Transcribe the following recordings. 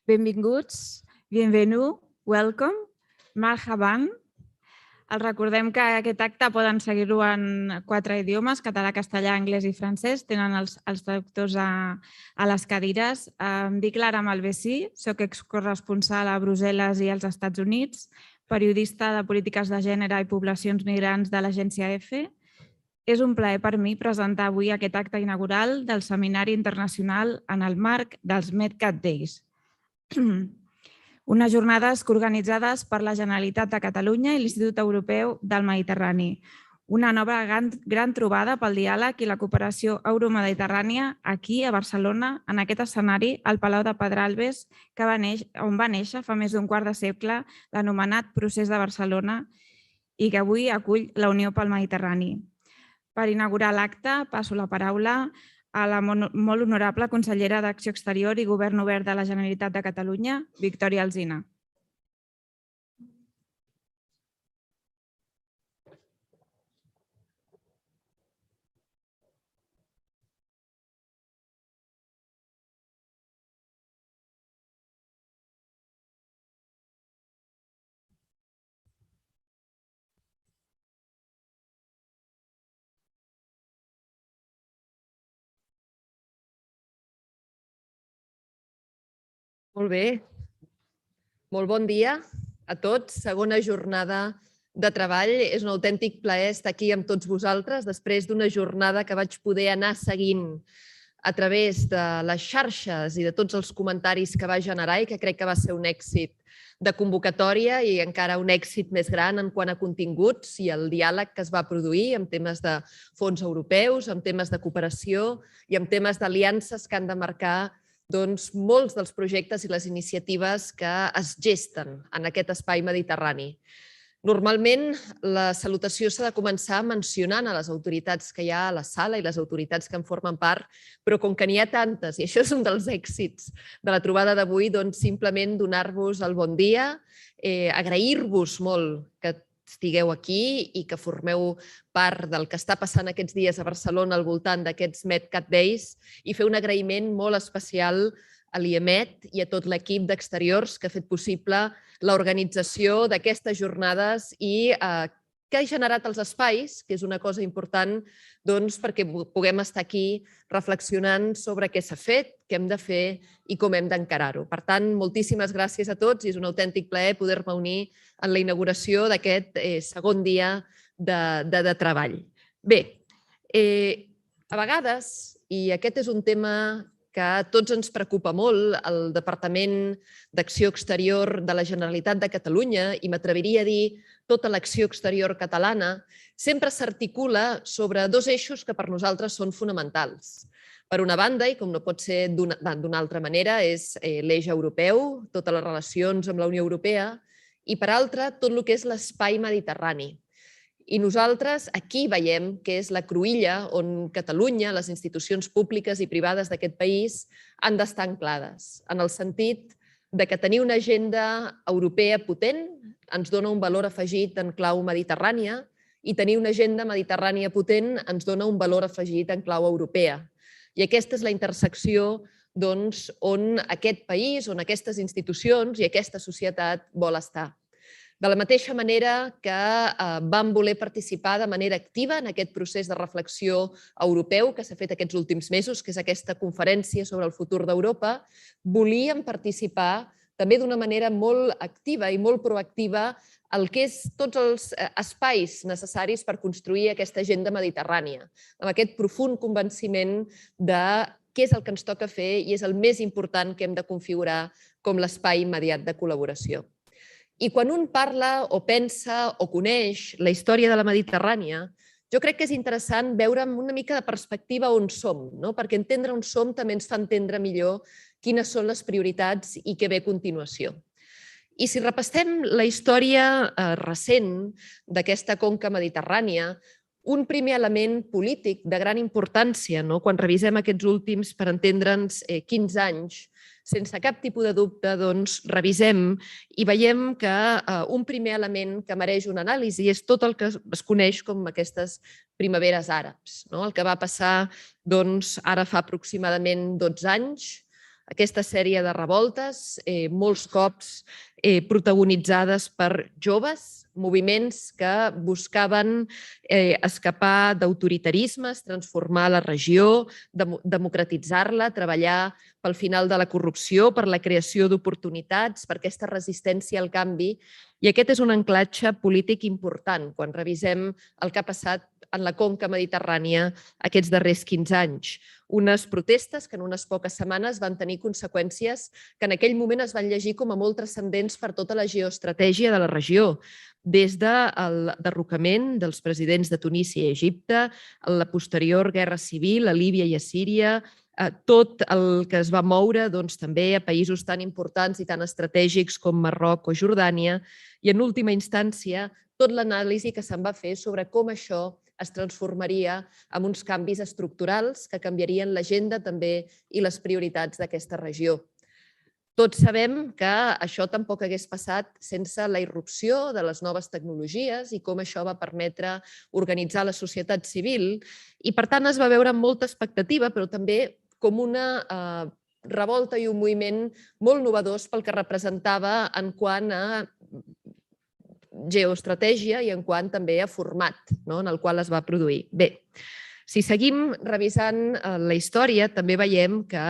Benvinguts, bienvenue, welcome, marhaban. Els recordem que aquest acte poden seguir-lo en 4 idiomes, català, castellà, anglès i francès. Tenen els traductors a les cadires. Em dic Clara Malvesí, soc excorresponsal a Brussel·les i als Estats Units, periodista de polítiques de gènere i poblacions migrants de l'agència EFE. És un plaer per mi presentar avui aquest acte inaugural del Seminari Internacional en el marc dels MedCat Days. Unes jornades organitzades per la Generalitat de Catalunya i l'Institut Europeu del Mediterrani. Una nova gran trobada pel diàleg i la cooperació euromediterrània aquí a Barcelona, en aquest escenari, al Palau de Pedralbes, on va néixer fa més d'un quart de segle l'anomenat Procés de Barcelona i que avui acull la Unió pel Mediterrani. Per inaugurar l'acte, passo la paraula a la molt honorable consellera d'Acció Exterior i Govern Obert de la Generalitat de Catalunya, Victòria Alsina. Molt bé. Molt bon dia a tots. Segona jornada de treball. És un autèntic plaer estar aquí amb tots vosaltres després d'una jornada que vaig poder anar seguint a través de les xarxes i de tots els comentaris que va generar i que crec que va ser un èxit de convocatòria i encara un èxit més gran en quant a continguts i el diàleg que es va produir en temes de fons europeus, en temes de cooperació i en temes d'aliances que han de marcar molts dels projectes i les iniciatives que es gesten en aquest espai mediterrani. Normalment, la salutació s'ha de començar mencionant a les autoritats que hi ha a la sala i les autoritats que en formen part, però com que n'hi ha tantes, i això és un dels èxits de la trobada d'avui, simplement donar-vos el bon dia, agrair-vos molt que estigueu aquí i que formeu part del que està passant aquests dies a Barcelona al voltant d'aquests MedCat Days i fer un agraïment molt especial a l'IEMed i a tot l'equip d'exteriors que ha fet possible l'organització d'aquestes jornades i que ha generat els espais, que és una cosa important perquè puguem estar aquí reflexionant sobre què s'ha fet, què hem de fer i com hem d'encarar-ho. Per tant, moltíssimes gràcies a tots i és un autèntic plaer poder-me unir en la inauguració d'aquest segon dia de treball. Bé, a vegades, i aquest és un tema que a tots ens preocupa molt, el Departament d'Acció Exterior de la Generalitat de Catalunya, i m'atreviria a dir tota l'acció exterior catalana, sempre s'articula sobre 2 eixos que per nosaltres són fonamentals. Per una banda, i com no pot ser d'una altra manera, és l'eix europeu, totes les relacions amb la Unió Europea, i per altra, tot el que és l'espai mediterrani. I nosaltres aquí veiem que és la cruïlla on Catalunya, les institucions públiques i privades d'aquest país han d'estar anclades, en el sentit que tenir una agenda europea potent ens dona un valor afegit en clau mediterrània i tenir una agenda mediterrània potent ens dona un valor afegit en clau europea. I aquesta és la intersecció on aquest país, on aquestes institucions i aquesta societat vol estar. De la mateixa manera que vam voler participar de manera activa en aquest procés de reflexió europeu que s'ha fet aquests últims mesos, que és aquesta conferència sobre el futur d'Europa, volíem participar també d'una manera molt activa i molt proactiva el que és tots els espais necessaris per construir aquesta agenda mediterrània, amb aquest profund convenciment de què és el que ens toca fer i és el més important que hem de configurar com l'espai immediat de col·laboració. I quan un parla o pensa o coneix la història de la Mediterrània, jo crec que és interessant veure amb una mica de perspectiva on som, perquè entendre on som també ens fa entendre millor quines són les prioritats i què ve a continuació. I si repassem la història recent d'aquesta conca mediterrània, un primer element polític de gran importància, quan revisem aquests últims, per entendre'ns, 15 anys, sense cap tipus de dubte, revisem i veiem que un primer element que mereix una anàlisi és tot el que es coneix com aquestes primaveres àrabs. El que va passar ara fa aproximadament 12 anys, Aquesta sèrie de revoltes, molts cops protagonitzades per joves, moviments que buscaven escapar d'autoritarismes, transformar la regió, democratitzar-la, treballar pel final de la corrupció, per la creació d'oportunitats, per aquesta resistència al canvi. I aquest és un anclatge polític important quan revisem el que ha passat en la conca mediterrània aquests darrers 15 anys. Unes protestes que en unes poques setmanes van tenir conseqüències que en aquell moment es van llegir com a molt transcendents per tota la geoestratègia de la regió, des del derrocament dels presidents de Tunísia i Egipte, la posterior guerra civil a Líbia i a Síria, tot el que es va moure també a països tan importants i tan estratègics com Marroc o Jordània, i en última instància tot l'anàlisi que se'n va fer sobre com això es transformaria en uns canvis estructurals que canviarien l'agenda també i les prioritats d'aquesta regió. Tots sabem que això tampoc hagués passat sense la irrupció de les noves tecnologies i com això va permetre organitzar la societat civil i, per tant, es va veure amb molta expectativa, però també com una revolta i un moviment molt novedós pel que representava en quant a geoestratègia i en quant també a format en el qual es va produir. Bé, si seguim revisant la història, també veiem que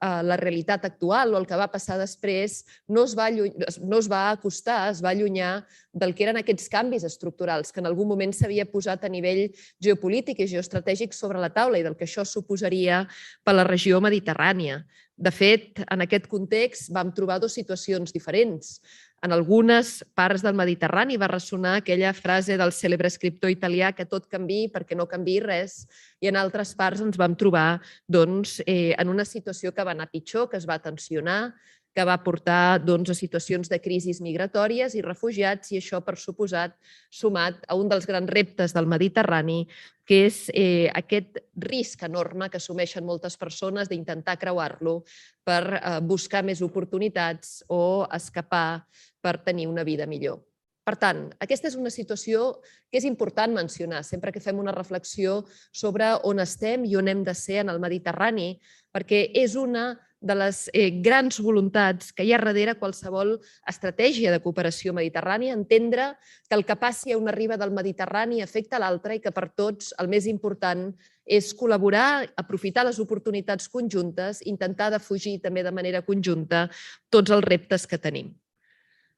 la realitat actual o el que va passar després no es va acostar, es va allunyar del que eren aquests canvis estructurals que en algun moment s'havia posat a nivell geopolític i geoestratègic sobre la taula i del que això suposaria per a la regió mediterrània. De fet, en aquest context vam trobar dues situacions diferents. En algunes parts del Mediterrani va ressonar aquella frase del cèlebre escriptor italià que tot canviï perquè no canviï res, i en altres parts ens vam trobar en una situació que va anar pitjor, que es va tensionar, que va portar a situacions de crisis migratòries i refugiats, i això, per suposat, sumat a un dels grans reptes del Mediterrani, que és aquest risc enorme que assumeixen moltes persones d'intentar creuar-lo per buscar més oportunitats o escapar per tenir una vida millor. Per tant, aquesta és una situació que és important mencionar sempre que fem una reflexió sobre on estem i on hem de ser en el Mediterrani, perquè és una de les grans voluntats que hi ha darrere qualsevol estratègia de cooperació mediterrània, entendre que el que passi a una riba del Mediterrani afecta l'altra i que per tots el més important és col·laborar, aprofitar les oportunitats conjuntes, intentar defugir també de manera conjunta tots els reptes que tenim.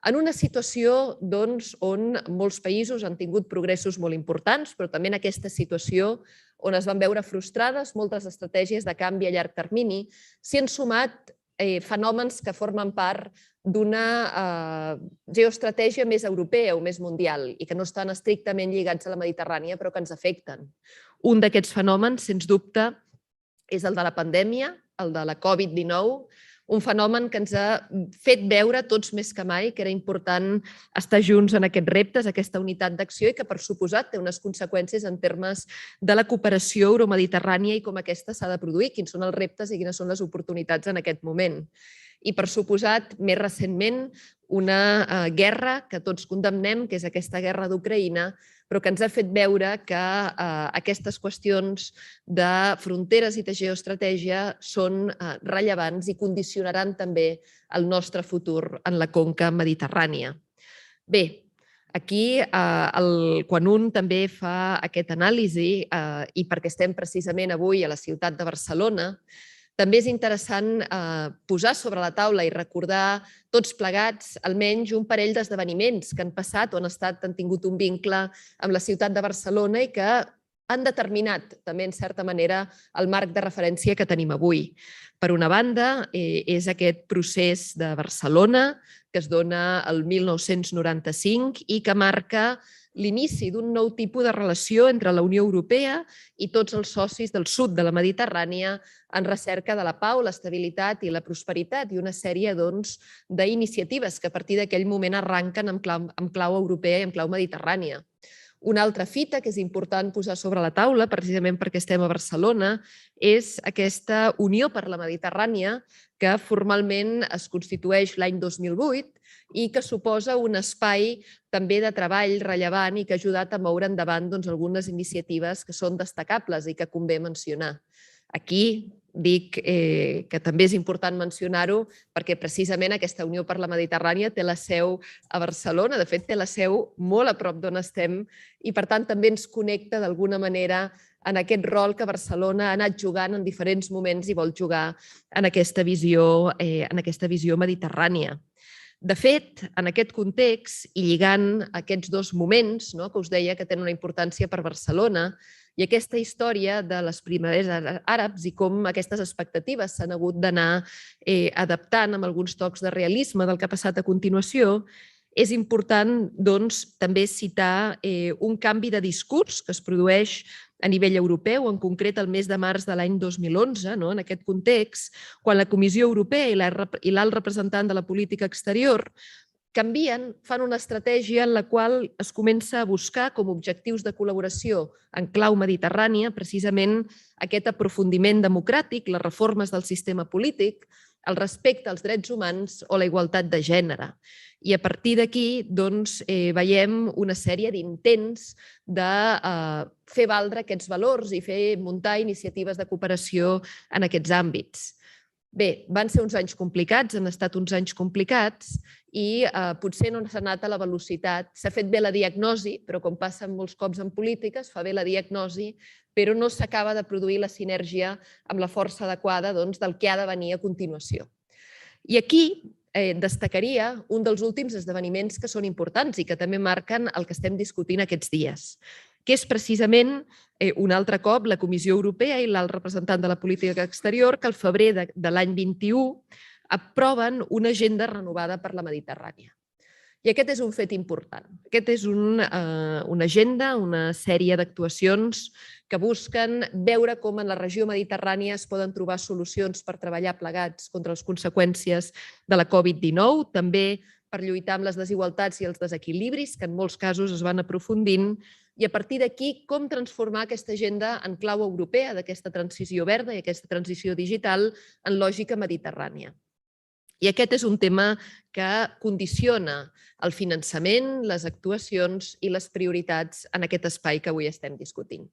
En una situació on molts països han tingut progressos molt importants, però també en aquesta situació on es van veure frustrades moltes estratègies de canvi a llarg termini, s'hi han sumat fenòmens que formen part d'una geoestratègia més europea o més mundial i que no estan estrictament lligats a la Mediterrània, però que ens afecten. Un d'aquests fenòmens, sens dubte, és el de la pandèmia, el de la Covid-19, un fenomen que ens ha fet veure tots més que mai que era important estar junts en aquests reptes, aquesta unitat d'acció, i que, per suposat, té unes conseqüències en termes de la cooperació euromediterrània i com aquesta s'ha de produir, quins són els reptes i quines són les oportunitats en aquest moment. I, per suposat, més recentment, una guerra que tots condemnem, que és aquesta guerra d'Ucraïna, però que ens ha fet veure que aquestes qüestions de fronteres i de geoestratègia són rellevants i condicionaran també el nostre futur en la conca mediterrània. Bé, aquí, quan un també fa aquesta anàlisi, i perquè estem precisament avui a la ciutat de Barcelona, també és interessant posar sobre la taula i recordar tots plegats almenys un parell d'esdeveniments que han passat o han tingut un vincle amb la ciutat de Barcelona i que han determinat també, en certa manera, el marc de referència que tenim avui. Per una banda, és aquest procés de Barcelona que es dona el 1995 i que marca l'inici d'un nou tipus de relació entre la Unió Europea i tots els socis del sud de la Mediterrània en recerca de la pau, l'estabilitat i la prosperitat, i una sèrie d'iniciatives que a partir d'aquell moment arrenquen en clau europea i en clau mediterrània. Una altra fita que és important posar sobre la taula, precisament perquè estem a Barcelona, és aquesta Unió per la Mediterrània, que formalment es constitueix l'any 2008 i que suposa un espai també de treball rellevant i que ha ajudat a moure endavant algunes iniciatives que són destacables i que convé mencionar. Aquí dic que també és important mencionar-ho perquè precisament aquesta Unió per la Mediterrània té la seu a Barcelona, de fet té la seu molt a prop d'on estem i per tant també ens connecta d'alguna manera en aquest rol que Barcelona ha anat jugant en diferents moments i vol jugar en aquesta visió mediterrània. De fet, en aquest context, i lligant aquests dos moments que us deia que tenen una importància per Barcelona, i aquesta història de les primaveres àrabs i com aquestes expectatives s'han hagut d'anar adaptant amb alguns tocs de realisme del que ha passat a continuació, és important també citar un canvi de discurs que es produeix a nivell europeu, en concret el mes de març de l'any 2011, en aquest context, quan la Comissió Europea i l'alt representant de la política exterior canvien, fan una estratègia en la qual es comença a buscar com a objectius de col·laboració en clau mediterrània precisament aquest aprofundiment democràtic, les reformes del sistema polític, el respecte als drets humans o la igualtat de gènere. I a partir d'aquí veiem una sèrie d'intents de fer valdre aquests valors i fer muntar iniciatives de cooperació en aquests àmbits. Bé, van ser uns anys complicats, han estat uns anys complicats i potser no s'ha anat a la velocitat. S'ha fet bé la diagnosi, però com passa molts cops en política, es fa bé la diagnosi, però no s'acaba de produir la sinergia amb la força adequada del que ha de venir a continuació. I aquí destacaria un dels últims esdeveniments que són importants i que també marquen el que estem discutint aquests dies, que és precisament un altre cop la Comissió Europea i l'alt representant de la política exterior que al febrer de l'any 21 aproven una agenda renovada per la Mediterrània. I aquest és un fet important. Aquest és una agenda, una sèrie d'actuacions que busquen veure com en la regió mediterrània es poden trobar solucions per treballar plegats contra les conseqüències de la Covid-19, també per lluitar amb les desigualtats i els desequilibris que en molts casos es van aprofundint i a partir d'aquí com transformar aquesta agenda en clau europea d'aquesta transició verda i aquesta transició digital en lògica mediterrània. I aquest és un tema que condiciona el finançament, les actuacions i les prioritats en aquest espai que avui estem discutint.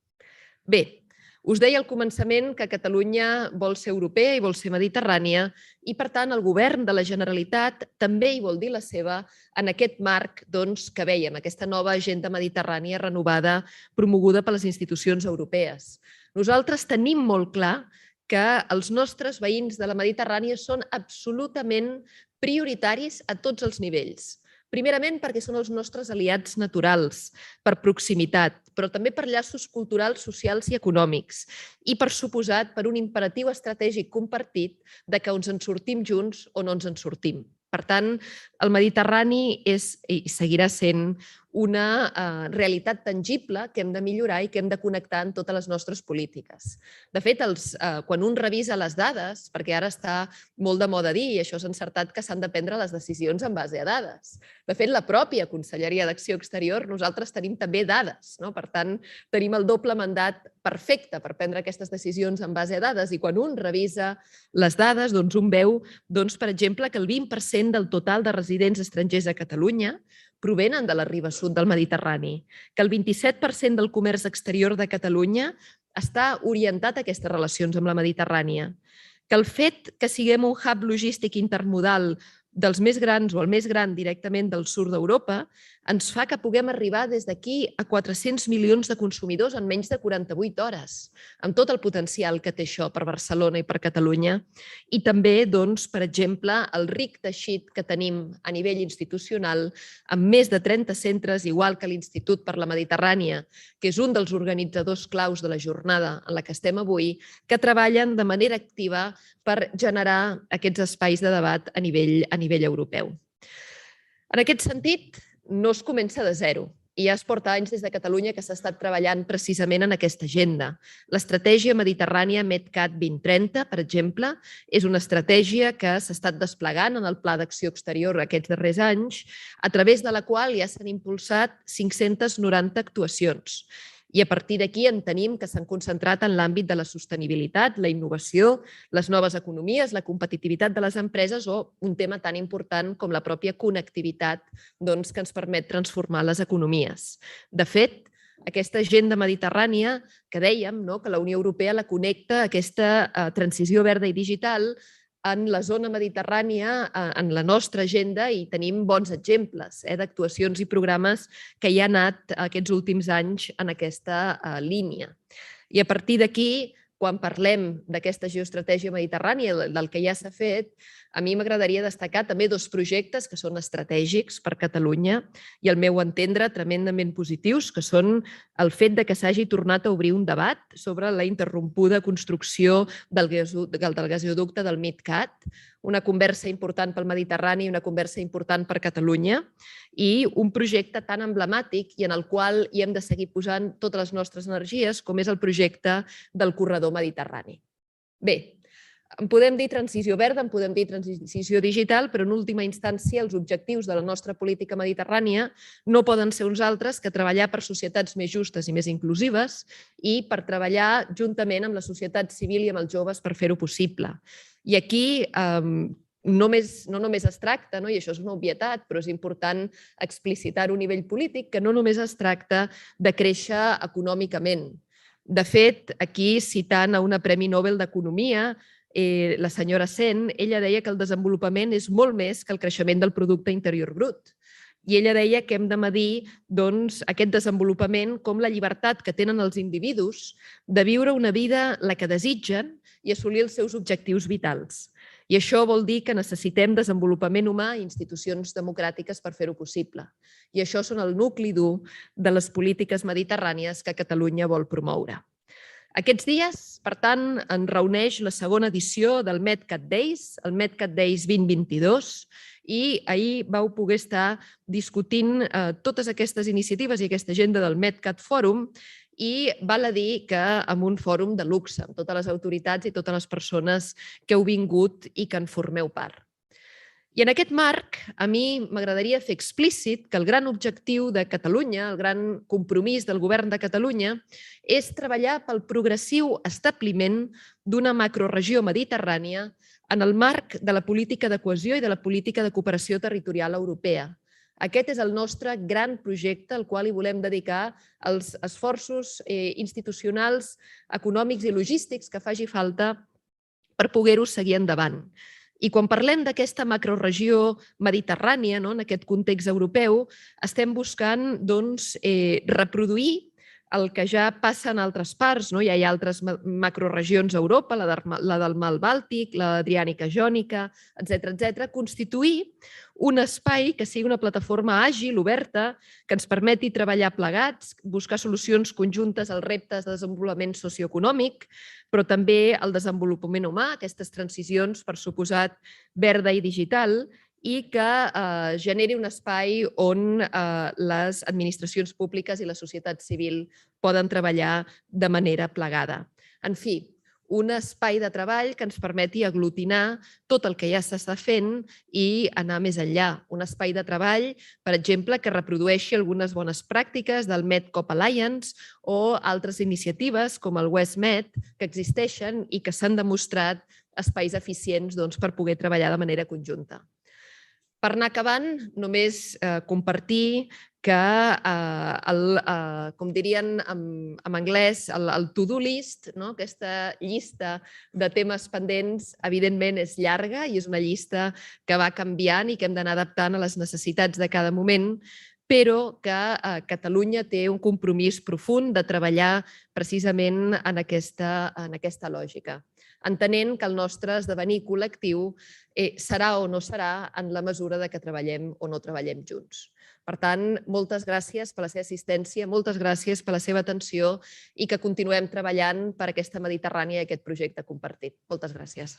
Bé, us deia al començament que Catalunya vol ser europea i vol ser mediterrània i, per tant, el Govern de la Generalitat també hi vol dir la seva en aquest marc que veiem, aquesta nova agenda mediterrània renovada promoguda per les institucions europees. Nosaltres tenim molt clar que els nostres veïns de la Mediterrània són absolutament prioritaris a tots els nivells. Primerament perquè són els nostres aliats naturals, per proximitat, però també per llaços culturals, socials i econòmics i, per suposat, per un imperatiu estratègic compartit de que ens en sortim junts o no ens en sortim. Per tant, el Mediterrani és i seguirà sent una realitat tangible que hem de millorar i que hem de connectar en totes les nostres polítiques. De fet, quan un revisa les dades, perquè ara està molt de moda dir, i això és encertat, que s'han de prendre les decisions en base a dades. De fet, la pròpia Conselleria d'Acció Exterior, nosaltres tenim també dades. Per tant, tenim el doble mandat perfecte per prendre aquestes decisions en base a dades i quan un revisa les dades, un veu, per exemple, que el 20% del total de residents estrangers a Catalunya provenen de la riba sud del Mediterrani, que el 27% del comerç exterior de Catalunya està orientat a aquestes relacions amb la Mediterrània, que el fet que siguem un hub logístic intermodal dels més grans o el més gran directament del sud d'Europa ens fa que puguem arribar des d'aquí a 400 milions de consumidors en menys de 48 hores, amb tot el potencial que té això per Barcelona i per Catalunya. I també, per exemple, el ric teixit que tenim a nivell institucional, amb més de 30 centres, igual que l'Institut per la Mediterrània, que és un dels organitzadors claus de la jornada en la que estem avui, que treballen de manera activa per generar aquests espais de debat a nivell europeu. En aquest sentit, no es comença de zero. I ja es porta anys des de Catalunya que s'ha estat treballant precisament en aquesta agenda. L'estratègia mediterrània MedCat 2030, per exemple, és una estratègia que s'ha estat desplegant en el Pla d'Acció Exterior aquests darrers anys, a través de la qual ja s'han impulsat 590 actuacions. I a partir d'aquí entenem que s'han concentrat en l'àmbit de la sostenibilitat, la innovació, les noves economies, la competitivitat de les empreses o un tema tan important com la pròpia connectivitat que ens permet transformar les economies. De fet, aquesta agenda mediterrània que dèiem que la Unió Europea la connecta a aquesta transició verda i digital en la zona mediterrània, en la nostra agenda, i tenim bons exemples d'actuacions i programes que hi ha anat aquests últims anys en aquesta línia. I a partir d'aquí, quan parlem d'aquesta geoestratègia mediterrània, del que ja s'ha fet, a mi m'agradaria destacar també dos projectes que són estratègics per Catalunya i, al meu entendre, tremendament positius, que són el fet que s'hagi tornat a obrir un debat sobre la interrompuda construcció del gasoducte del MedCat, una conversa important pel Mediterrani i una conversa important per Catalunya, i un projecte tan emblemàtic i en el qual hi hem de seguir posant totes les nostres energies, com és el projecte del corredor mediterrani. Bé, en podem dir transició verda, en podem dir transició digital, però en última instància els objectius de la nostra política mediterrània no poden ser uns altres que treballar per societats més justes i més inclusives i per treballar juntament amb la societat civil i amb els joves per fer-ho possible. I aquí no només es tracta, i això és una obvietat, però és important explicitar-ho a nivell polític, que no només es tracta de créixer econòmicament. De fet, aquí, citant a una Premi Nobel d'Economia, la senyora Sen, ella deia que el desenvolupament és molt més que el creixement del producte interior brut. I ella deia que hem de medir aquest desenvolupament com la llibertat que tenen els individus de viure una vida la que desitgen i assolir els seus objectius vitals. I això vol dir que necessitem desenvolupament humà i institucions democràtiques per fer-ho possible. I això són el nucli dur de les polítiques mediterrànies que Catalunya vol promoure. Aquests dies, per tant, en reuneix la segona edició del MedCat Days, el MedCat Days 2022, i ahir vau poder estar discutint totes aquestes iniciatives i aquesta agenda del MedCat Fòrum, i val a dir que amb un fòrum de luxe, amb totes les autoritats i totes les persones que heu vingut i que en formeu part. I en aquest marc, a mi m'agradaria fer explícit que el gran objectiu de Catalunya, el gran compromís del Govern de Catalunya, és treballar pel progressiu establiment d'una macroregió mediterrània en el marc de la política de cohesió i de la política de cooperació territorial europea. Aquest és el nostre gran projecte al qual hi volem dedicar els esforços institucionals, econòmics i logístics que faci falta per poder-ho seguir endavant. I quan parlem d'aquesta macroregió mediterrània, en aquest context europeu, estem buscant reproduir el que ja passa en altres parts. Hi ha altres macroregions a Europa, la del Mar Bàltic, l'Adriànica Jònica, etc. Constituir un espai que sigui una plataforma àgil, oberta, que ens permeti treballar plegats, buscar solucions conjuntes als reptes de desenvolupament socioeconòmic, però també el desenvolupament humà, aquestes transicions, per suposat, verda i digital, i que generi un espai on les administracions públiques i la societat civil poden treballar de manera plegada. En fi, un espai de treball que ens permeti aglutinar tot el que ja s'està fent i anar més enllà. Un espai de treball, per exemple, que reprodueixi algunes bones pràctiques del MedCoopAlliance o altres iniciatives com el IEMed que existeixen i que s'han demostrat espais eficients per poder treballar de manera conjunta. Per anar acabant, només compartir que, com dirien en anglès, el to-do list, aquesta llista de temes pendents, evidentment és llarga i és una llista que va canviant i que hem d'anar adaptant a les necessitats de cada moment, però que Catalunya té un compromís profund de treballar precisament en aquesta lògica, entenent que el nostre esdevenir col·lectiu serà o no serà en la mesura que treballem o no treballem junts. Per tant, moltes gràcies per la seva assistència, moltes gràcies per la seva atenció i que continuem treballant per aquesta Mediterrània i aquest projecte compartit. Moltes gràcies.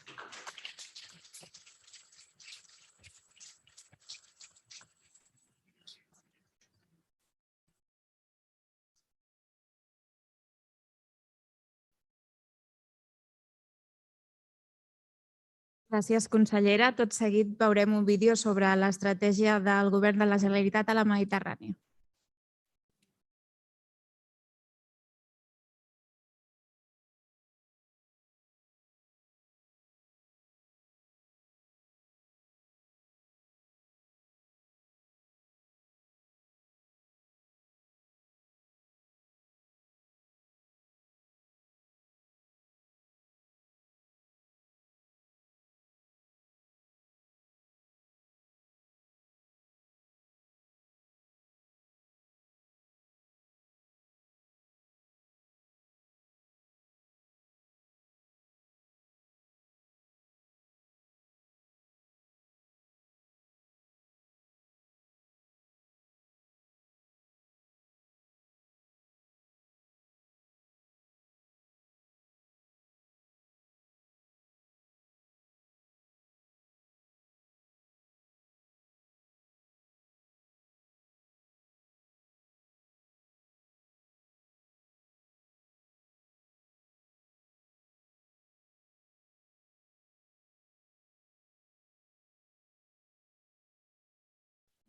Gràcies, consellera. Tot seguit veurem un vídeo sobre l'estratègia del Govern de la Generalitat a la Mediterrània.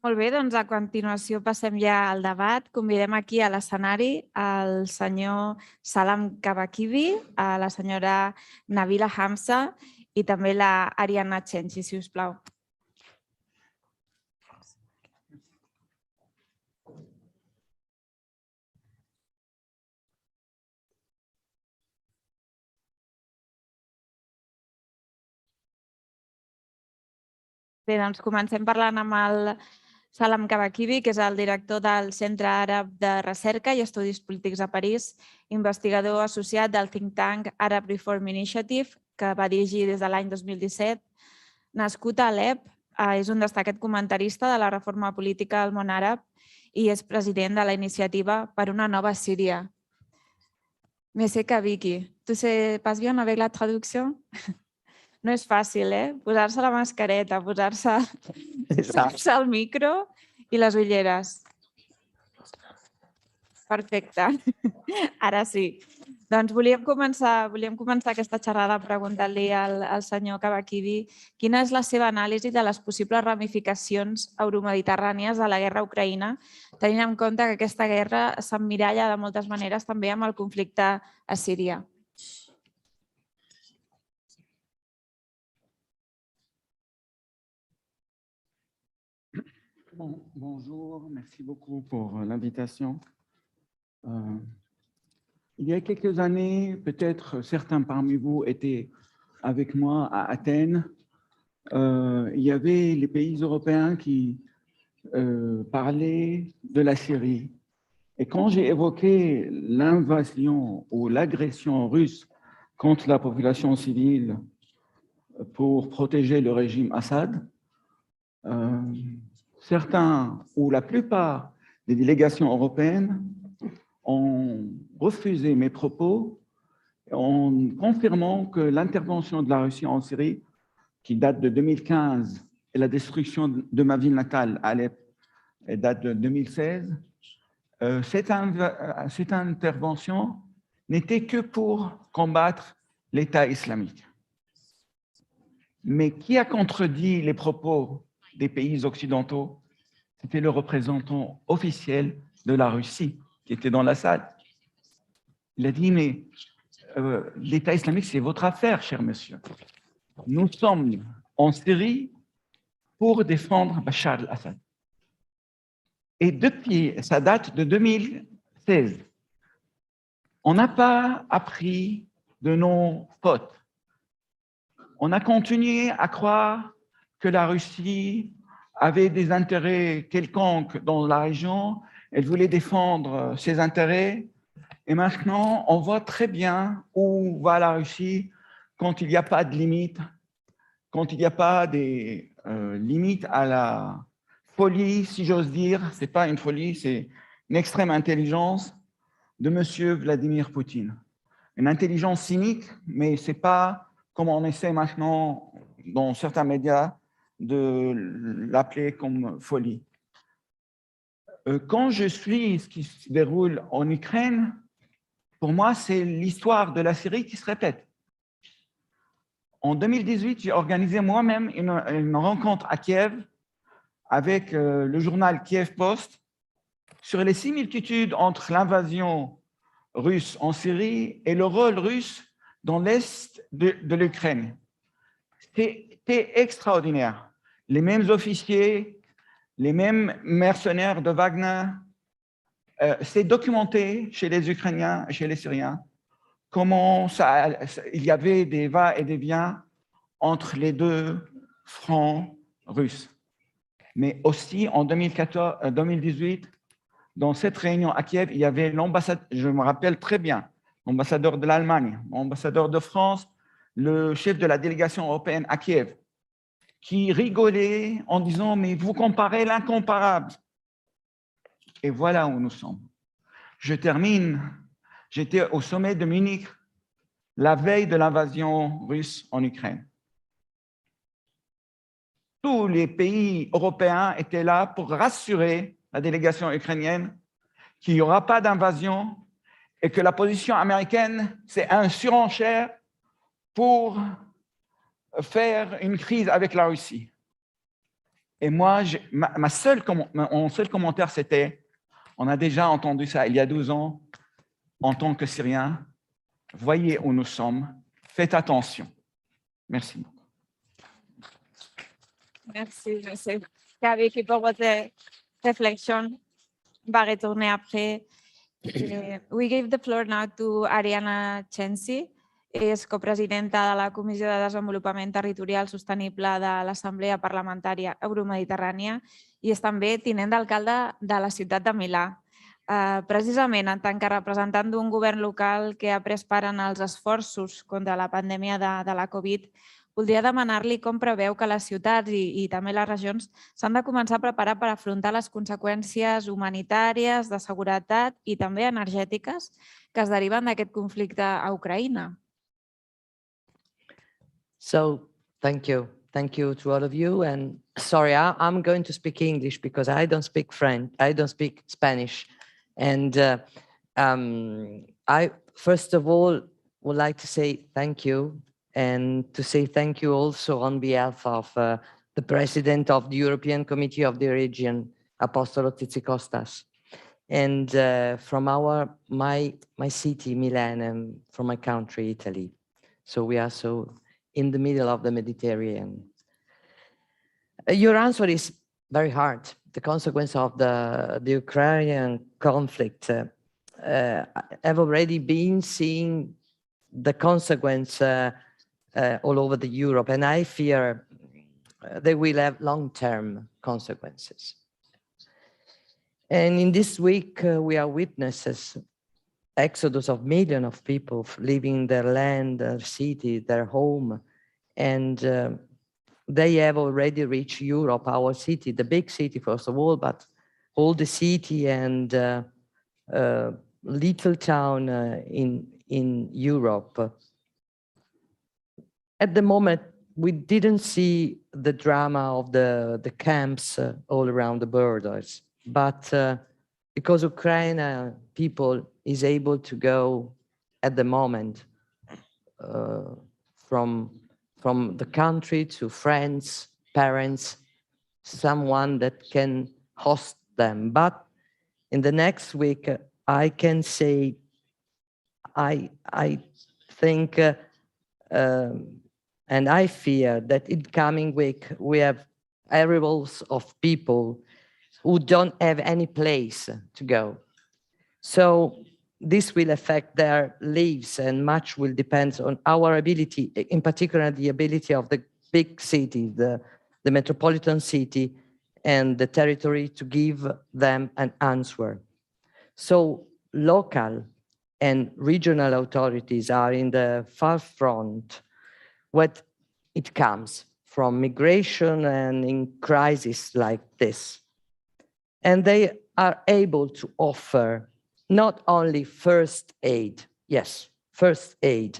Molt bé, doncs a continuació passem ja al debat. Convidem aquí a l'escenari el senyor Salam Kabakibi, a la senyora Nabila Hamza i també la Ariana Chenchi, si us plau. Bé, doncs comencem parlant amb el Salam Kabakibi, que és el director del Centre Àrab de Recerca i Estudis Polítics a París, investigador associat del think tank Arab Reform Initiative, que va dirigir des de l'any 2017. Nascut a Alep, és un destacat comentarista de la reforma política al món àrab i és president de la iniciativa Per una nova Síria. Monsieur Kabiki, tu sais pas bien avec la traducció? No és fàcil, posar-se la mascareta, posar-se el micro i les ulleres. Perfecte. Ara sí. Doncs volíem començar aquesta xerrada preguntant-li al senyor Kabakibi quina és la seva anàlisi de les possibles ramificacions euromediterrànies de la guerra a Ucraïna, tenint en compte que aquesta guerra s'emmiralla de moltes maneres també amb el conflicte a Síria. Bonjour, merci beaucoup pour l'invitation. Il y a quelques années, peut-être certains parmi vous étaient avec moi à Athènes. Il y avait les pays européens qui parlaient de la Syrie. Et quand j'ai évoqué l'invasion ou l'agression russe contre la population civile pour protéger le régime Assad, certains ou la plupart des délégations européennes ont refusé mes propos en confirmant que l'intervention de la Russie en Syrie, qui date de 2015, et la destruction de ma ville natale, Alep, date de 2016, cette intervention n'était que pour combattre l'État islamique. Mais qui a contredit les propos des pays occidentaux? C'était le représentant officiel de la Russie qui était dans la salle. Il a dit, mais l'État islamique, c'est votre affaire, cher monsieur. Nous sommes en Syrie pour défendre Bachar al-Assad. Et depuis, ça date de 2016. On n'a pas appris de nos fautes. On a continué à croire que la Russie avait des intérêts quelconques dans la région, elle voulait défendre ses intérêts, et maintenant on voit très bien où va la Russie quand il n'y a pas de limite, quand il n'y a pas des limites à la folie, si j'ose dire. Ce n'est pas une folie, c'est une extrême intelligence de M. Vladimir Poutine. Une intelligence cynique, mais ce n'est pas comme on essaie maintenant dans certains médias de l'appeler comme folie. Quand je suis ce qui se déroule en Ukraine, pour moi, c'est l'histoire de la Syrie qui se répète. En 2018, j'ai organisé moi-même une rencontre à Kiev avec le journal Kiev Post sur les similitudes entre l'invasion russe en Syrie et le rôle russe dans l'est de l'Ukraine. C'était extraordinaire. Les mêmes officiers, les mêmes mercenaires de Wagner. C'est documenté chez les Ukrainiens et chez les Syriens comment il y avait des va et des vient entre les deux fronts russes. Mais aussi en 2018, dans cette réunion à Kiev, il y avait l'ambassadeur, je me rappelle très bien, l'ambassadeur de l'Allemagne, l'ambassadeur de France, le chef de la délégation européenne à Kiev, qui rigolait en disant « mais vous comparez l'incomparable ». Et voilà où nous sommes. Je termine. J'étais au sommet de Munich la veille de l'invasion russe en Ukraine. Tous les pays européens étaient là pour rassurer la délégation ukrainienne qu'il n'y aura pas d'invasion et que la position américaine, c'est un surenchère pour faire une crise avec la Russie. Et moi, mon seul commentaire, c'était, on a déjà entendu ça il y a 12 ans, en tant que Syriens, voyez où nous sommes, faites attention. Merci. Merci, je sais qu'avec pour votre réflexion, va retourner après. We give the floor now to Ariana Chensi, és copresidenta de la Comissió de Desenvolupament Territorial Sostenible de l'Assemblea Parlamentària Euromediterrània i és també tinent d'alcalde de la ciutat de Milà. Precisament en tant que representant d'un govern local que ha pres part en els esforços contra la pandèmia de la Covid, voldria demanar-li com preveu que les ciutats i també les regions s'han de començar a preparar per afrontar les conseqüències humanitàries, de seguretat i també energètiques que es deriven d'aquest conflicte a Ucraïna. So, thank you. Thank you to all of you. And sorry, I'm going to speak English because I don't speak French. I don't speak Spanish. And I, first of all, would like to say thank you. And to say thank you also on behalf of the President of the European Committee of the Region, Apostolo Tizikostas. And from my city, Milan, and from my country, Italy. So we are so in the middle of the Mediterranean. Your answer is very hard. The consequence of the Ukrainian conflict. I've already been seeing the consequence all over the Europe, and I fear they will have long-term consequences. And in this week, we are witnesses exodus of millions of people leaving their land, their city, their home, and they have already reached Europe, our city, the big city first of all, but all the city and little town in Europe. At the moment, we didn't see the drama of the camps all around the borders, but because Ukraine people is able to go at the moment from the country to friends, parents, someone that can host them. But in the next week, I can say, I think, and I fear that in coming week, we have arrivals of people who don't have any place to go. So this will affect their lives, and much will depend on our ability, in particular the ability of the big city, the metropolitan city and the territory to give them an answer. So local and regional authorities are in the far front when it comes from migration and in crisis like this. And they are able to offer not only first aid, yes, first aid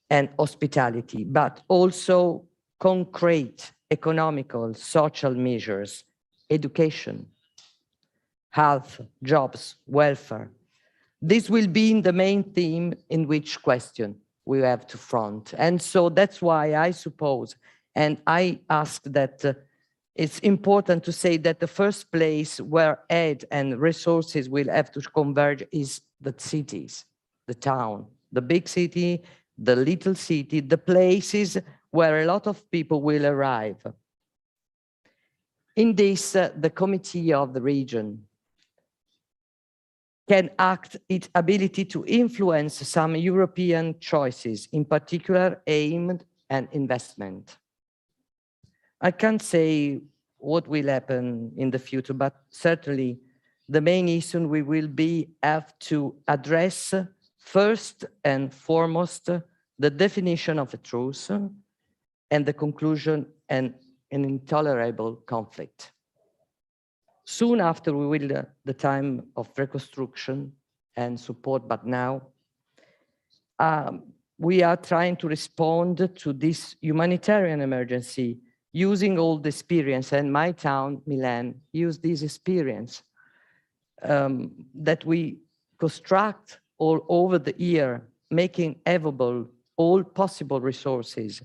and hospitality, but also concrete economical, social measures, education, health, jobs, welfare. This will be the main theme in which question we have to front. And so that's why I suppose, and I ask that it's important to say that the first place where aid and resources will have to converge is the cities, the town, the big city, the little city, the places where a lot of people will arrive. In this, the committee of the region can act its ability to influence some European choices, in particular aimed at investment. I can't say what will happen in the future, but certainly the main issue we will have to address first and foremost the definition of a truce and the conclusion and an intolerable conflict. Soon after we will the time of reconstruction and support, but now we are trying to respond to this humanitarian emergency using all the experience, and my town, Milan, used this experience that we construct all over the year, making available all possible resources.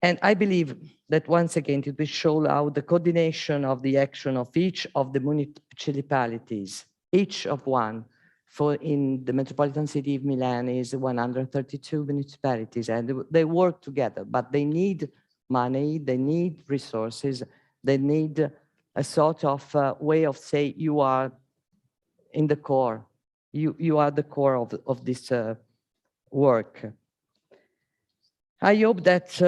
And I believe that once again, it will show how the coordination of the action of each of the municipalities, each of one, for in the metropolitan city of Milan is 132 municipalities, and they work together, but they need money, they need resources, they need a sort of way of saying you are in the core, you are the core of this work. I hope that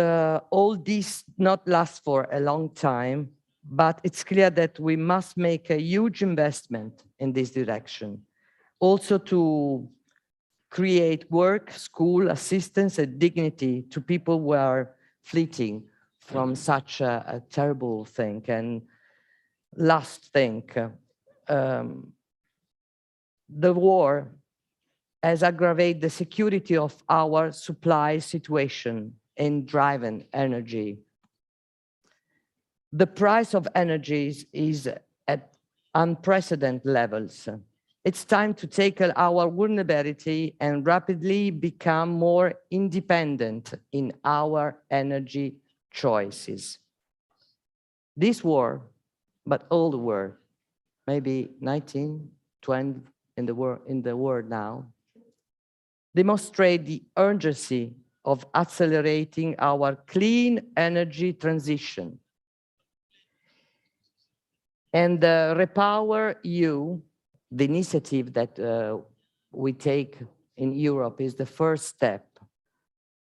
all this not last for a long time, but it's clear that we must make a huge investment in this direction. Also to create work, school, assistance, and dignity to people who are fleeing from such a terrible thing. And last thing, the war has aggravated the security of our supply situation in driving energy. The price of energy is at unprecedented levels. It's time to tackle our vulnerability and rapidly become more independent in our energy choices. This war, but all the war, maybe 19, 20 in the world now, demonstrate the urgency of accelerating our clean energy transition. And Repower EU, the initiative that we take in Europe, is the first step.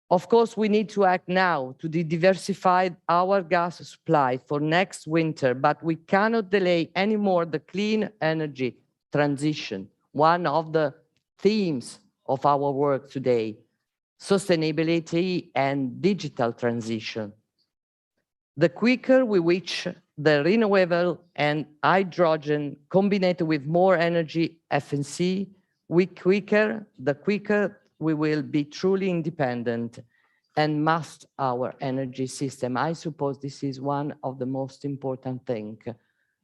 Of course, we need to act now to diversify our gas supply for next winter, but we cannot delay anymore the clean energy transition, one of the themes of our work today, sustainability and digital transition. The quicker we reach the renewable and hydrogen combined with more energy efficiency, the quicker we will be truly independent and master our energy system. I suppose this is one of the most important things,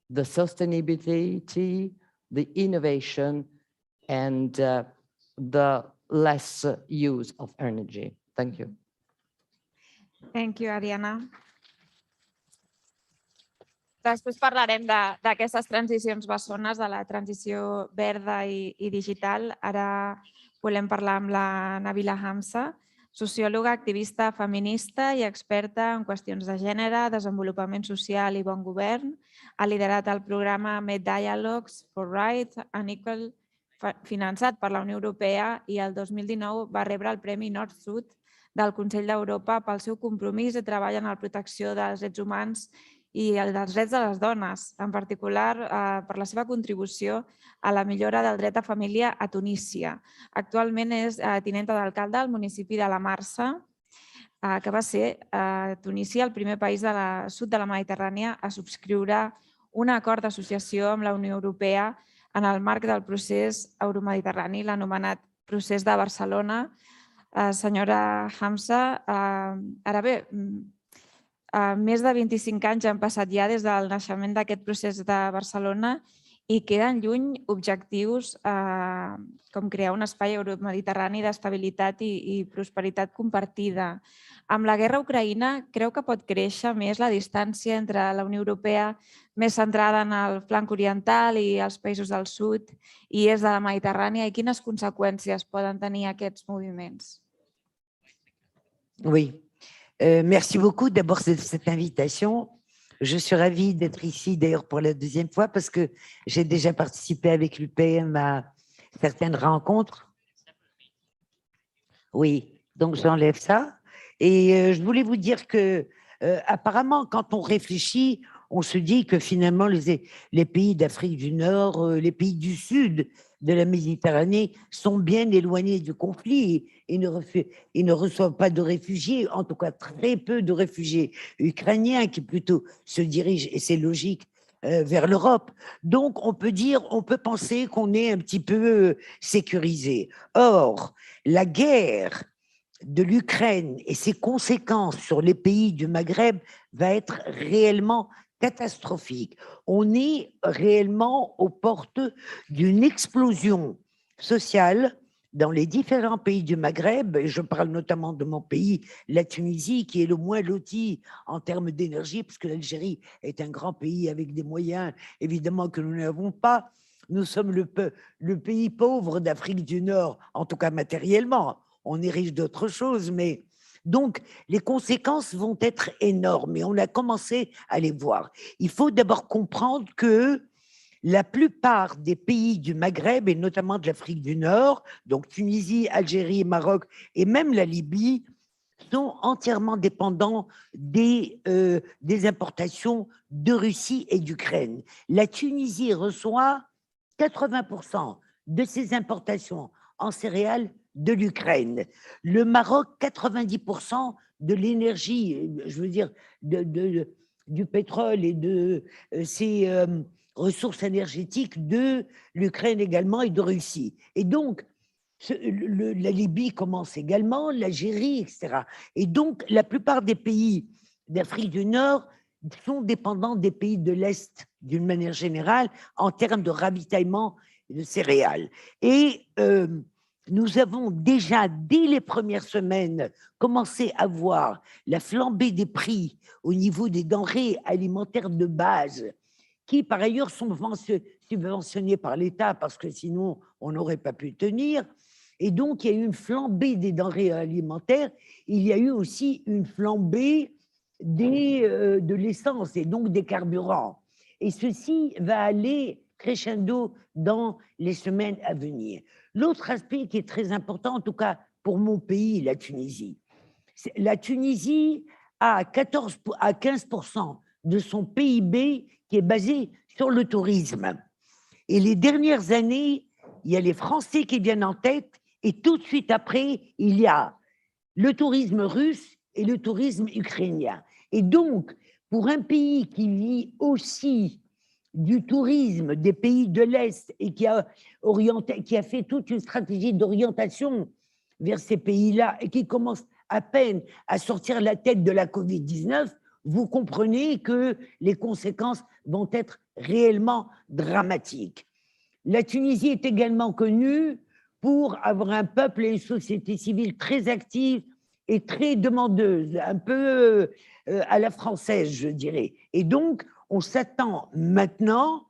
the sustainability, the innovation, and the less use of energy. Thank you. Thank you, Ariana. Després parlarem d'aquestes transicions bessones, de la transició verda i digital. Ara volem parlar amb la Nabila Hamza, sociòloga, activista feminista i experta en qüestions de gènere, desenvolupament social i bon govern. Ha liderat el programa Dialogues for Rights and Equal, finançat per la Unió Europea, i el 2019 va rebre el Premi Nord-Sud del Consell d'Europa pel seu compromís i treball en la protecció dels drets humans i dels drets de les dones, en particular per la seva contribució a la millora del dret a família a Tunísia. Actualment és tinenta d'alcalde al municipi de la Marsa, que va ser Tunísia el primer país del sud de la Mediterrània a subscriure un acord d'associació amb la Unió Europea en el marc del procés euromediterrani, l'anomenat procés de Barcelona. Senyora Hamza, ara bé, més de 25 anys han passat ja des del naixement d'aquest procés de Barcelona i queden lluny objectius com crear un espai euromediterrani d'estabilitat i prosperitat compartida. Amb la guerra a Ucraïna, creu que pot créixer més la distància entre la Unió Europea més centrada en el flanc oriental i els països del sud i est de la Mediterrània, i quines conseqüències poden tenir aquests moviments? Oui. Merci beaucoup d'abord de cette invitation. Je suis ravie d'être ici, d'ailleurs pour la deuxième fois, parce que j'ai déjà participé avec l'UPM à certaines rencontres. Oui, donc j'enlève ça. Et je voulais vous dire que, apparemment, quand on réfléchit, on se dit que finalement, les pays d'Afrique du Nord, les pays du Sud de la Méditerranée sont bien éloignés du conflit et ne reçoivent pas de réfugiés, en tout cas très peu de réfugiés ukrainiens qui plutôt se dirigent, et c'est logique, vers l'Europe. Donc, on peut penser qu'on est un petit peu sécurisé. Or, la guerre de l'Ukraine et ses conséquences sur les pays du Maghreb va être réellement catastrophique. On est réellement aux portes d'une explosion sociale, dans les différents pays du Maghreb, et je parle notamment de mon pays, la Tunisie, qui est le moins loti en termes d'énergie, puisque l'Algérie est un grand pays avec des moyens, évidemment, que nous n'avons pas. Nous sommes le pays pauvre d'Afrique du Nord, en tout cas matériellement. On est riche d'autres choses, mais... Donc, les conséquences vont être énormes et on a commencé à les voir. Il faut d'abord comprendre que la plupart des pays du Maghreb, et notamment de l'Afrique du Nord, donc Tunisie, Algérie, Maroc et même la Libye, sont entièrement dépendants des importations de Russie et d'Ukraine. La Tunisie reçoit 80% de ses importations en céréales de l'Ukraine. Le Maroc, 90% de l'énergie, je veux dire, du pétrole et de ses ressources énergétiques de l'Ukraine également et de Russie. Et donc, la Libye commence également, l'Algérie, etc. Et donc, la plupart des pays d'Afrique du Nord sont dépendants des pays de l'Est d'une manière générale en termes de ravitaillement de céréales. Et nous avons déjà, dès les premières semaines, commencé à voir la flambée des prix au niveau des denrées alimentaires de base, qui par ailleurs sont subventionnées par l'État parce que sinon on n'aurait pas pu tenir. Et donc il y a eu une flambée des denrées alimentaires, il y a eu aussi une flambée de l'essence et donc des carburants. Et ceci va aller crescendo dans les semaines à venir. L'autre aspect qui est très important, en tout cas pour mon pays, la Tunisie. La Tunisie a 14 à 15% de son PIB qui est basé sur le tourisme. Et les dernières années, il y a les Français qui viennent en tête et tout de suite après, il y a le tourisme russe et le tourisme ukrainien. Et donc, pour un pays qui vit aussi du tourisme des pays de l'Est et qui a fait toute une stratégie d'orientation vers ces pays-là et qui commence à peine à sortir la tête de la Covid-19, vous comprenez que les conséquences vont être réellement dramatiques. La Tunisie est également connue pour avoir un peuple et une société civile très active et très demandeuse, un peu à la française, je dirais. Et donc, on s'attend maintenant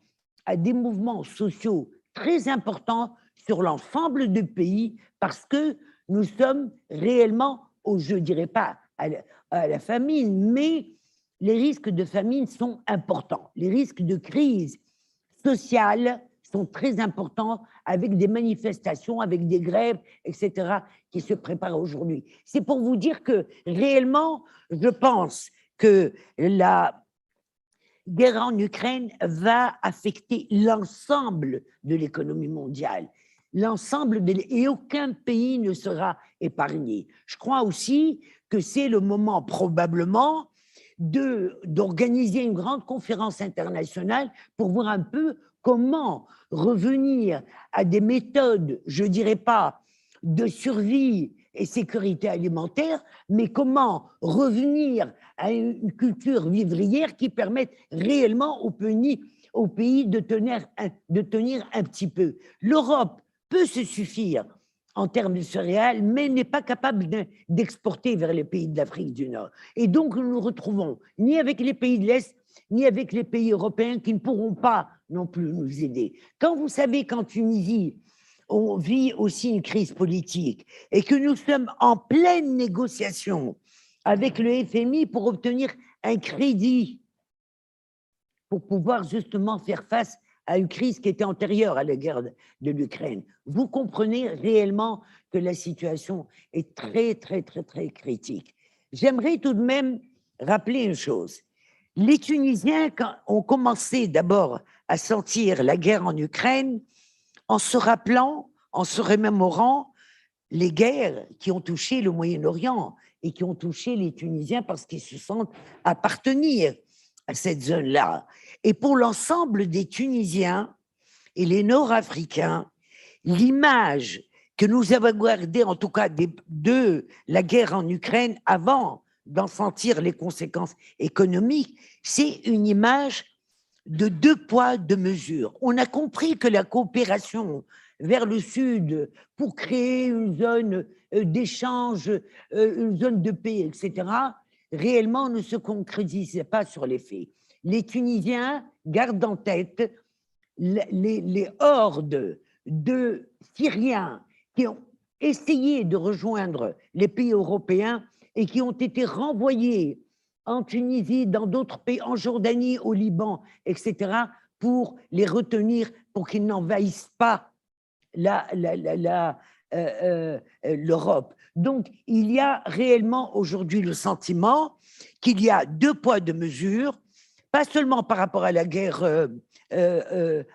à des mouvements sociaux très importants sur l'ensemble du pays parce que nous sommes réellement, je ne dirais pas à la famine, mais les risques de famine sont importants. Les risques de crise sociale sont très importants avec des manifestations, avec des grèves, etc., qui se préparent aujourd'hui. C'est pour vous dire que réellement, je pense que la guerre en Ukraine va affecter l'ensemble de l'économie mondiale. Et aucun pays ne sera épargné. Je crois aussi que c'est le moment probablement d'organiser une grande conférence internationale pour voir un peu comment revenir à des méthodes, je ne dirais pas de survie et sécurité alimentaire, mais comment revenir à une culture vivrière qui permette réellement au pays de tenir un petit peu. L'Europe peut se suffire en termes de céréales, mais n'est pas capable d'exporter vers les pays de l'Afrique du Nord. Et donc, nous nous retrouvons ni avec les pays de l'Est, ni avec les pays européens qui ne pourront pas non plus nous aider. Quand vous savez qu'en Tunisie, on vit aussi une crise politique et que nous sommes en pleine négociation avec le FMI pour obtenir un crédit pour pouvoir justement faire face à une crise qui était antérieure à la guerre de l'Ukraine. Vous comprenez réellement que la situation est très, très, très, très critique. J'aimerais tout de même rappeler une chose. Les Tunisiens ont commencé d'abord à sentir la guerre en Ukraine en se rappelant, en se remémorant les guerres qui ont touché le Moyen-Orient et qui ont touché les Tunisiens parce qu'ils se sentent appartenir à cette zone-là. Et pour l'ensemble des Tunisiens et les Nord-Africains, l'image que nous avons gardée, en tout cas de la guerre en Ukraine, avant d'en sentir les conséquences économiques, c'est une image de 2 poids, 2 mesures. On a compris que la coopération vers le sud pour créer une zone d'échange, une zone de paix, etc., réellement ne se concrétisait pas sur les faits. Les Tunisiens gardent en tête les hordes de Syriens qui ont essayé de rejoindre les pays européens et qui ont été renvoyés en Tunisie, dans d'autres pays, en Jordanie, au Liban, etc., pour les retenir, pour qu'ils n'envahissent pas l'Europe. Donc, il y a réellement aujourd'hui le sentiment qu'il y a deux poids, deux mesures, pas seulement par rapport à la guerre,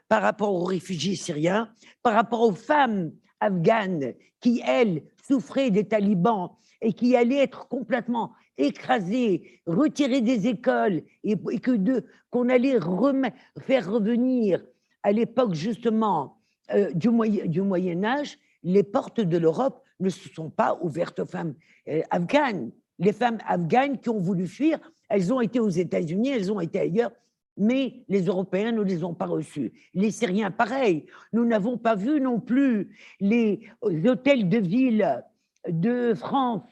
par rapport aux réfugiés syriens, par rapport aux femmes afghanes qui, elles, souffraient des talibans et qui allaient être complètement écrasées, retirées des écoles et qu'on allait faire revenir à l'époque justement du Moyen-Âge, les portes de l'Europe ne se sont pas ouvertes aux femmes afghanes. Les femmes afghanes qui ont voulu fuir, elles ont été aux États-Unis, elles ont été ailleurs, mais les Européens ne les ont pas reçues. Les Syriens, pareil. Nous n'avons pas vu non plus les hôtels de ville de France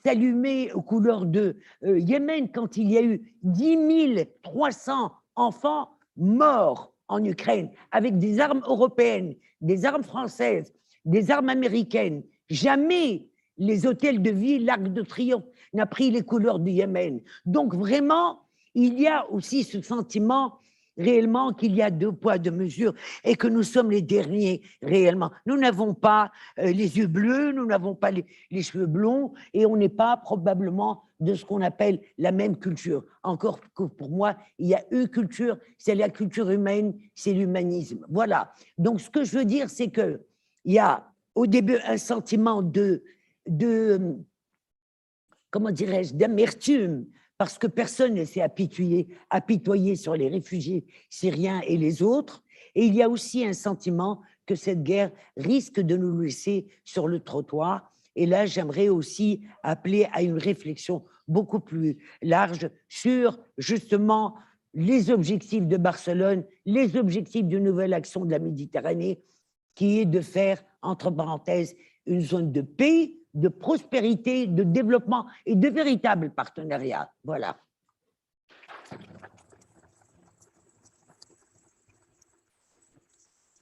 s'allumer aux couleurs de Yémen quand il y a eu 10 300 enfants morts en Ukraine avec des armes européennes, des armes françaises, des armes américaines. Jamais les hôtels de ville, l'Arc de Triomphe n'a pris les couleurs du Yémen. Donc vraiment, il y a aussi ce sentiment réellement qu'il y a deux poids, deux mesures et que nous sommes les derniers réellement. Nous n'avons pas les yeux bleus, nous n'avons pas les cheveux blonds et on n'est pas probablement de ce qu'on appelle la même culture. Encore que pour moi, il y a une culture, c'est la culture humaine, c'est l'humanisme. Voilà. Donc ce que je veux dire, c'est qu'il y a au début un sentiment comment dirais-je, d'amertume, parce que personne ne s'est apitoyé sur les réfugiés syriens et les autres. Et il y a aussi un sentiment que cette guerre risque de nous laisser sur le trottoir. Et là, j'aimerais aussi appeler à une réflexion beaucoup plus large sur justement les objectifs de Barcelone, les objectifs d'une nouvelle action de la Méditerranée, qui est de faire, entre parenthèses, une zone de paix, de prospérité, de développement et de véritables partenariats. Voilà.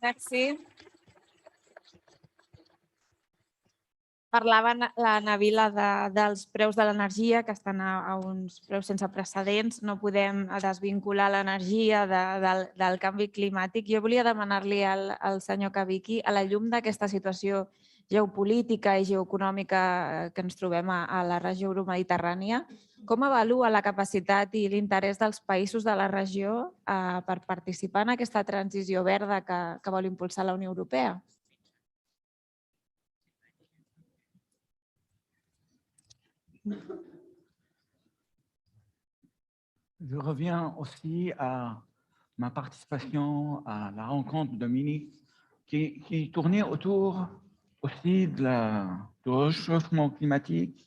Merci. Parlava la Nabila dels preus de l'energia, que estan a uns preus sense precedents. No podem desvincular l'energia del canvi climàtic. Jo volia demanar-li al senyor Kavicki, a la llum d'aquesta situació geopolítica i geoeconòmica que ens trobem a la regió euromediterrània, com avalua la capacitat i l'interès dels països de la regió per participar en aquesta transició verda que vol impulsar la Unió Europea? Je reviens aussi à ma participation à la rencontre de Munich qui tournait autour aussi du réchauffement climatique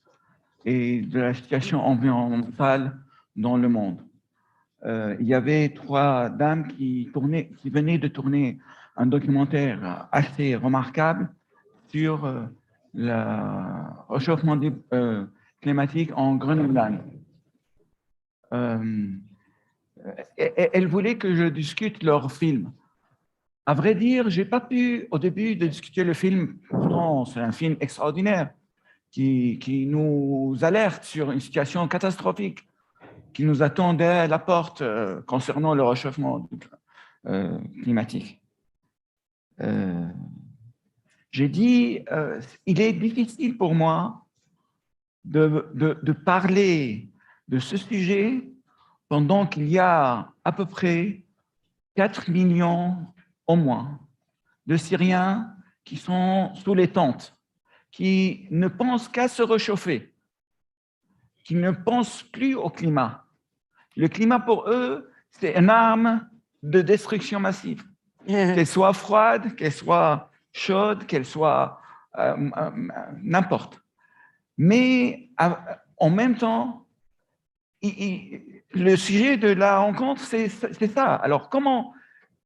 et de la situation environnementale dans le monde. Il y avait trois dames qui venaient de tourner un documentaire assez remarquable sur le réchauffement climatique en Groenland. Elles voulaient que je discute leur film. À vrai dire, je n'ai pas pu au début de discuter le film. Pourtant, c'est un film extraordinaire qui nous alerte sur une situation catastrophique qui nous attendait à la porte concernant le réchauffement climatique. J'ai dit, il est difficile pour moi de parler de ce sujet pendant qu'il y a à peu près 4 millions au moins de Syriens qui sont sous les tentes, qui ne pensent qu'à se réchauffer, qui ne pensent plus au climat. Le climat pour eux, c'est une arme de destruction massive, qu'elle soit froide, qu'elle soit chaude, qu'elle soit n'importe. Mais en même temps, le sujet de la rencontre, c'est ça. Alors, comment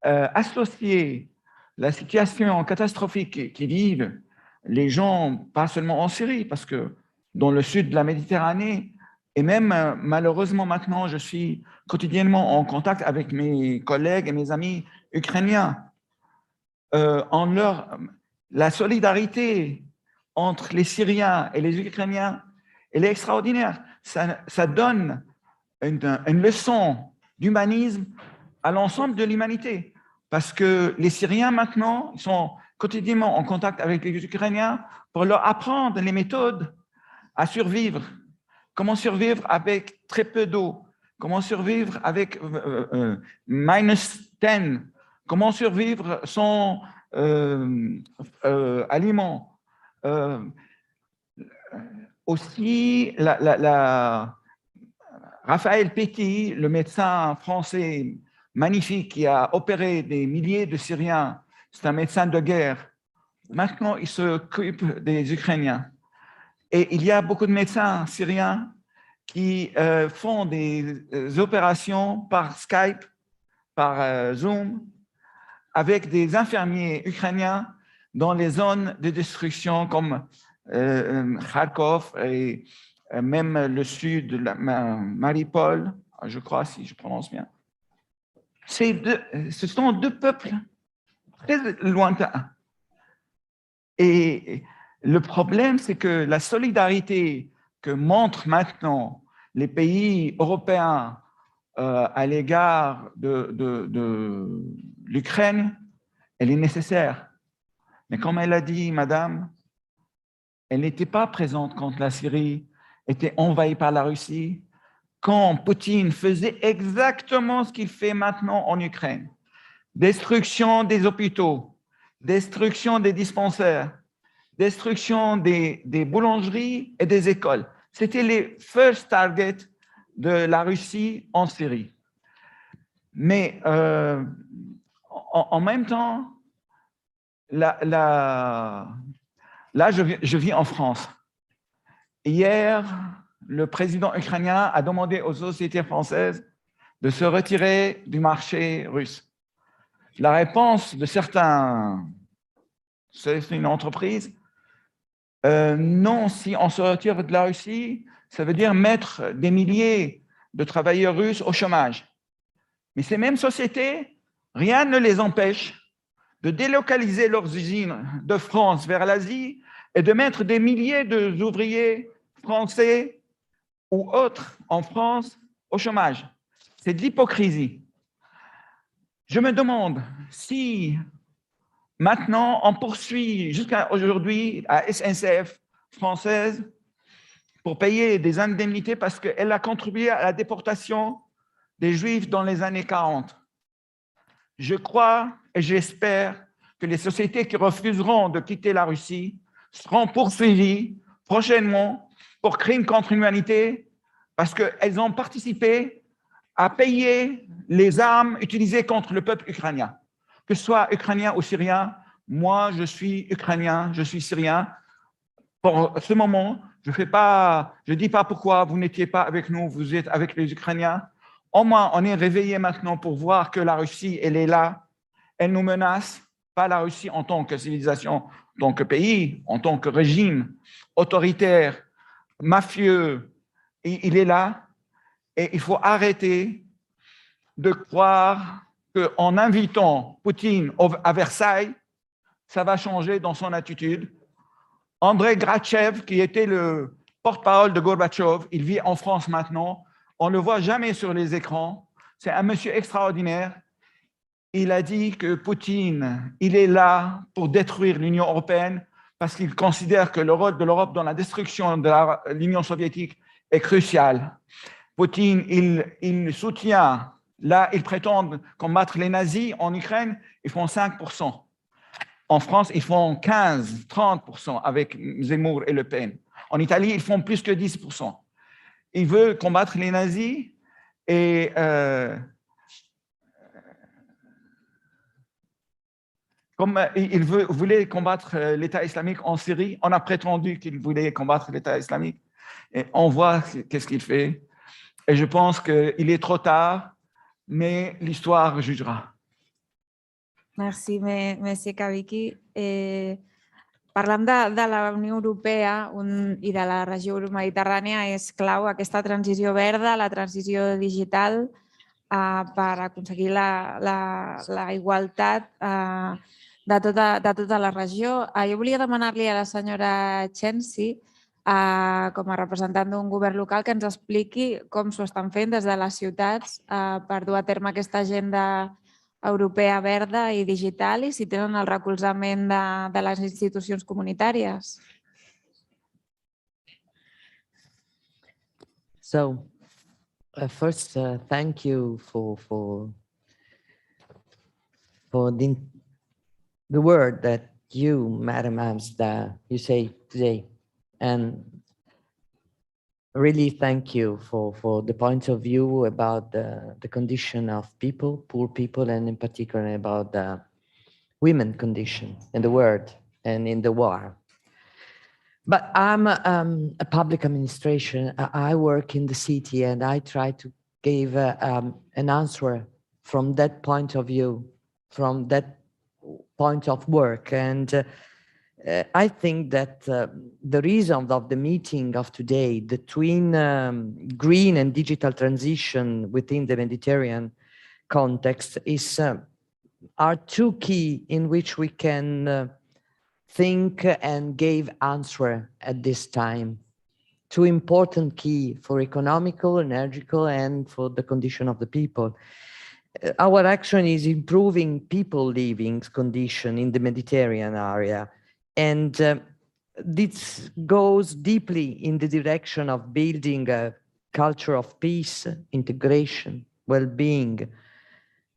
associer la situation catastrophique qui vivent les gens, pas seulement en Syrie, parce que dans le sud de la Méditerranée, et même malheureusement maintenant, je suis quotidiennement en contact avec mes collègues et mes amis ukrainiens. La solidarité entre les Syriens et les Ukrainiens, elle est extraordinaire. Ça donne une leçon d'humanisme à l'ensemble de l'humanité. Parce que les Syriens, maintenant, ils sont quotidiennement en contact avec les Ukrainiens pour leur apprendre les méthodes à survivre. Comment survivre avec très peu d'eau? Comment survivre avec -10? Comment survivre sans aliments? Aussi, Raphaël Petit, le médecin français magnifique qui a opéré des milliers de Syriens, c'est un médecin de guerre. Maintenant, il s'occupe des Ukrainiens. Et il y a beaucoup de médecins syriens qui font des opérations par Skype, par Zoom, avec des infirmiers ukrainiens dans les zones de destruction comme Kharkov et même le sud, Mariupol, je crois, si je prononce bien. Ce sont deux peuples très lointains. Et le problème, c'est que la solidarité que montrent maintenant les pays européens à l'égard de l'Ukraine, elle est nécessaire. Mais comme elle a dit, madame, elle n'était pas présente quand la Syrie était envahie par la Russie, quand Poutine faisait exactement ce qu'il fait maintenant en Ukraine. Destruction des hôpitaux, destruction des dispensaires, destruction des boulangeries et des écoles. C'était les first targets de la Russie en Syrie. Mais en même temps, là, je vis en France. Hier, le président ukrainien a demandé aux sociétés françaises de se retirer du marché russe. La réponse de certains, c'est une entreprise, non, si on se retire de la Russie, ça veut dire mettre des milliers de travailleurs russes au chômage. Mais ces mêmes sociétés, rien ne les empêche de délocaliser leurs usines de France vers l'Asie et de mettre des milliers d'ouvriers français ou autres en France au chômage. C'est de l'hypocrisie. Je me demande si maintenant on poursuit jusqu'à aujourd'hui la SNCF française pour payer des indemnités parce qu'elle a contribué à la déportation des Juifs dans les années 40. Je crois et j'espère que les sociétés qui refuseront de quitter la Russie seront poursuivies prochainement pour crimes contre l'humanité parce qu'elles ont participé à payer les armes utilisées contre le peuple ukrainien. Que ce soit ukrainien ou syrien, moi je suis ukrainien, je suis syrien. Pour ce moment, je ne dis pas pourquoi vous n'étiez pas avec nous, vous êtes avec les Ukrainiens. Au moins, on est réveillés maintenant pour voir que la Russie, elle est là, elle nous menace, pas la Russie en tant que civilisation, en tant que pays, en tant que régime autoritaire, mafieux, il est là. Et il faut arrêter de croire qu'en invitant Poutine à Versailles, ça va changer dans son attitude. Andrei Gratchev, qui était le porte-parole de Gorbatchev, il vit en France maintenant. On ne le voit jamais sur les écrans. C'est un monsieur extraordinaire. Il a dit que Poutine, il est là pour détruire l'Union européenne parce qu'il considère que le rôle de l'Europe dans la destruction de l'Union soviétique est crucial. Poutine, il soutient, là, ils prétendent combattre les nazis en Ukraine, ils font 5%. En France, ils font 15, 30% avec Zemmour et Le Pen. En Italie, ils font plus que 10%. Il veut combattre les nazis et comme il voulait combattre l'État islamique en Syrie, on a prétendu qu'il voulait combattre l'État islamique. Et on voit qu'est-ce qu'il fait. Et je pense qu'il est trop tard, mais l'histoire jugera. Merci, merci Vicky. Parlant de la Unió Europea i de la regió euromediterrània, és clau aquesta transició verda, la transició digital, per aconseguir la igualtat de tota la regió. Jo volia demanar-li a la senyora Chensi, com a representant d'un govern local, que ens expliqui com s'ho estan fent des de les ciutats per dur a terme aquesta agenda europea verda i digital i si tenen el recolzament de les institucions comunitàries. So, first, thank you for the word that you, Madam Amsterdam, you say today. And really thank you for the point of view about the condition of people, poor people, and in particular about the women condition in the world and in the war. But I'm a public administration. I work in the city and I try to give an answer from that point of view, from that point of work. And I think that the reason of the meeting of today, the twin green and digital transition within the Mediterranean context are two key in which we can think and give answer at this time. Two important key for economical, energical, and for the condition of the people. Our action is improving people living condition in the Mediterranean area. And this goes deeply in the direction of building a culture of peace, integration, well-being.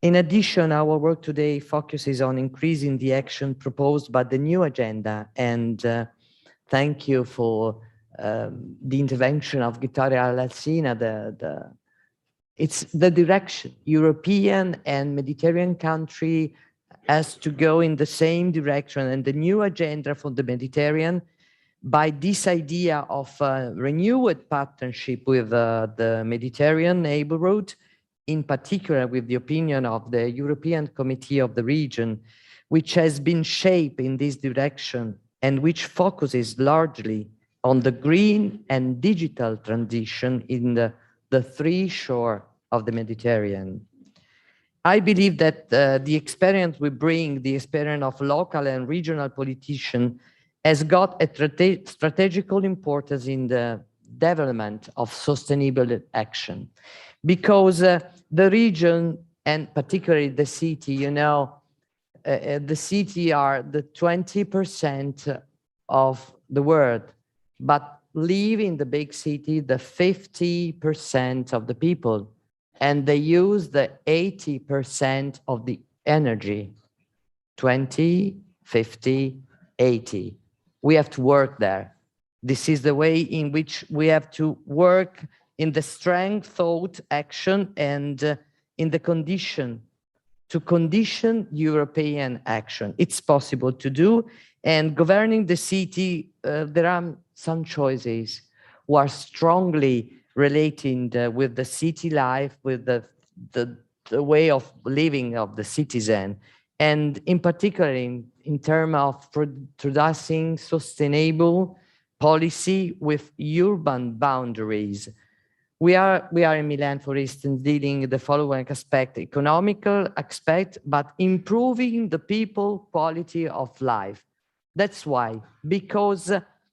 In addition, our work today focuses on increasing the action proposed by the new agenda. And thank you for the intervention of Vittoria Alcina. It's the direction. European and Mediterranean country has to go in the same direction, and the new agenda for the Mediterranean, by this idea of a renewed partnership with the Mediterranean neighborhood, in particular with the opinion of the European Committee of the Region, which has been shaped in this direction and which focuses largely on the green and digital transition in the three shores of the Mediterranean. I believe that the experience we bring, the experience of local and regional politicians, has got a strategical importance in the development of sustainable action. Because the region, and particularly the city, you know, the city are the 20% of the world, but live in the big city, the 50% of the people. And they use the 80% of the energy, 20, 50, 80. We have to work there. This is the way in which we have to work in the strength, thought, action, and in the condition, to condition European action. It's possible to do. And governing the city, there are some choices who are strongly relating with the city life, with the way of living of the citizen, and in particular in terms of producing sustainable policy with urban boundaries. We are in Milan, for instance, dealing the following aspect, economical aspect, but improving the people quality of life. That's why, because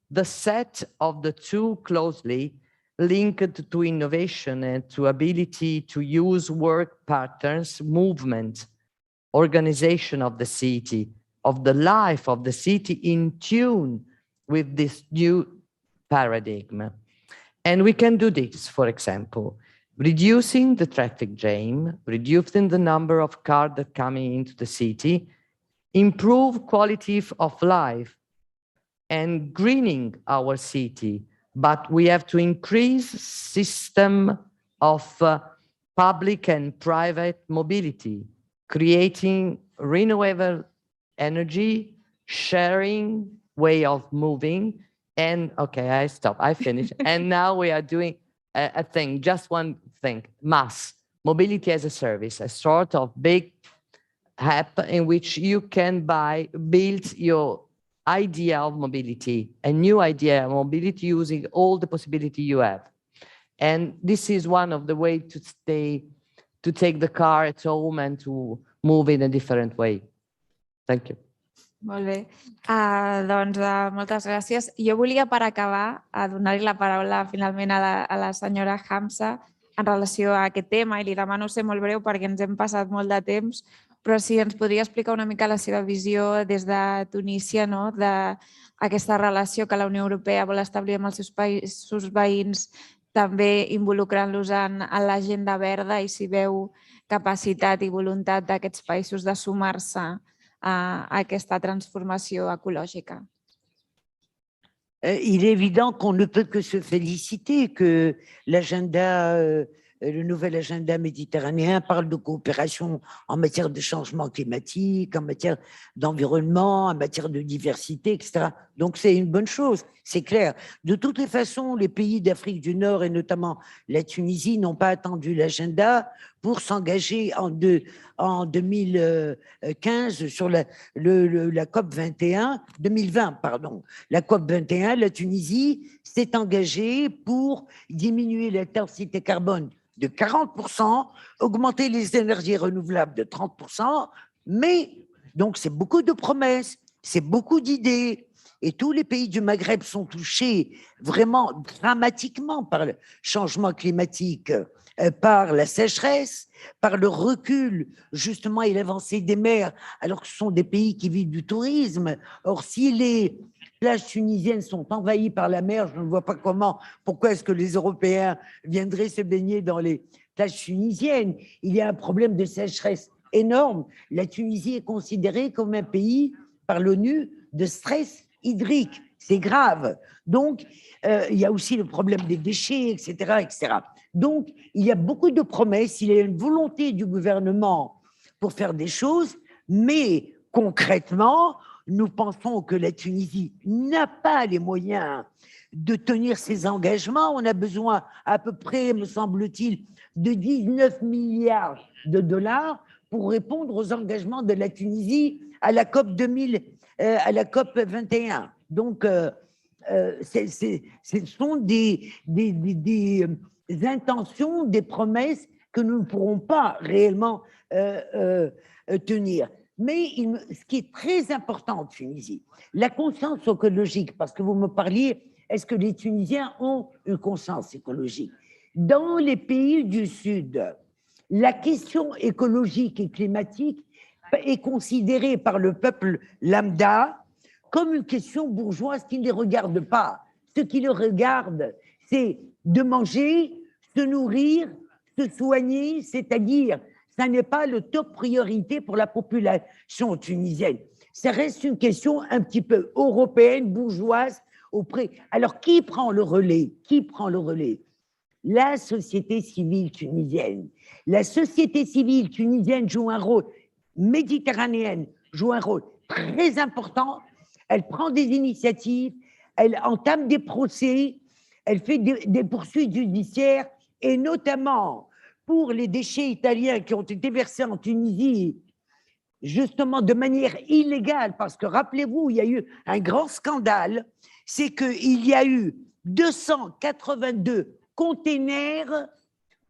the set of the two closely linked to innovation and to ability to use work patterns, movement, organization of the city, of the life of the city in tune with this new paradigm. And we can do this, for example, reducing the traffic jam, reducing the number of cars that coming into the city, improve quality of life, and greening our city. But we have to increase system of public and private mobility, creating renewable energy, sharing way of moving. And okay, I stop, I finish. And now we are doing a thing, just one thing, mass mobility as a service, a sort of big app in which you can build your idea of mobility, a new idea of mobility using all the possibility you have. And this is one of the ways to take the car at home and to move in a different way. Thank you. Molt bé. Doncs moltes gràcies. Jo volia, per acabar, donar-li la paraula finalment a la senyora Hamza en relació a aquest tema, i li demano ser molt breu perquè ens hem passat molt de temps, però si ens podria explicar una mica la seva visió des de Tunísia, no? D'aquesta relació que la Unió Europea vol establir amb els seus països veïns, també involucrant-los en l'agenda verda, i si veu capacitat i voluntat d'aquests països de sumar-se a aquesta transformació ecològica. Il est évident qu'on ne peut que se féliciter que le nouvel agenda méditerranéen parle de coopération en matière de changement climatique, en matière d'environnement, en matière de diversité, etc. Donc c'est une bonne chose, c'est clair. De toutes les façons, les pays d'Afrique du Nord et notamment la Tunisie n'ont pas attendu l'agenda pour s'engager en 2015 sur la COP 21, 2020, pardon. La COP 21, la Tunisie s'est engagée pour diminuer l'intensité carbone de 40%, augmenter les énergies renouvelables de 30%, mais donc c'est beaucoup de promesses, c'est beaucoup d'idées, et tous les pays du Maghreb sont touchés vraiment dramatiquement par le changement climatique, par la sécheresse, par le recul justement et l'avancée des mers, alors que ce sont des pays qui vivent du tourisme. Or, si les plages tunisiennes sont envahies par la mer, je ne vois pas pourquoi est-ce que les Européens viendraient se baigner dans les plages tunisiennes. Il y a un problème de sécheresse énorme. La Tunisie est considérée comme un pays par l'ONU de stress hydrique. C'est grave. Donc, il y a aussi le problème des déchets, etc., etc. Donc, il y a beaucoup de promesses, il y a une volonté du gouvernement pour faire des choses, mais concrètement, nous pensons que la Tunisie n'a pas les moyens de tenir ses engagements. On a besoin à peu près, me semble-t-il, de 19 milliards de dollars pour répondre aux engagements de la Tunisie à la COP 21. Donc, ce sont des intentions, des promesses que nous ne pourrons pas réellement tenir. Mais ce qui est très important en Tunisie, la conscience écologique, parce que vous me parliez, est-ce que les Tunisiens ont une conscience écologique? Dans les pays du Sud, la question écologique et climatique est considérée par le peuple lambda comme une question bourgeoise qui ne les regarde pas. Ce qui les regarde, c'est de manger, se nourrir, se soigner, c'est-à-dire, ça n'est pas le top priorité pour la population tunisienne. Ça reste une question un petit peu européenne, bourgeoise, auprès. Alors, qui prend le relais? Qui prend le relais? La société civile tunisienne. La société civile tunisienne joue un rôle, méditerranéenne joue un rôle très important. Elle prend des initiatives, elle entame des procès, elle fait des poursuites judiciaires, et notamment pour les déchets italiens qui ont été versés en Tunisie, justement de manière illégale, parce que rappelez-vous, il y a eu un grand scandale, c'est qu'il y a eu 282 containers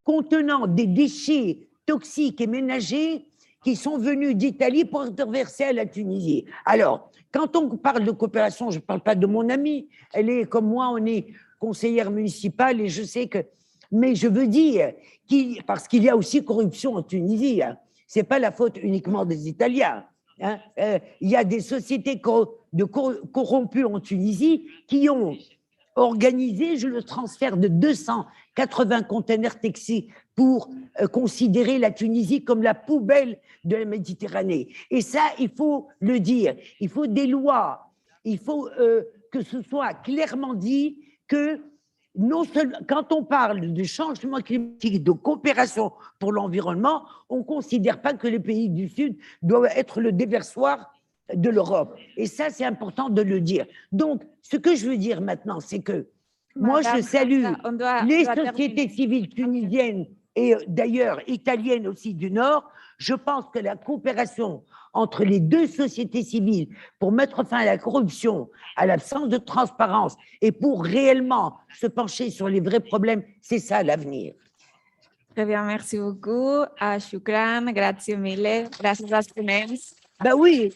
contenant des déchets toxiques et ménagers qui sont venus d'Italie pour être versés à la Tunisie. Alors, quand on parle de coopération, je ne parle pas de mon amie, elle est comme moi, on est conseillère municipale et je sais que... Mais je veux dire, parce qu'il y a aussi corruption en Tunisie, hein. Ce n'est pas la faute uniquement des Italiens. Hein. Il y a des sociétés corrompues en Tunisie qui ont organisé le transfert de 280 conteneurs toxiques pour considérer la Tunisie comme la poubelle de la Méditerranée. Et ça, il faut le dire. Il faut des lois. Il faut que ce soit clairement dit que non seulement, quand on parle de changement climatique, de coopération pour l'environnement, on ne considère pas que les pays du Sud doivent être le déversoir de l'Europe. Et ça, c'est important de le dire. Donc, ce que je veux dire maintenant, c'est que moi, je salue les sociétés civiles tunisiennes et d'ailleurs italienne aussi du Nord, je pense que la coopération entre les deux sociétés civiles pour mettre fin à la corruption, à l'absence de transparence et pour réellement se pencher sur les vrais problèmes, c'est ça l'avenir. Très bien, merci beaucoup. Shukran, grazie mille. Gràcies als ponents. Ben oui.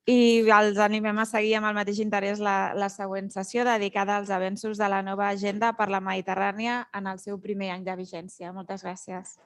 I els animem a seguir amb el mateix interès la següent sessió dedicada als avenços de la nova agenda per la Mediterrània en el seu primer any de vigència. Moltes gràcies.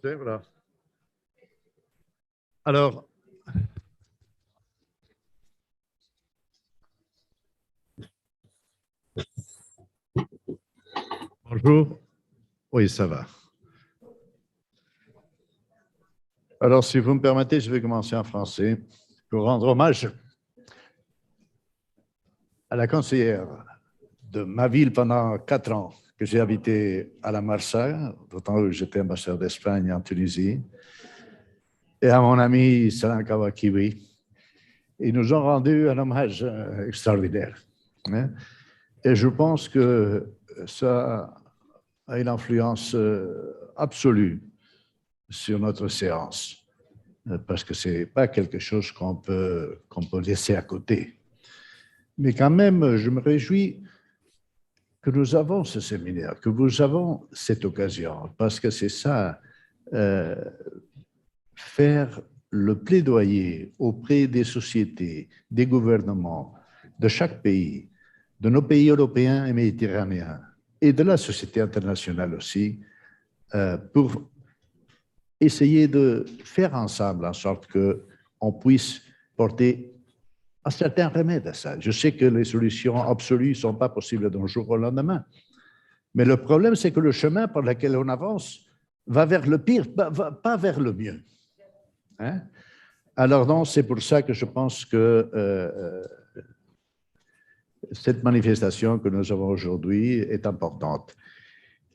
Voilà. Alors, bonjour. Oui, ça va. Alors, si vous me permettez, je vais commencer en français pour rendre hommage à la conseillère de ma ville pendant 4 ans, que j'ai habité à la Marsa, au temps où j'étais ambassadeur d'Espagne en Tunisie, et à mon ami Salam Kawakiwi. Ils nous ont rendu un hommage extraordinaire. Et je pense que ça a une influence absolue sur notre séance, parce que ce n'est pas quelque chose qu'on peut laisser à côté. Mais quand même, je me réjouis que nous avons ce séminaire, que nous avons cette occasion, parce que c'est ça, faire le plaidoyer auprès des sociétés, des gouvernements de chaque pays, de nos pays européens et méditerranéens, et de la société internationale aussi, pour essayer de faire ensemble en sorte qu'on puisse porter un certain remède à ça. Je sais que les solutions absolues ne sont pas possibles d'un jour au lendemain, mais le problème, c'est que le chemin par lequel on avance va vers le pire, pas vers le mieux. Hein? Alors, donc, c'est pour ça que je pense que cette manifestation que nous avons aujourd'hui est importante.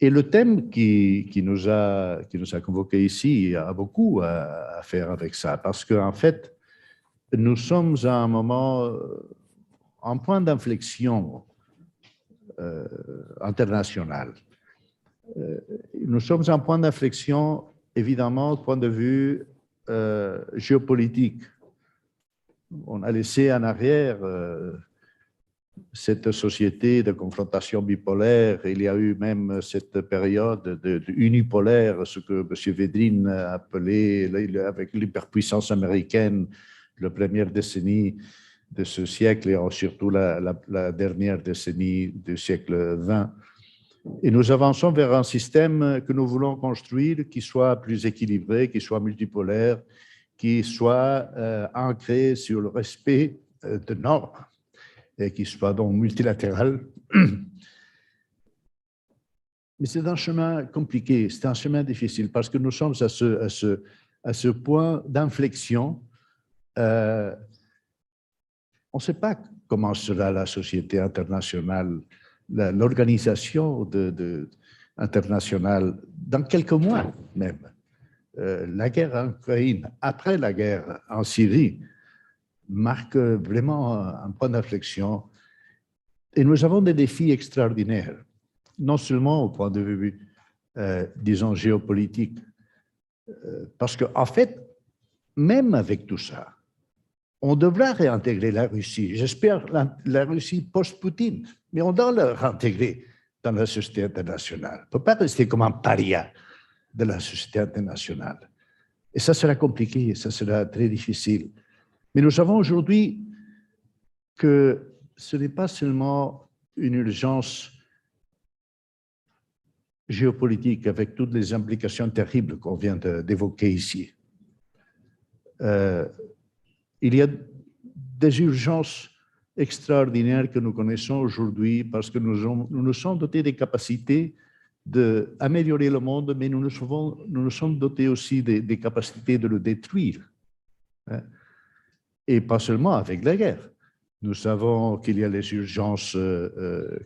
Et le thème qui nous a convoqués ici a beaucoup à faire avec ça, parce qu'en fait, nous sommes à un moment, un point d'inflexion international. Nous sommes à un point d'inflexion, évidemment, au point de vue géopolitique. On a laissé en arrière cette société de confrontation bipolaire. Il y a eu même cette période unipolaire, ce que M. Védrine a appelé, avec l'hyperpuissance américaine, la première décennie de ce siècle et surtout la dernière décennie du siècle XX. Et nous avançons vers un système que nous voulons construire qui soit plus équilibré, qui soit multipolaire, qui soit ancré sur le respect de normes et qui soit donc multilatéral. Mais c'est un chemin compliqué, c'est un chemin difficile parce que nous sommes à ce point d'inflexion. On ne sait pas comment sera la société internationale, l'organisation internationale dans quelques mois même. La guerre en Ukraine, après la guerre en Syrie, marque vraiment un point d'inflexion. Et nous avons des défis extraordinaires, non seulement au point de vue, disons, géopolitique, parce qu'en fait, même avec tout ça, on devra réintégrer la Russie. J'espère la Russie post-Poutine, mais on doit la réintégrer dans la société internationale. On ne peut pas rester comme un paria de la société internationale. Et ça sera compliqué, ça sera très difficile. Mais nous savons aujourd'hui que ce n'est pas seulement une urgence géopolitique avec toutes les implications terribles qu'on vient d'évoquer ici. Il y a des urgences extraordinaires que nous connaissons aujourd'hui parce que nous nous sommes dotés des capacités d'améliorer le monde, mais nous nous sommes dotés aussi des capacités de le détruire. Et pas seulement avec la guerre. Nous savons qu'il y a les urgences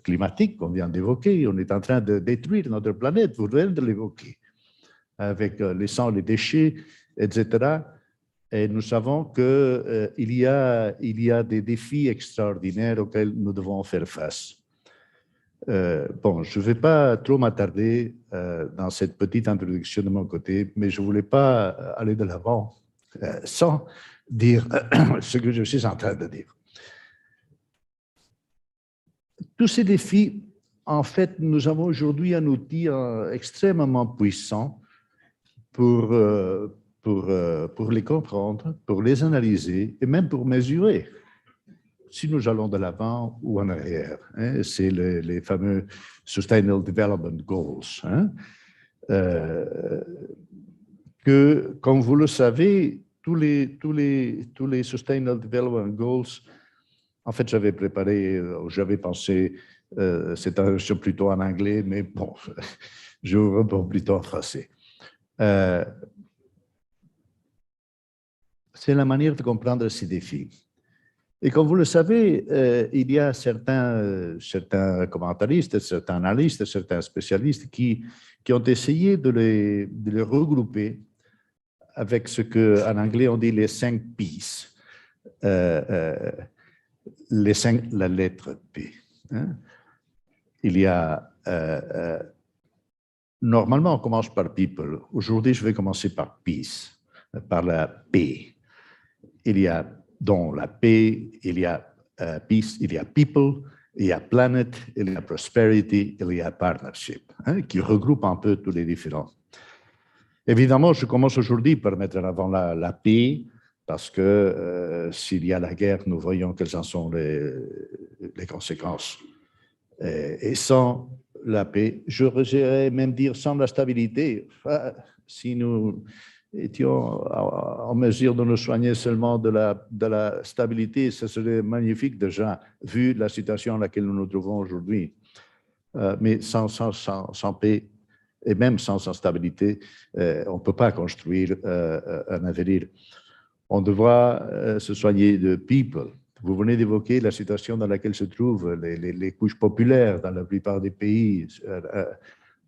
climatiques qu'on vient d'évoquer. On est en train de détruire notre planète, vous venez de l'évoquer, avec les déchets, etc. Et nous savons qu'il y a des défis extraordinaires auxquels nous devons faire face. Bon, je ne vais pas trop m'attarder dans cette petite introduction de mon côté, mais je ne voulais pas aller de l'avant sans dire ce que je suis en train de dire. Tous ces défis, en fait, nous avons aujourd'hui un outil extrêmement puissant pour les comprendre, pour les analyser et même pour mesurer si nous allons de l'avant ou en arrière. C'est les fameux Sustainable Development Goals. Que, comme vous le savez, tous les Sustainable Development Goals, en fait, j'avais pensé cette introduction plutôt en anglais, mais bon, je vous réponds plutôt en français. C'est la manière de comprendre ces défis. Et comme vous le savez, il y a certains commentaristes, certains analystes, certains spécialistes qui ont essayé de les regrouper avec ce qu'en anglais on dit les 5 P's, la lettre P. Il y a, normalement on commence par people. Aujourd'hui, je vais commencer par peace, par la P. Il y a dans la paix, il y a peace, il y a people, il y a planet, il y a prosperity, il y a partnership, qui regroupe un peu tous les différents. Évidemment, je commence aujourd'hui par mettre en avant la paix, parce que s'il y a la guerre, nous voyons quelles en sont les conséquences. Et sans la paix, j'oserais même dire sans la stabilité, si nous étions en mesure de nous soigner seulement de la stabilité, ce serait magnifique déjà, vu la situation dans laquelle nous nous trouvons aujourd'hui. Mais sans paix et même sans stabilité, on ne peut pas construire un avenir. On devra se soigner de people. Vous venez d'évoquer la situation dans laquelle se trouvent les couches populaires dans la plupart des pays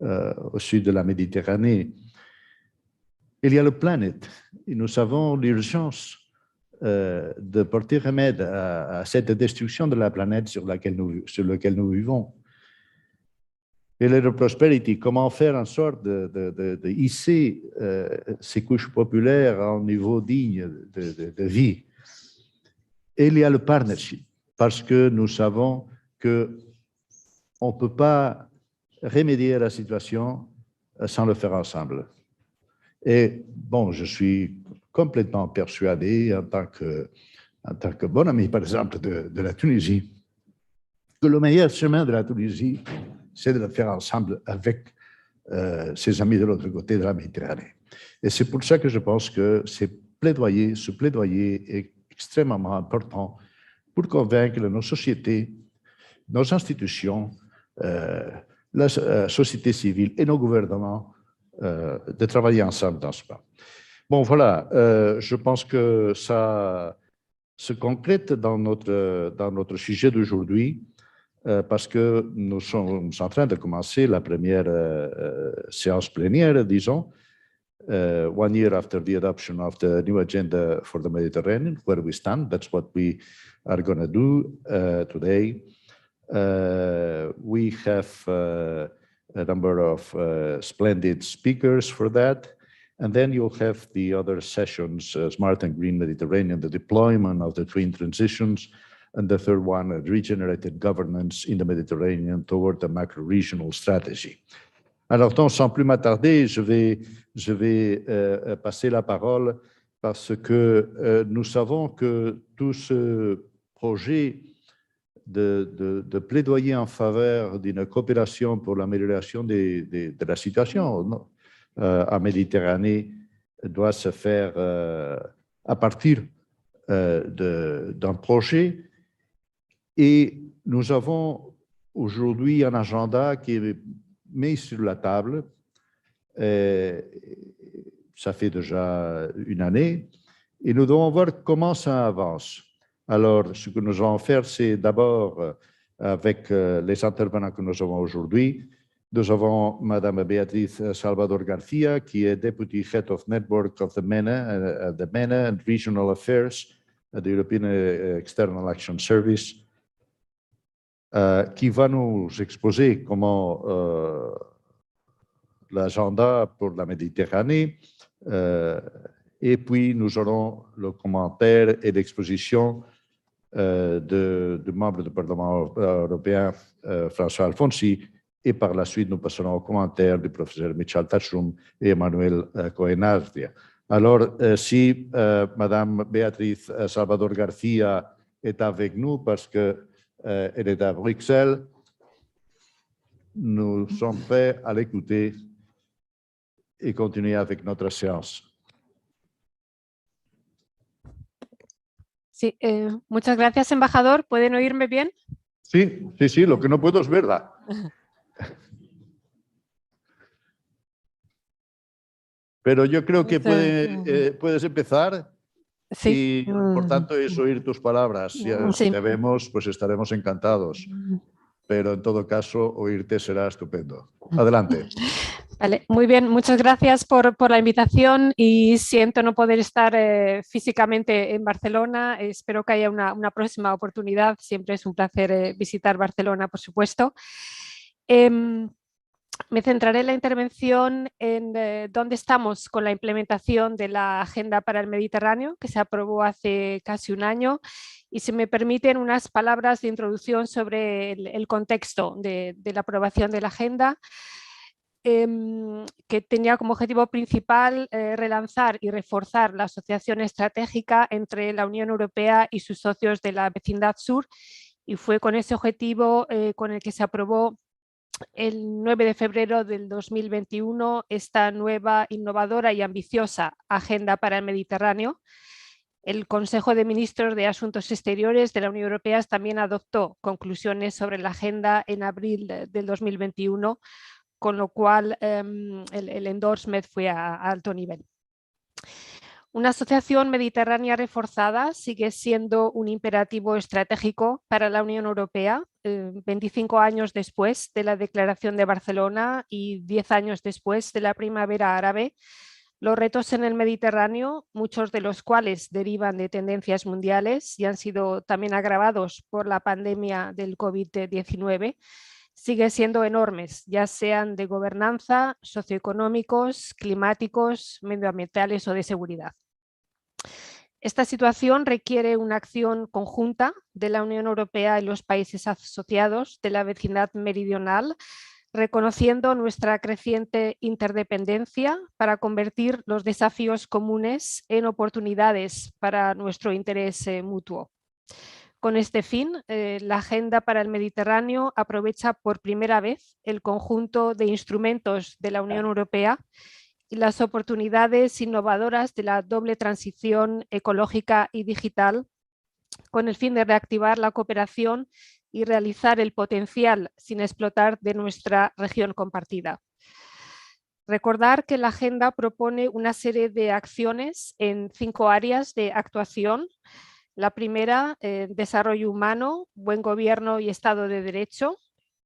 au sud de la Méditerranée. Il y a le planète, et nous savons l'urgence de porter remède à cette destruction de la planète sur laquelle nous vivons. Et la prosperity, comment faire en sorte de hisser ces couches populaires à un niveau digne de vie. Et il y a le partnership, parce que nous savons qu'on ne peut pas remédier à la situation sans le faire ensemble. Et bon, je suis complètement persuadé en tant que en tant que bon ami, par exemple, de la Tunisie, que le meilleur chemin de la Tunisie, c'est de le faire ensemble avec ses amis de l'autre côté de la Méditerranée. Et c'est pour ça que je pense que ce plaidoyer est extrêmement important pour convaincre nos sociétés, nos institutions, la société civile et nos gouvernements de travailler ensemble dans ce plan. Bon, voilà, je pense que ça se concrète dans notre sujet d'aujourd'hui parce que nous sommes en train de commencer la première séance plénière, disons, 1 year after the adoption of the new agenda for the Mediterranean, where we stand. That's what we are going to do today. We have a number of splendid speakers for that. And then you'll have the other sessions, Smart and Green Mediterranean, the deployment of the twin transitions, and the third one, regenerated governance in the Mediterranean toward the macro-regional strategy. Alors, sans plus m'attarder, je vais passer la parole parce que nous savons que tout ce projet de plaidoyer en faveur d'une coopération pour l'amélioration de la situation en Méditerranée doit se faire à partir d'un projet. Et nous avons aujourd'hui un agenda qui est mis sur la table. Ça fait déjà une année. Et nous devons voir comment ça avance. Alors, ce que nous allons faire, c'est d'abord, avec les intervenants que nous avons aujourd'hui, nous avons Madame Beatriz Salvador Garcia, qui est Deputy Head of Network of the MENA and Regional Affairs at the European External Action Service, qui va nous exposer comment l'agenda pour la Méditerranée, et puis nous aurons le commentaire et l'exposition du membre du Parlement européen, François Alfonsi, et par la suite, nous passerons aux commentaires du professeur Michel Tachoum et Emmanuel Cohenardia. Alors, si Madame Beatriz Salvador Garcia est avec nous parce qu'elle est à Bruxelles, nous sommes prêts à l'écouter et continuer avec notre séance. Sí, muchas gracias, embajador. ¿Pueden oírme bien? Sí, sí, sí, lo que no puedo es verla. Pero yo creo que puedes empezar. Sí. Y lo importante es oír tus palabras. Si te vemos, pues estaremos encantados. Pero en todo caso, oírte será estupendo. Adelante. Vale, muy bien, muchas gracias por la invitación y siento no poder estar físicamente en Barcelona. Espero que haya una próxima oportunidad. Siempre es un placer visitar Barcelona, por supuesto. Me centraré en la intervención en dónde estamos con la implementación de la Agenda para el Mediterráneo, que se aprobó hace casi un año, y si me permiten unas palabras de introducción sobre el contexto de la aprobación de la Agenda, que tenía como objetivo principal relanzar y reforzar la asociación estratégica entre la Unión Europea y sus socios de la vecindad sur, y fue con ese objetivo con el que se aprobó el 9 de febrero del 2021 esta nueva, innovadora y ambiciosa Agenda para el Mediterráneo. El Consejo de Ministros de Asuntos Exteriores de la Unión Europea también adoptó conclusiones sobre la agenda en abril del 2021, con lo cual el endorsement fue a alto nivel. Una asociación mediterránea reforzada sigue siendo un imperativo estratégico para la Unión Europea, 25 años después de la Declaración de Barcelona y 10 años después de la Primavera Árabe. Los retos en el Mediterráneo, muchos de los cuales derivan de tendencias mundiales y han sido también agravados por la pandemia del COVID-19, siguen siendo enormes, ya sean de gobernanza, socioeconómicos, climáticos, medioambientales o de seguridad. Esta situación requiere una acción conjunta de la Unión Europea y los países asociados de la vecindad meridional, reconociendo nuestra creciente interdependencia para convertir los desafíos comunes en oportunidades para nuestro interés mutuo. Con este fin, la Agenda para el Mediterráneo aprovecha por primera vez el conjunto de instrumentos de la Unión Europea y las oportunidades innovadoras de la doble transición ecológica y digital, con el fin de reactivar la cooperación y realizar el potencial sin explotar de nuestra región compartida. Recordar que la agenda propone una serie de acciones en 5 áreas de actuación. La primera, desarrollo humano, buen gobierno y Estado de Derecho,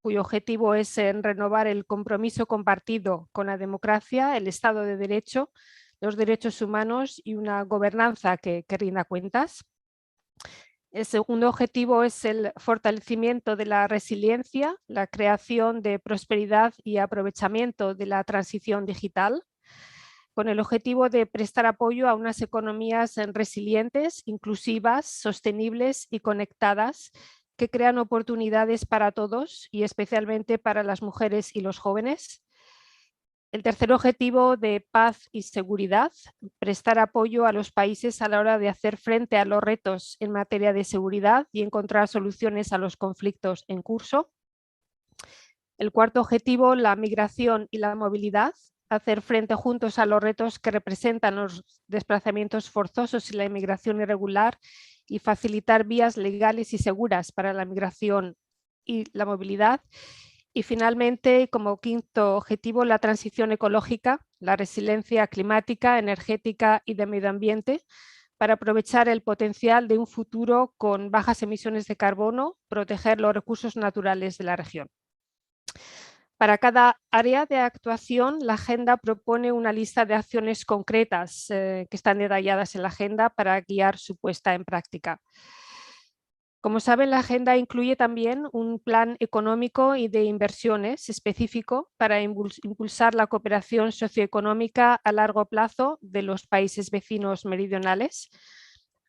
cuyo objetivo es renovar el compromiso compartido con la democracia, el Estado de Derecho, los derechos humanos y una gobernanza que rinda cuentas. El segundo objetivo es el fortalecimiento de la resiliencia, la creación de prosperidad y aprovechamiento de la transición digital, con el objetivo de prestar apoyo a unas economías resilientes, inclusivas, sostenibles y conectadas, que crean oportunidades para todos y especialmente para las mujeres y los jóvenes. El tercer objetivo, de paz y seguridad, prestar apoyo a los países a la hora de hacer frente a los retos en materia de seguridad y encontrar soluciones a los conflictos en curso. El cuarto objetivo, la migración y la movilidad, hacer frente juntos a los retos que representan los desplazamientos forzosos y la inmigración irregular y facilitar vías legales y seguras para la migración y la movilidad. Y finalmente, como quinto objetivo, la transición ecológica, la resiliencia climática, energética y de medio ambiente, para aprovechar el potencial de un futuro con bajas emisiones de carbono, proteger los recursos naturales de la región. Para cada área de actuación, la agenda propone una lista de acciones concretas que están detalladas en la agenda para guiar su puesta en práctica. Como saben, la agenda incluye también un plan económico y de inversiones específico para impulsar la cooperación socioeconómica a largo plazo de los países vecinos meridionales,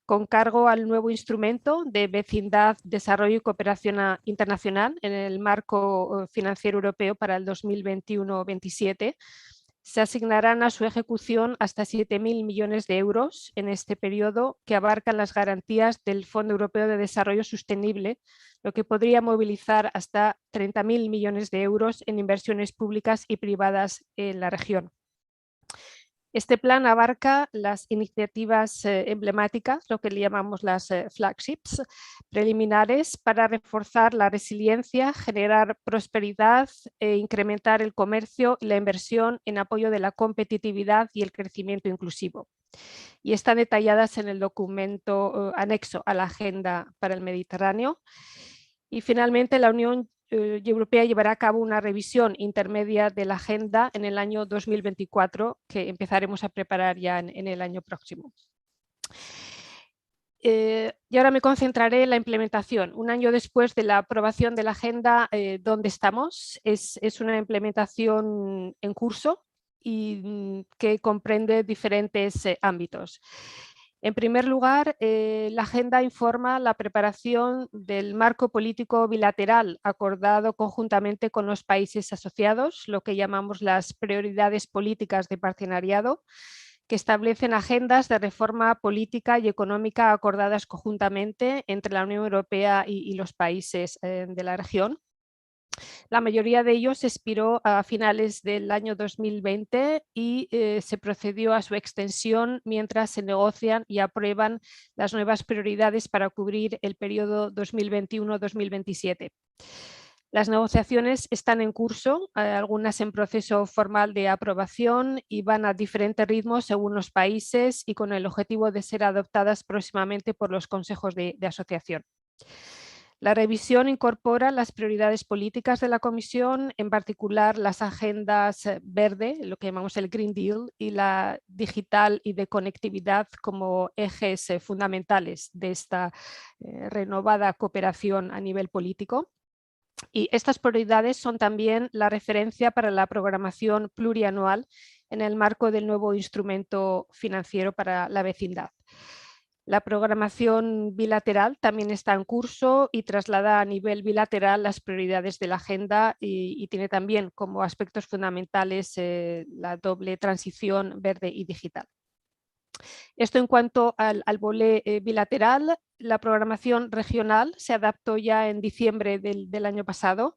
con cargo al nuevo instrumento de vecindad, desarrollo y cooperación internacional en el marco financiero europeo para el 2021-27. Se asignarán a su ejecución hasta 7.000 millones de euros en este periodo, que abarcan las garantías del Fondo Europeo de Desarrollo Sostenible, lo que podría movilizar hasta 30.000 millones de euros en inversiones públicas y privadas en la región. Este plan abarca las iniciativas emblemáticas, lo que le llamamos las flagships preliminares, para reforzar la resiliencia, generar prosperidad e incrementar el comercio y la inversión en apoyo de la competitividad y el crecimiento inclusivo. Y están detalladas en el documento anexo a la Agenda para el Mediterráneo. Y finalmente, la Unión Europea llevará a cabo una revisión intermedia de la agenda en el año 2024, que empezaremos a preparar ya en el año próximo. Y ahora me concentraré en la implementación. Un año después de la aprobación de la agenda, ¿dónde estamos? Es una implementación en curso y que comprende diferentes ámbitos. En primer lugar, la agenda informa la preparación del marco político bilateral acordado conjuntamente con los países asociados, lo que llamamos las prioridades políticas de partenariado, que establecen agendas de reforma política y económica acordadas conjuntamente entre la Unión Europea y los países de la región. La mayoría de ellos expiró a finales del año 2020 y se procedió a su extensión mientras se negocian y aprueban las nuevas prioridades para cubrir el periodo 2021-2027. Las negociaciones están en curso, algunas en proceso formal de aprobación y van a diferentes ritmos según los países y con el objetivo de ser adoptadas próximamente por los consejos de asociación. La revisión incorpora las prioridades políticas de la Comisión, en particular las agendas verde, lo que llamamos el Green Deal, y la digital y de conectividad como ejes fundamentales de esta renovada cooperación a nivel político. Y estas prioridades son también la referencia para la programación plurianual en el marco del nuevo instrumento financiero para la vecindad. La programación bilateral también está en curso y traslada a nivel bilateral las prioridades de la agenda y tiene también como aspectos fundamentales la doble transición verde y digital. Esto en cuanto al volet bilateral. La programación regional se adaptó ya en diciembre del año pasado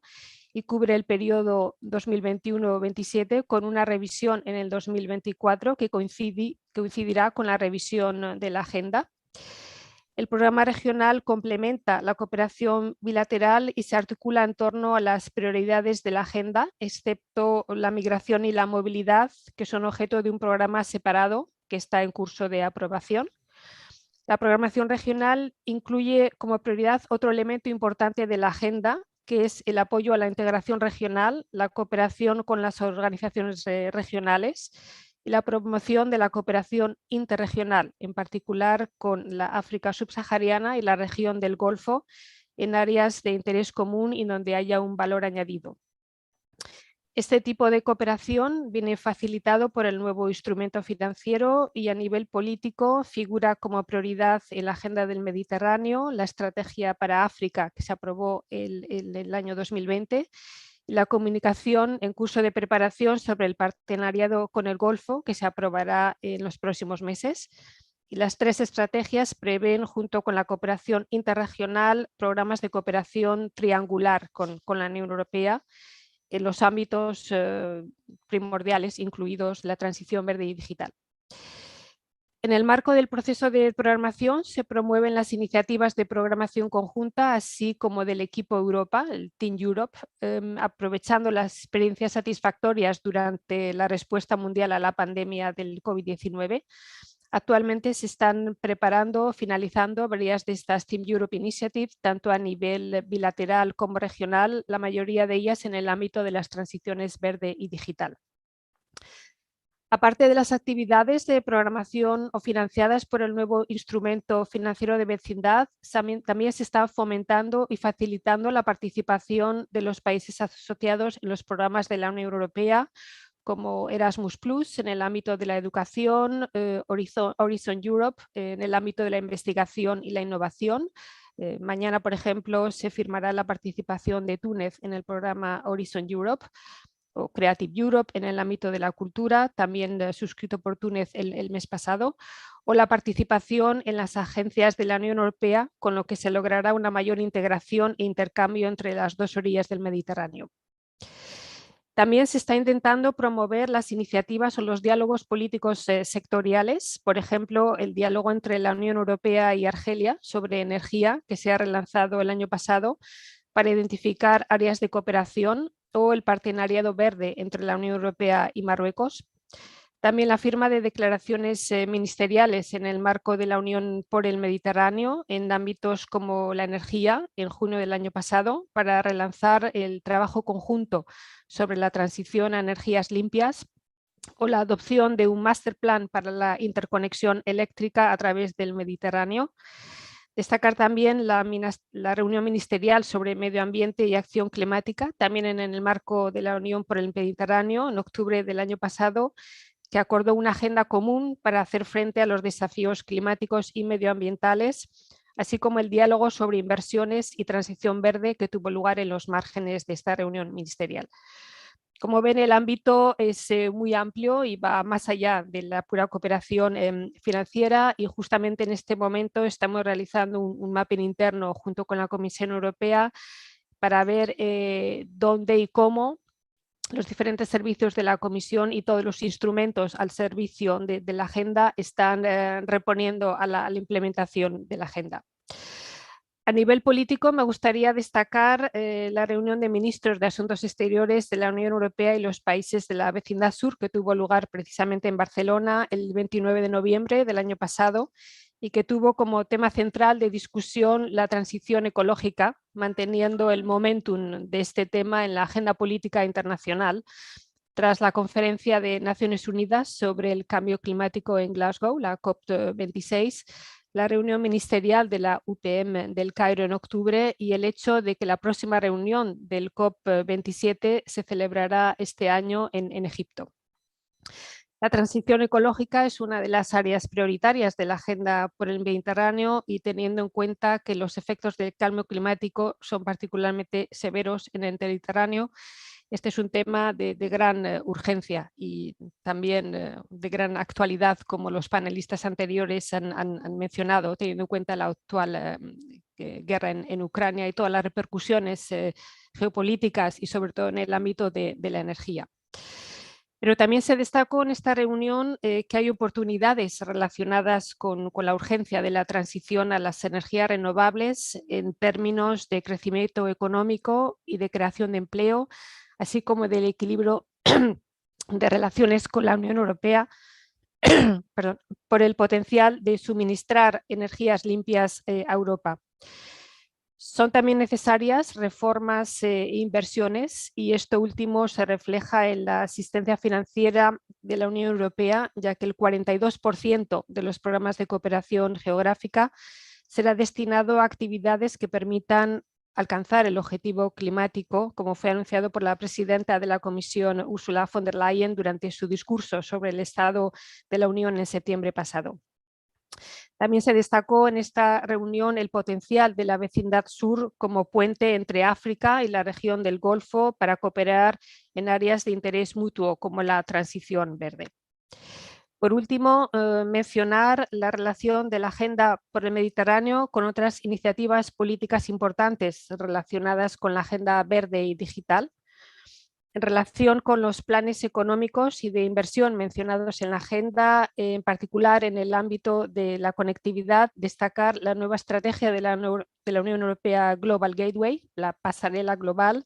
y cubre el periodo 2021-27 con una revisión en el 2024 que coincidirá con la revisión de la agenda. El programa regional complementa la cooperación bilateral y se articula en torno a las prioridades de la agenda, excepto la migración y la movilidad, que son objeto de un programa separado que está en curso de aprobación. La programación regional incluye como prioridad otro elemento importante de la agenda, que es el apoyo a la integración regional, la cooperación con las organizaciones regionales y la promoción de la cooperación interregional, en particular con la África subsahariana y la región del Golfo, en áreas de interés común y donde haya un valor añadido. Este tipo de cooperación viene facilitado por el nuevo instrumento financiero y a nivel político figura como prioridad en la agenda del Mediterráneo, la estrategia para África que se aprobó el año 2020, y la comunicación en curso de preparación sobre el partenariado con el Golfo que se aprobará en los próximos meses. Y las tres estrategias prevén, junto con la cooperación interregional, programas de cooperación triangular con la Unión Europea en los ámbitos primordiales, incluidos la transición verde y digital. En el marco del proceso de programación se promueven las iniciativas de programación conjunta, así como del equipo Europa, el Team Europe, aprovechando las experiencias satisfactorias durante la respuesta mundial a la pandemia del COVID-19. Actualmente se están preparando, finalizando varias de estas Team Europe Initiatives, tanto a nivel bilateral como regional, la mayoría de ellas en el ámbito de las transiciones verde y digital. Aparte de las actividades de programación o financiadas por el nuevo instrumento financiero de vecindad, también se está fomentando y facilitando la participación de los países asociados en los programas de la Unión Europea, como Erasmus Plus en el ámbito de la educación, Horizon Europe en el ámbito de la investigación y la innovación. Mañana, por ejemplo, se firmará la participación de Túnez en el programa Horizon Europe, o Creative Europe en el ámbito de la cultura, también suscrito por Túnez el mes pasado, o la participación en las agencias de la Unión Europea, con lo que se logrará una mayor integración e intercambio entre las dos orillas del Mediterráneo. También se está intentando promover las iniciativas o los diálogos políticos sectoriales, por ejemplo, el diálogo entre la Unión Europea y Argelia sobre energía, que se ha relanzado el año pasado para identificar áreas de cooperación, o el partenariado verde entre la Unión Europea y Marruecos. También la firma de declaraciones ministeriales en el marco de la Unión por el Mediterráneo en ámbitos como la energía en junio del año pasado para relanzar el trabajo conjunto sobre la transición a energías limpias, o la adopción de un master plan para la interconexión eléctrica a través del Mediterráneo. Destacar también la reunión ministerial sobre medio ambiente y acción climática, también en el marco de la Unión por el Mediterráneo en octubre del año pasado, que acordó una agenda común para hacer frente a los desafíos climáticos y medioambientales, así como el diálogo sobre inversiones y transición verde que tuvo lugar en los márgenes de esta reunión ministerial. Como ven, el ámbito es muy amplio y va más allá de la pura cooperación financiera, y justamente en este momento estamos realizando un mapping interno junto con la Comisión Europea para ver dónde y cómo los diferentes servicios de la Comisión y todos los instrumentos al servicio de la agenda están reponiendo a la implementación de la agenda. A nivel político, me gustaría destacar la reunión de ministros de Asuntos Exteriores de la Unión Europea y los países de la vecindad sur, que tuvo lugar precisamente en Barcelona el 29 de noviembre del año pasado, y que tuvo como tema central de discusión la transición ecológica, manteniendo el momentum de este tema en la agenda política internacional, tras la conferencia de Naciones Unidas sobre el cambio climático en Glasgow, la COP26, la reunión ministerial de la UPM del Cairo en octubre y el hecho de que la próxima reunión del COP27 se celebrará este año en Egipto. La transición ecológica es una de las áreas prioritarias de la Agenda por el Mediterráneo y teniendo en cuenta que los efectos del cambio climático son particularmente severos en el Mediterráneo, este es un tema de gran urgencia y también de gran actualidad, como los panelistas anteriores han mencionado, teniendo en cuenta la actual guerra en Ucrania y todas las repercusiones geopolíticas y sobre todo en el ámbito de la energía. Pero también se destacó en esta reunión que hay oportunidades relacionadas con la urgencia de la transición a las energías renovables en términos de crecimiento económico y de creación de empleo, así como del equilibrio de relaciones con la Unión Europea, perdón, por el potencial de suministrar energías limpias a Europa. Son también necesarias reformas e inversiones y esto último se refleja en la asistencia financiera de la Unión Europea, ya que el 42% de los programas de cooperación geográfica será destinado a actividades que permitan alcanzar el objetivo climático, como fue anunciado por la presidenta de la Comisión, Ursula von der Leyen, durante su discurso sobre el Estado de la Unión en septiembre pasado. También se destacó en esta reunión el potencial de la vecindad sur como puente entre África y la región del Golfo para cooperar en áreas de interés mutuo como la transición verde. Por último, mencionar la relación de la Agenda por el Mediterráneo con otras iniciativas políticas importantes relacionadas con la Agenda verde y digital. En relación con los planes económicos y de inversión mencionados en la agenda, en particular en el ámbito de la conectividad, destacar la nueva estrategia de la Unión Europea Global Gateway, la pasarela global,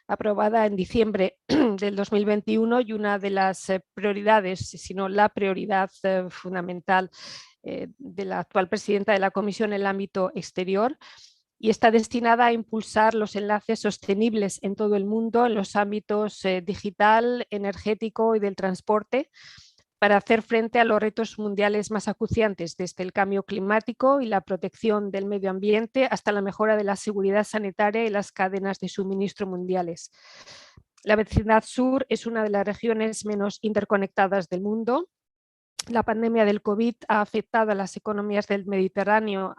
aprobada en diciembre del 2021 y una de las prioridades, si no la prioridad fundamental de la actual presidenta de la Comisión en el ámbito exterior. Y está destinada a impulsar los enlaces sostenibles en todo el mundo en los ámbitos digital, energético y del transporte para hacer frente a los retos mundiales más acuciantes, desde el cambio climático y la protección del medio ambiente hasta la mejora de la seguridad sanitaria y las cadenas de suministro mundiales. La vecindad sur es una de las regiones menos interconectadas del mundo. La pandemia del COVID ha afectado a las economías del Mediterráneo,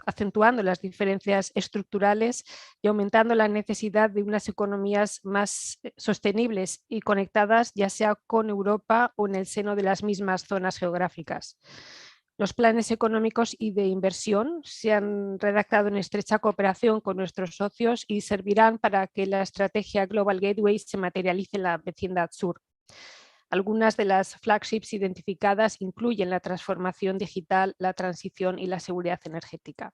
acentuando las diferencias estructurales y aumentando la necesidad de unas economías más sostenibles y conectadas, ya sea con Europa o en el seno de las mismas zonas geográficas. Los planes económicos y de inversión se han redactado en estrecha cooperación con nuestros socios y servirán para que la estrategia Global Gateway se materialice en la vecindad sur. Algunas de las flagships identificadas incluyen la transformación digital, la transición y la seguridad energética.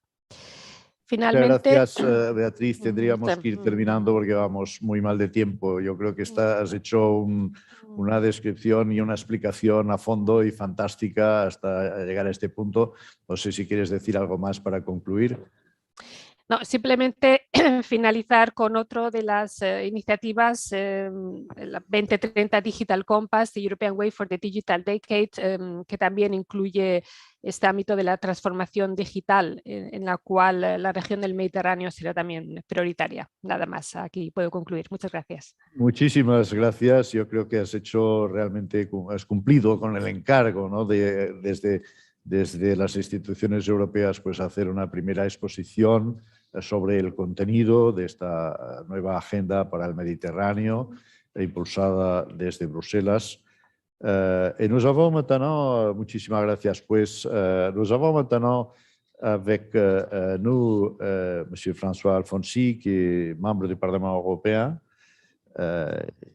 Finalmente, muchas gracias, Beatriz. Tendríamos que ir terminando porque vamos muy mal de tiempo. Yo creo que has hecho una descripción y una explicación a fondo y fantástica hasta llegar a este punto. No sé si quieres decir algo más para concluir. No, simplemente finalizar con otro de las iniciativas, la 2030 Digital Compass, the European Way for the Digital Decade, que también incluye este ámbito de la transformación digital, en la cual la región del Mediterráneo será también prioritaria. Nada más, aquí puedo concluir. Muchas gracias. Muchísimas gracias. Yo creo que has cumplido con el encargo, ¿no? Desde las instituciones europeas, pues hacer una primera exposición sobre el contenido de esta nueva agenda para el Mediterráneo, impulsada desde Bruselas. Et nous avons maintenant, muchísimas gracias, pues, nous avons maintenant avec nous M. François Alfonsi, qui est membre du Parlement européen.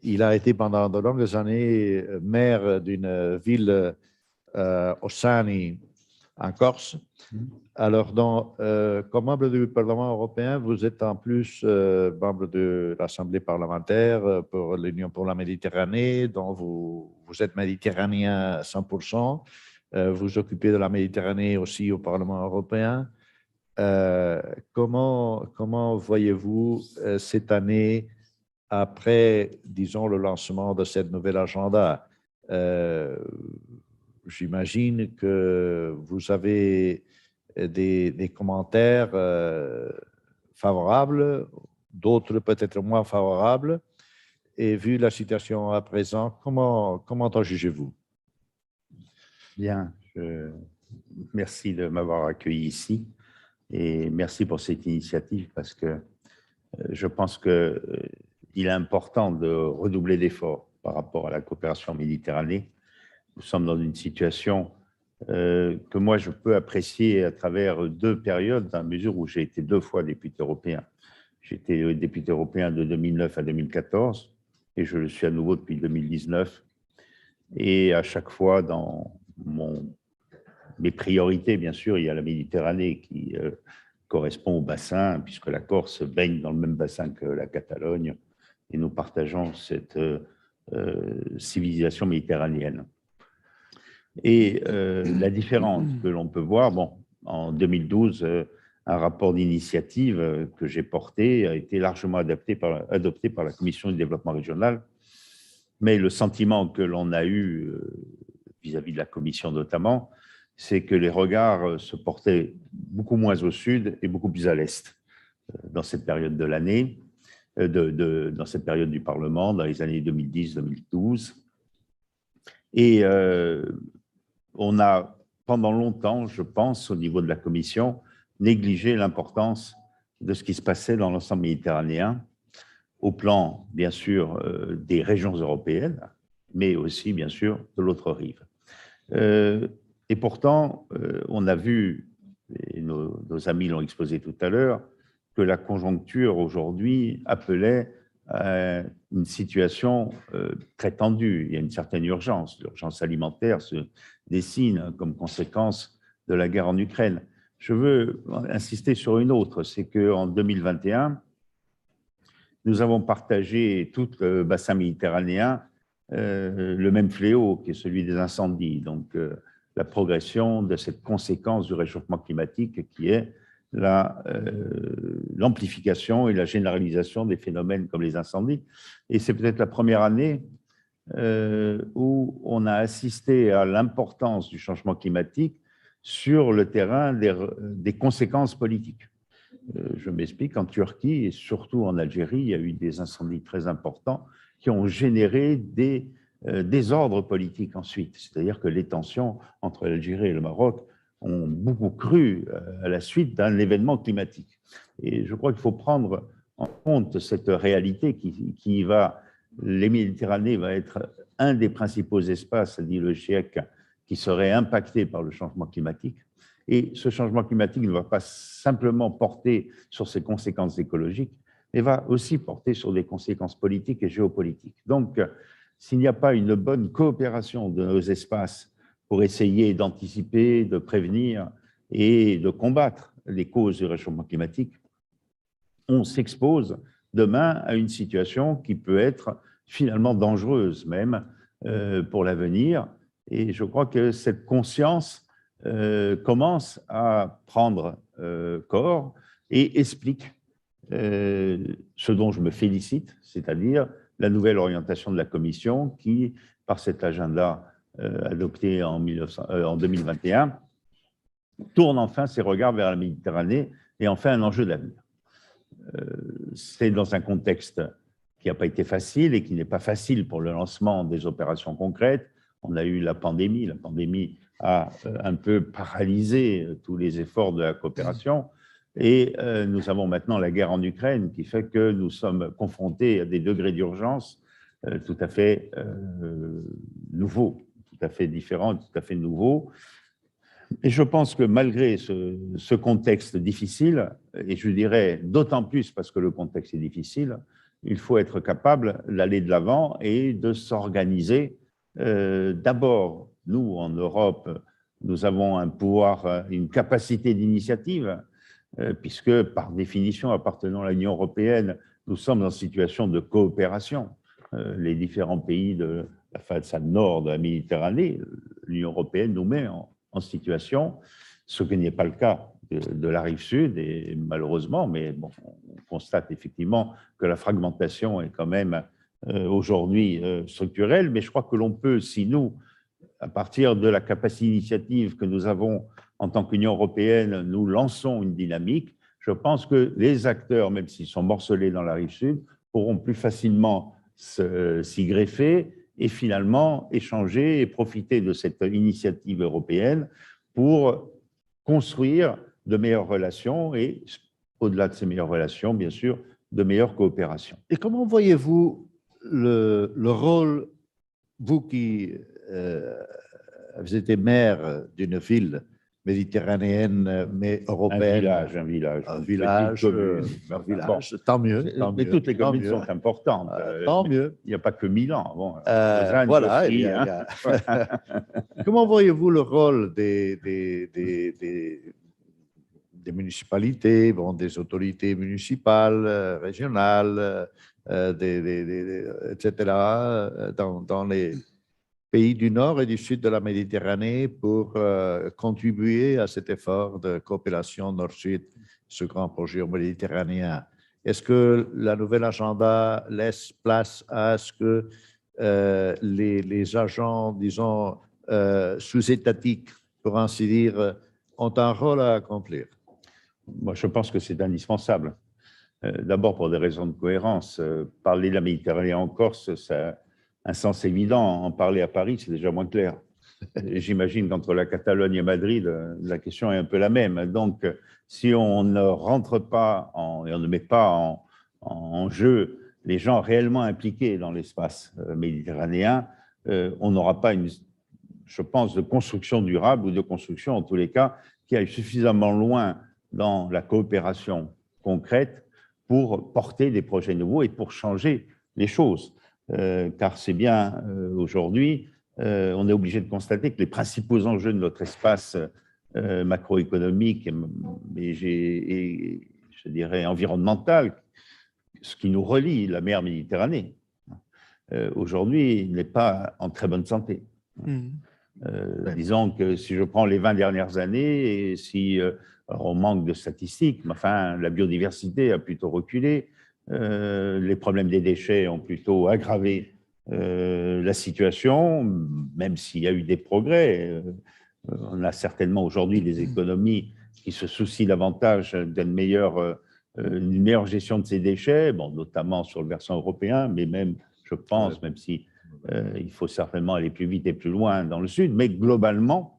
Il a été pendant de longues années maire d'une ville Ossani, en Corse. Alors, comme membre du Parlement européen, vous êtes en plus membre de l'Assemblée parlementaire pour l'Union pour la Méditerranée, dont vous êtes méditerranéen 100%. Vous occupez de la Méditerranée aussi au Parlement européen. Comment voyez-vous cette année après, disons, le lancement de cette nouvelle agenda? J'imagine que vous avez des commentaires favorables, d'autres peut-être moins favorables. Et vu la situation à présent, comment en jugez-vous? Bien, merci de m'avoir accueilli ici et merci pour cette initiative parce que je pense qu'il est important de redoubler d'efforts par rapport à la coopération méditerranée. Nous sommes dans une situation que moi je peux apprécier à travers deux périodes, dans la mesure où j'ai été 2 fois député européen. J'étais député européen de 2009 à 2014 et je le suis à nouveau depuis 2019. Et à chaque fois, dans mes priorités, bien sûr, il y a la Méditerranée qui correspond au bassin, puisque la Corse baigne dans le même bassin que la Catalogne, et nous partageons cette civilisation méditerranéenne. Et la différence que l'on peut voir, bon, en 2012, un rapport d'initiative que j'ai porté a été largement adopté par la Commission du développement régional, mais le sentiment que l'on a eu vis-à-vis de la Commission notamment, c'est que les regards se portaient beaucoup moins au sud et beaucoup plus à l'est dans cette période de l'année, dans cette période du Parlement, dans les années 2010-2012. Et on a, pendant longtemps, je pense, au niveau de la Commission, négligé l'importance de ce qui se passait dans l'ensemble méditerranéen, au plan, bien sûr, des régions européennes, mais aussi, bien sûr, de l'autre rive. Et pourtant, on a vu, et nos amis l'ont exposé tout à l'heure, que la conjoncture aujourd'hui appelait à une situation très tendue. Il y a une certaine urgence. L'urgence alimentaire se dessine comme conséquence de la guerre en Ukraine. Je veux insister sur une autre, c'est qu'en 2021, nous avons partagé tout le bassin méditerranéen le même fléau qui est celui des incendies, donc la progression de cette conséquence du réchauffement climatique qui est l'amplification et la généralisation des phénomènes comme les incendies. Et c'est peut-être la première année où on a assisté à l'importance du changement climatique sur le terrain des conséquences politiques. Je m'explique, en Turquie et surtout en Algérie, il y a eu des incendies très importants qui ont généré des désordres politiques ensuite. C'est-à-dire que les tensions entre l'Algérie et le Maroc ont beaucoup cru à la suite d'un événement climatique. Et je crois qu'il faut prendre en compte cette réalité qui va, les Méditerranées va être un des principaux espaces, a dit le GIEC, qui serait impacté par le changement climatique. Et ce changement climatique ne va pas simplement porter sur ses conséquences écologiques, mais va aussi porter sur des conséquences politiques et géopolitiques. Donc, s'il n'y a pas une bonne coopération de nos espaces pour essayer d'anticiper, de prévenir et de combattre les causes du réchauffement climatique, on s'expose demain à une situation qui peut être finalement dangereuse même pour l'avenir. Et je crois que cette conscience commence à prendre corps et explique ce dont je me félicite, c'est-à-dire la nouvelle orientation de la Commission qui, par cet agenda adopté en 2021, tourne enfin ses regards vers la Méditerranée et en fait un enjeu d'avenir. C'est dans un contexte qui n'a pas été facile et qui n'est pas facile pour le lancement des opérations concrètes. On a eu la pandémie a un peu paralysé tous les efforts de la coopération et nous avons maintenant la guerre en Ukraine qui fait que nous sommes confrontés à des degrés d'urgence tout à fait nouveaux, tout à fait différents, tout à fait nouveaux. Et je pense que malgré ce contexte difficile, et je dirais d'autant plus parce que le contexte est difficile, il faut être capable d'aller de l'avant et de s'organiser. D'abord, nous, en Europe, nous avons un pouvoir, une capacité d'initiative, puisque, par définition, appartenant à l'Union européenne, nous sommes en situation de coopération. Les différents pays de la façade nord de la Méditerranée, l'Union européenne nous met en situation, ce qui n'est pas le cas de la rive sud, et malheureusement, mais bon, on constate effectivement que la fragmentation est quand même aujourd'hui structurelle, mais je crois que l'on peut, si nous, à partir de la capacité d'initiative que nous avons en tant qu'Union européenne, nous lançons une dynamique, je pense que les acteurs, même s'ils sont morcelés dans la rive sud, pourront plus facilement s'y greffer et finalement échanger et profiter de cette initiative européenne pour construire de meilleures relations et, au-delà de ces meilleures relations, bien sûr, de meilleures coopérations. Et comment voyez-vous le rôle, vous qui vous êtes maire d'une ville méditerranéenne, mais européenne? Un village. Un village, tant mieux. Mais toutes les communes sont importantes. Tant mieux. Il n'y a pas que Milan. Bon, voilà. aussi, Comment voyez-vous le rôle des municipalités, bon, des autorités municipales, régionales, etc., dans les pays du nord et du sud de la Méditerranée pour contribuer à cet effort de coopération nord-sud, ce grand projet méditerranéen? Est-ce que la nouvelle agenda laisse place à ce que les agents, disons, sous-étatiques, pour ainsi dire, ont un rôle à accomplir? Moi, je pense que c'est indispensable. D'abord, pour des raisons de cohérence. Parler de la Méditerranée en Corse, ça a un sens évident. En parler à Paris, c'est déjà moins clair. J'imagine qu'entre la Catalogne et Madrid, la question est un peu la même. Donc, si on ne rentre pas et on ne met pas en jeu les gens réellement impliqués dans l'espace méditerranéen, on n'aura pas, je pense, de construction durable ou de construction, en tous les cas, qui aille suffisamment loin dans la coopération concrète pour porter des projets nouveaux et pour changer les choses. Car c'est bien aujourd'hui, on est obligé de constater que les principaux enjeux de notre espace macroéconomique et je dirais environnemental, ce qui nous relie, la mer Méditerranée, aujourd'hui n'est pas en très bonne santé. Disons que si je prends les 20 dernières années, et si on manque de statistiques, mais enfin, la biodiversité a plutôt reculé, les problèmes des déchets ont plutôt aggravé la situation, même s'il y a eu des progrès. On a certainement aujourd'hui des économies qui se soucient davantage d'une meilleure gestion de ces déchets, bon, notamment sur le versant européen, mais même, je pense, même si il faut certainement aller plus vite et plus loin dans le sud, mais globalement,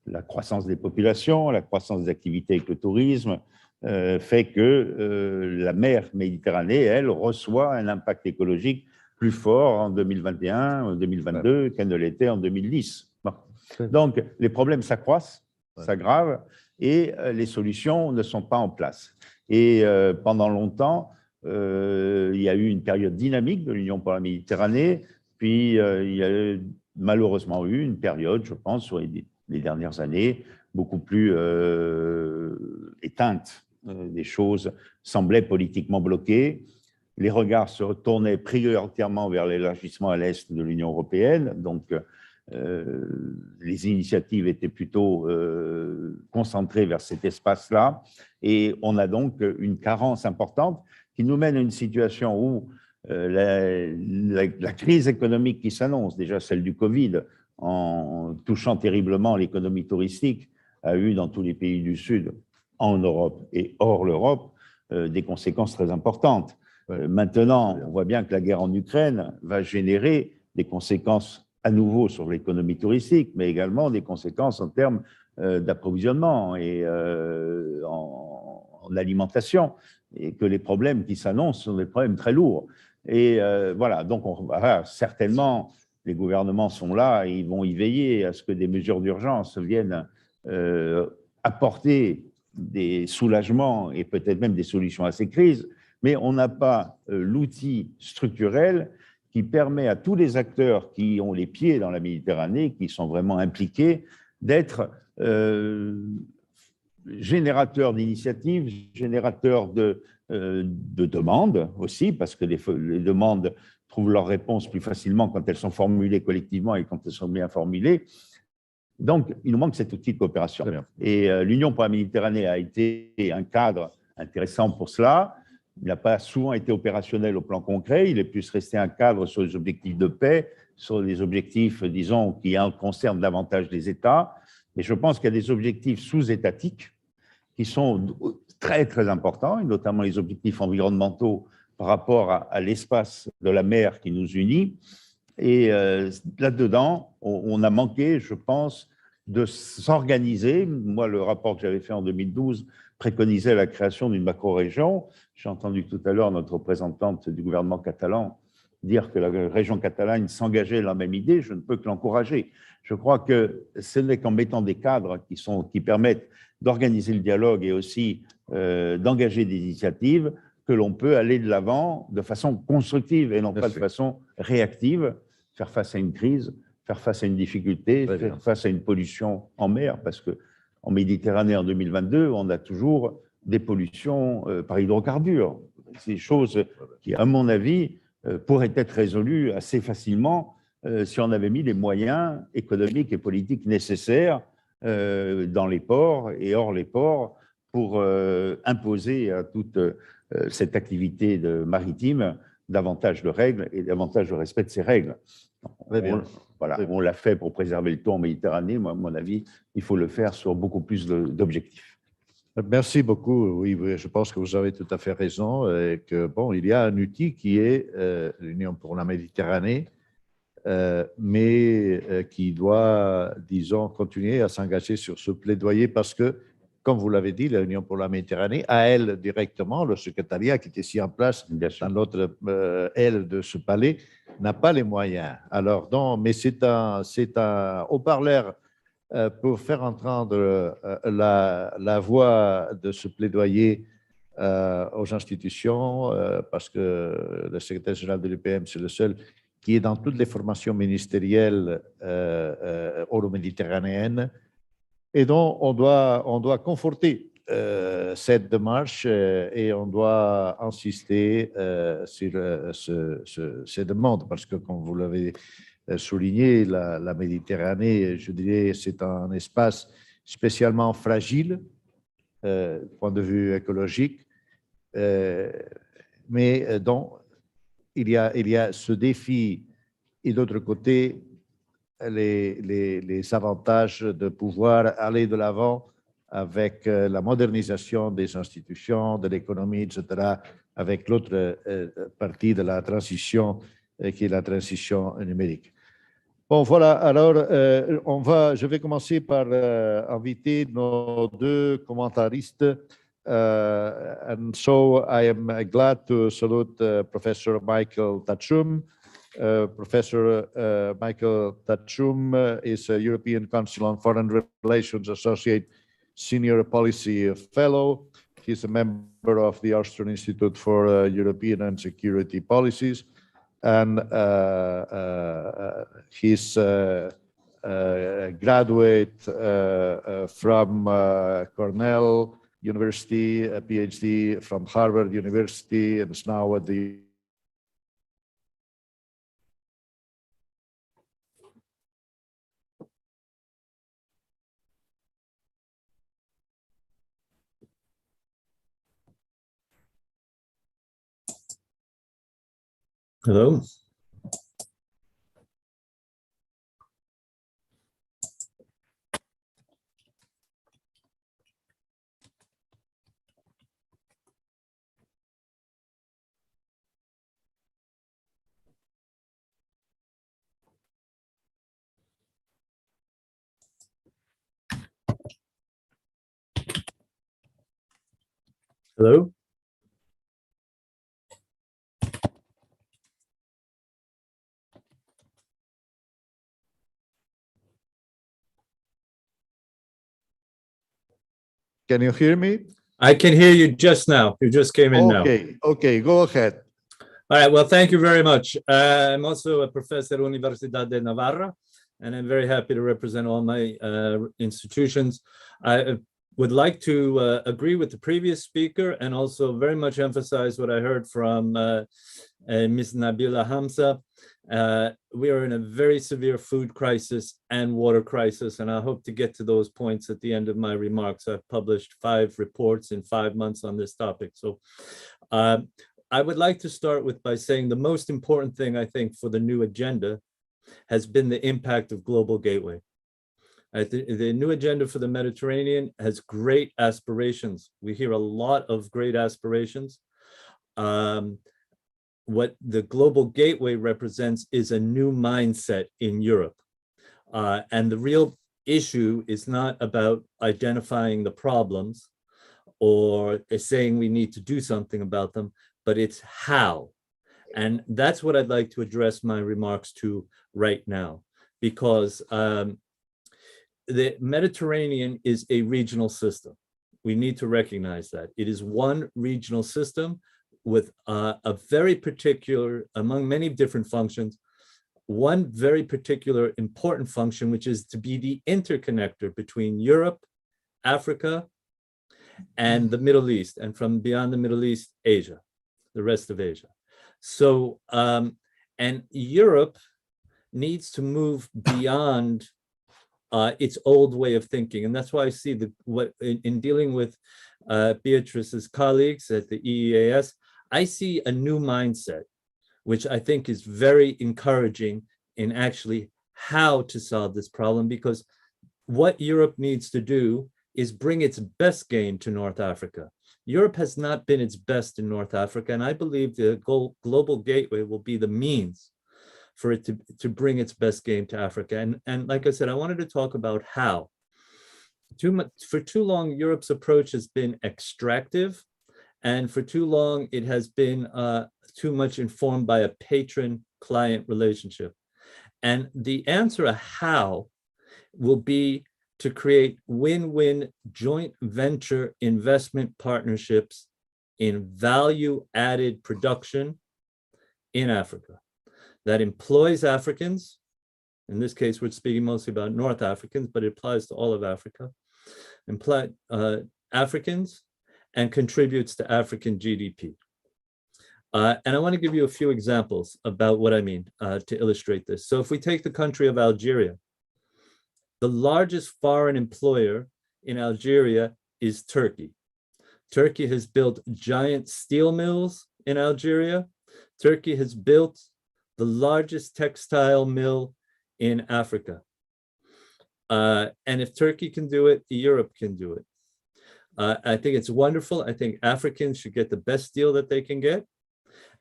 la croissance des populations, la croissance des activités avec le tourisme fait que la mer Méditerranée, elle, reçoit un impact écologique plus fort en 2021, en 2022 qu'elle ne l'était en 2010. Bon. Donc, les problèmes s'accroissent, s'aggravent, et les solutions ne sont pas en place. Et pendant longtemps, il y a eu une période dynamique de l'Union pour la Méditerranée, puis il y a malheureusement eu une période, je pense, sur les dernières années, beaucoup plus éteinte. Des choses semblaient politiquement bloquées. Les regards se tournaient prioritairement vers l'élargissement à l'est de l'Union européenne. Donc, les initiatives étaient plutôt concentrées vers cet espace-là. Et on a donc une carence importante qui nous mène à une situation où la crise économique qui s'annonce, déjà celle du Covid, en touchant terriblement l'économie touristique, a eu dans tous les pays du Sud, en Europe et hors l'Europe, des conséquences très importantes. Maintenant, on voit bien que la guerre en Ukraine va générer des conséquences à nouveau sur l'économie touristique, mais également des conséquences en termes d'approvisionnement et en alimentation, et que les problèmes qui s'annoncent sont des problèmes très lourds. Et voilà, donc certainement, les gouvernements sont là et ils vont y veiller à ce que des mesures d'urgence viennent apporter des soulagements et peut-être même des solutions à ces crises, mais on n'a pas l'outil structurel qui permet à tous les acteurs qui ont les pieds dans la Méditerranée, qui sont vraiment impliqués, d'être générateurs d'initiatives, générateurs de demandes aussi, parce que les demandes trouvent leur réponse plus facilement quand elles sont formulées collectivement et quand elles sont bien formulées. Donc, il nous manque cet outil de coopération. Et l'Union pour la Méditerranée a été un cadre intéressant pour cela. Il n'a pas souvent été opérationnel au plan concret. Il est plus resté un cadre sur les objectifs de paix, sur les objectifs, disons, qui concernent davantage les États. Et je pense qu'il y a des objectifs sous-étatiques qui sont très, très importants, et notamment les objectifs environnementaux par rapport à l'espace de la mer qui nous unit. Et là-dedans, on a manqué, je pense, de s'organiser. Moi, le rapport que j'avais fait en 2012 préconisait la création d'une macro-région. J'ai entendu tout à l'heure notre représentante du gouvernement catalan dire que la région catalane s'engageait dans la même idée. Je ne peux que l'encourager. Je crois que ce n'est qu'en mettant des cadres qui permettent d'organiser le dialogue et aussi d'engager des initiatives que l'on peut aller de l'avant de façon constructive et non pas de façon réactive, faire face à une crise, faire face à une difficulté, faire face à une pollution en mer, parce qu'en Méditerranée en 2022, on a toujours des pollutions par hydrocarbures. C'est des choses qui, à mon avis, pourraient être résolues assez facilement si on avait mis les moyens économiques et politiques nécessaires dans les ports et hors les ports pour imposer à toute cette activité maritime davantage de règles et davantage de respect de ces règles. Voilà, on l'a fait pour préserver le thon en Méditerranée. Moi, à mon avis, il faut le faire sur beaucoup plus d'objectifs. Merci beaucoup. Oui, je pense que vous avez tout à fait raison. Et que, bon, il y a un outil qui est l'Union pour la Méditerranée, mais qui doit, disons, continuer à s'engager sur ce plaidoyer parce que, comme vous l'avez dit, l'Union pour la Méditerranée, à elle directement, le secrétariat qui est ici en place dans l'autre aile de ce palais, n'a pas les moyens. Alors, mais c'est un haut-parleur pour faire entendre la voix de ce plaidoyer aux institutions, parce que le secrétaire général de l'UPM, c'est le seul qui est dans toutes les formations ministérielles euroméditerranéennes, et donc on doit conforter cette démarche et on doit insister sur ces demandes, parce que, comme vous l'avez souligné, la Méditerranée, je dirais, c'est un espace spécialement fragile du point de vue écologique, mais donc il y a ce défi et d'autre côté les avantages de pouvoir aller de l'avant avec la modernisation des institutions, de l'économie, etc., avec l'autre partie de la transition qui est la transition numérique. Bon, voilà, alors je vais commencer par inviter nos deux commentaristes. And so I am glad to salute Professor Michael Tachum. Professor Michael Tachum is a European Council on Foreign Relations Associate Senior Policy Fellow. He's a member of the Austrian Institute for European and Security Policies. And he's a graduate from Cornell University, a PhD from Harvard University, and is now at the Hello. Hello. Can you hear me? I can hear you just now. You just came in now. Okay, go ahead. All right, well, thank you very much. I'm also a professor at Universidad de Navarra, and I'm very happy to represent all my institutions. I would like to agree with the previous speaker and also very much emphasize what I heard from Ms. Nabila Hamza. We are in a very severe food crisis and water crisis, and I hope to get to those points at the end of my remarks. I've published 5 reports in 5 months on this topic. So I would like to start by saying the most important thing, I think, for the new agenda has been the impact of Global Gateway. The new agenda for the Mediterranean has great aspirations. We hear a lot of great aspirations. what the global gateway represents is a new mindset in Europe. And the real issue is not about identifying the problems or saying we need to do something about them, but it's how. And that's what I'd like to address my remarks to right now, because the Mediterranean is a regional system. We need to recognize that. It is one regional system with a very particular, among many different functions, one very particular important function, which is to be the interconnector between Europe, Africa, and the Middle East, and from beyond the Middle East, Asia, the rest of Asia. So, and Europe needs to move beyond its old way of thinking. And that's why I see in dealing with Beatrice's colleagues at the EEAS, I see a new mindset, which I think is very encouraging in actually how to solve this problem, because what Europe needs to do is bring its best game to North Africa. Europe has not been its best in North Africa, and I believe the global gateway will be the means for it to bring its best game to Africa. And like I said, I wanted to talk about how. For too long, Europe's approach has been extractive, and for too long, it has been too much informed by a patron-client relationship. And the answer of how will be to create win-win joint venture investment partnerships in value-added production in Africa that employs Africans. In this case, we're speaking mostly about North Africans, but it applies to all of Africa. Africans, and contributes to African GDP. And I want to give you a few examples about what I mean to illustrate this. So if we take the country of Algeria, the largest foreign employer in Algeria is Turkey. Turkey has built giant steel mills in Algeria. Turkey has built the largest textile mill in Africa. And if Turkey can do it, Europe can do it. I think it's wonderful. I think Africans should get the best deal that they can get.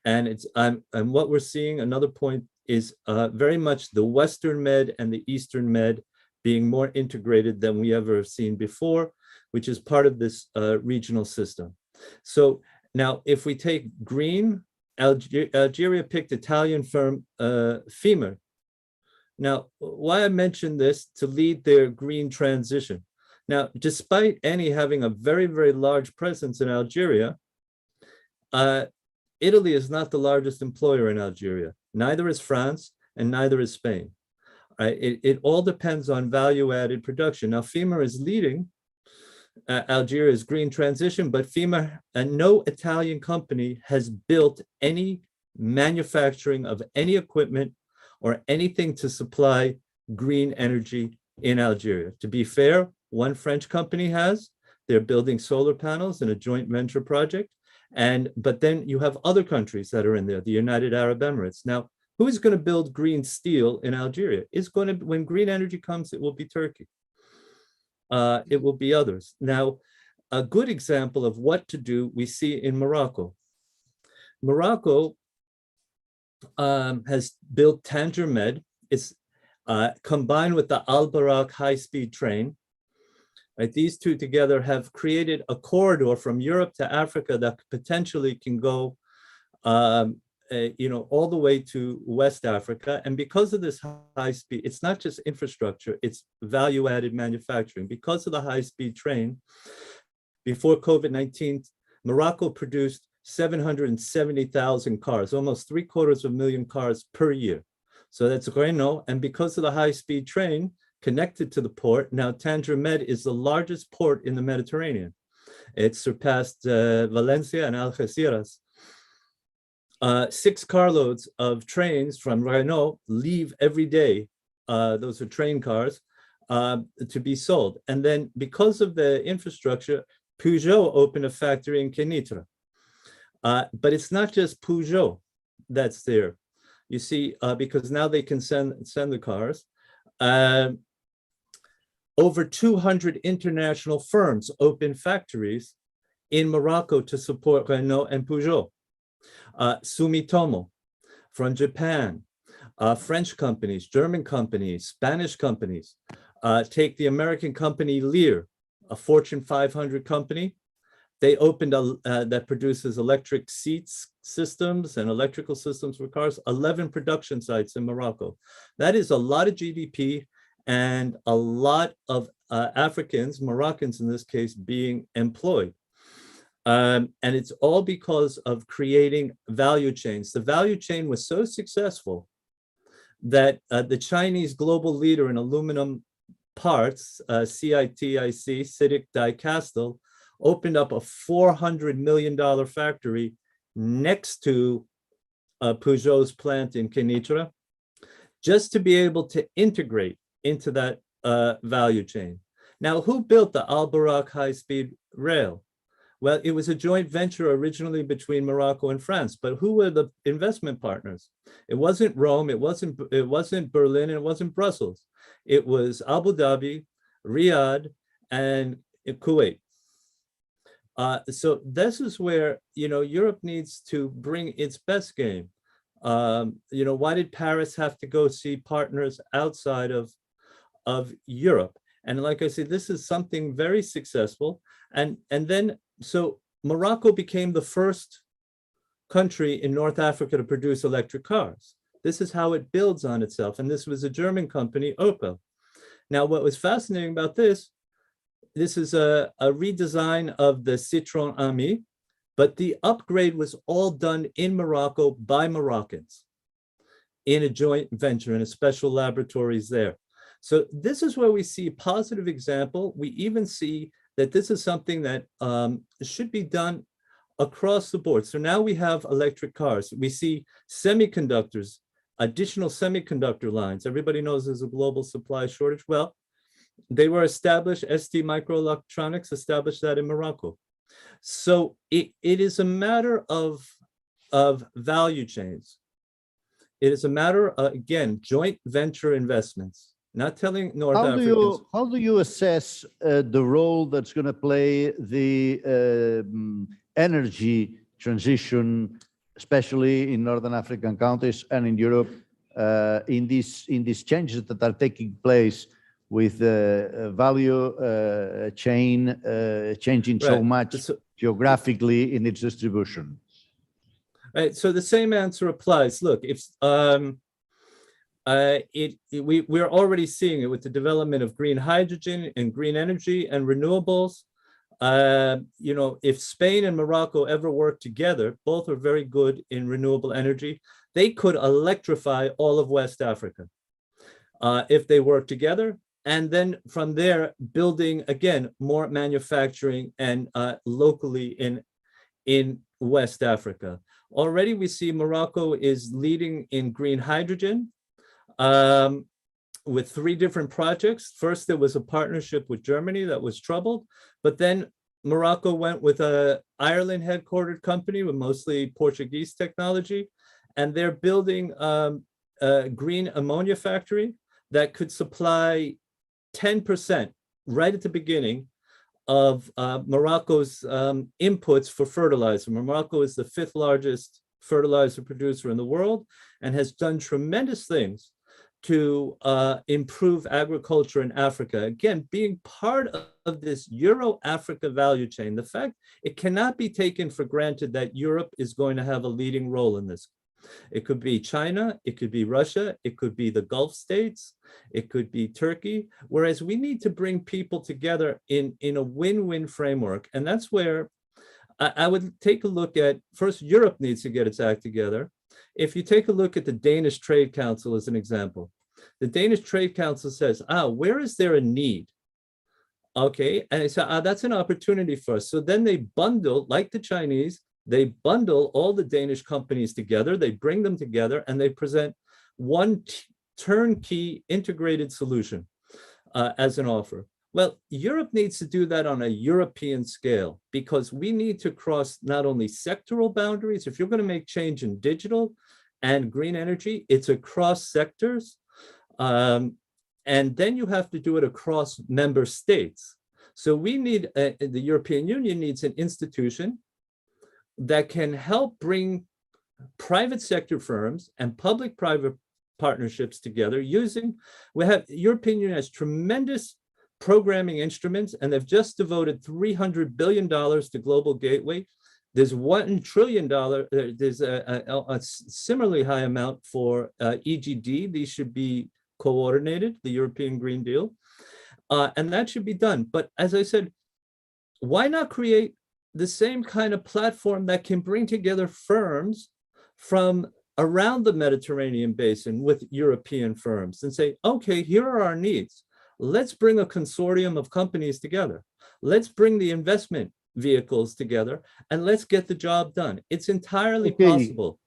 And and what we're seeing, another point, is very much the Western Med and the Eastern Med being more integrated than we ever have seen before, which is part of this regional system. So now, if we take green, Algeria picked Italian firm FEMA. Now, why I mention this? To lead their green transition. Now, despite Eni having a very, very large presence in Algeria, Italy is not the largest employer in Algeria. Neither is France, and neither is Spain. It all depends on value-added production. Now, FEMA is leading Algeria's green transition, but FEMA and no Italian company has built any manufacturing of any equipment or anything to supply green energy in Algeria. To be fair, one French company has. They're building solar panels in a joint venture project. But then you have other countries that are in there, the United Arab Emirates. Now, who is going to build green steel in Algeria? It's going to, when green energy comes, it will be Turkey. It will be others. Now, a good example of what to do we see in Morocco. Morocco has built TangerMed. It's combined with the Al Barak high-speed train. Right, these two together have created a corridor from Europe to Africa that potentially can go, all the way to West Africa. And because of this high speed, it's not just infrastructure, it's value-added manufacturing. Because of the high-speed train, before COVID-19, Morocco produced 770,000 cars, almost 750,000 cars per year. So that's Renault. And because of the high-speed train connected to the port, now TangerMed is the largest port in the Mediterranean. It surpassed Valencia and Algeciras. 6 carloads of trains from Renault leave every day. Those are train cars to be sold. And then because of the infrastructure, Peugeot opened a factory in Kenitra. But it's not just Peugeot that's there. You see, because now they can send the cars. Over 200 international firms open factories in Morocco to support Renault and Peugeot. Sumitomo from Japan, French companies, German companies, Spanish companies. Take the American company Lear, a Fortune 500 company. They opened that produces electric seats systems and electrical systems for cars, 11 production sites in Morocco. That is a lot of GDP and a lot of Africans, Moroccans in this case, being employed. And it's all because of creating value chains. The value chain was so successful that the Chinese global leader in aluminum parts, CITIC, CITIC Dicastal, opened up a $400 million factory next to Peugeot's plant in Kenitra, just to be able to integrate into that value chain. Now, who built the Al Barak high-speed rail? Well, it was a joint venture originally between Morocco and France, but who were the investment partners? It wasn't Rome, it wasn't Berlin, and it wasn't Brussels. It was Abu Dhabi, Riyadh, and Kuwait. So this is where, Europe needs to bring its best game. Why did Paris have to go see partners outside of Europe? And like I said, this is something very successful. And then, so Morocco became the first country in North Africa to produce electric cars. This is how it builds on itself. And this was a German company, Opel. Now, what was fascinating about this is a redesign of the Citroën Ami, but the upgrade was all done in Morocco by Moroccans in a joint venture in a special laboratories there. So this is where we see a positive example. We even see that this is something that should be done across the board. So now we have electric cars. We see semiconductors, additional semiconductor lines. Everybody knows there's a global supply shortage. Well, they were established, ST Microelectronics established that in Morocco. So it is a matter of value chains. It is a matter of, again, joint venture investments, not telling North Africans. How do you assess the role that's going to play the energy transition, especially in Northern African countries and in Europe, in these changes that are taking place with the value chain changing so much geographically in its distribution? Right. So the same answer applies. Look, if we're already seeing it with the development of green hydrogen and green energy and renewables. If Spain and Morocco ever work together, both are very good in renewable energy. They could electrify all of West Africa if they work together. And then from there, building, again, more manufacturing and locally in West Africa. Already we see Morocco is leading in green hydrogen with 3 different projects. First, there was a partnership with Germany that was troubled, but then Morocco went with a Ireland headquartered company with mostly Portuguese technology, and they're building a green ammonia factory that could supply 10% right at the beginning of Morocco's inputs for fertilizer. Morocco is the 5th largest fertilizer producer in the world and has done tremendous things to improve agriculture in Africa. Again, being part of this Euro-Africa value chain, the fact it cannot be taken for granted that Europe is going to have a leading role in this. It could be China, it could be Russia, it could be the Gulf states, it could be Turkey, whereas we need to bring people together in a win-win framework. And that's where I would take a look at, first, Europe needs to get its act together. If you take a look at the Danish Trade Council as an example, the Danish Trade Council says, where is there a need? Okay, and so that's an opportunity for us. So then they bundle, like the Chinese, they bundle all the Danish companies together, they bring them together, and they present one turnkey integrated solution as an offer. Well, Europe needs to do that on a European scale, because we need to cross not only sectoral boundaries. If you're going to make change in digital and green energy, it's across sectors. And then you have to do it across member states. So we need, the European Union needs an institution that can help bring private sector firms and public-private partnerships together European Union has tremendous programming instruments, and they've just devoted $300 billion to Global Gateway. There's $1 trillion, there's a similarly high amount for EGD. These should be coordinated, the European Green Deal, and that should be done. But as I said, why not create the same kind of platform that can bring together firms from around the Mediterranean basin with European firms and say, okay, here are our needs. Let's bring a consortium of companies together. Let's bring the investment vehicles together and let's get the job done. It's entirely possible.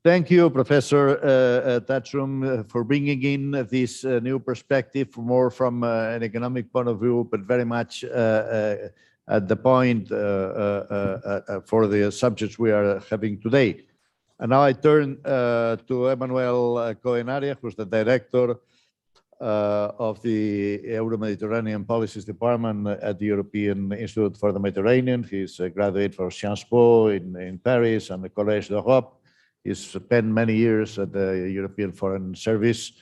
Thank you, Professor Tatchum, for bringing in this new perspective, more from an economic point of view, but very much at the point for the subjects we are having today. And now I turn to Emmanuel Cohenaria, who's the director of the Euromediterranean Policies Department at the European Institute for the Mediterranean. He's a graduate from Sciences Po in Paris and the Collège d'Europe. He's spent many years at the European Foreign Service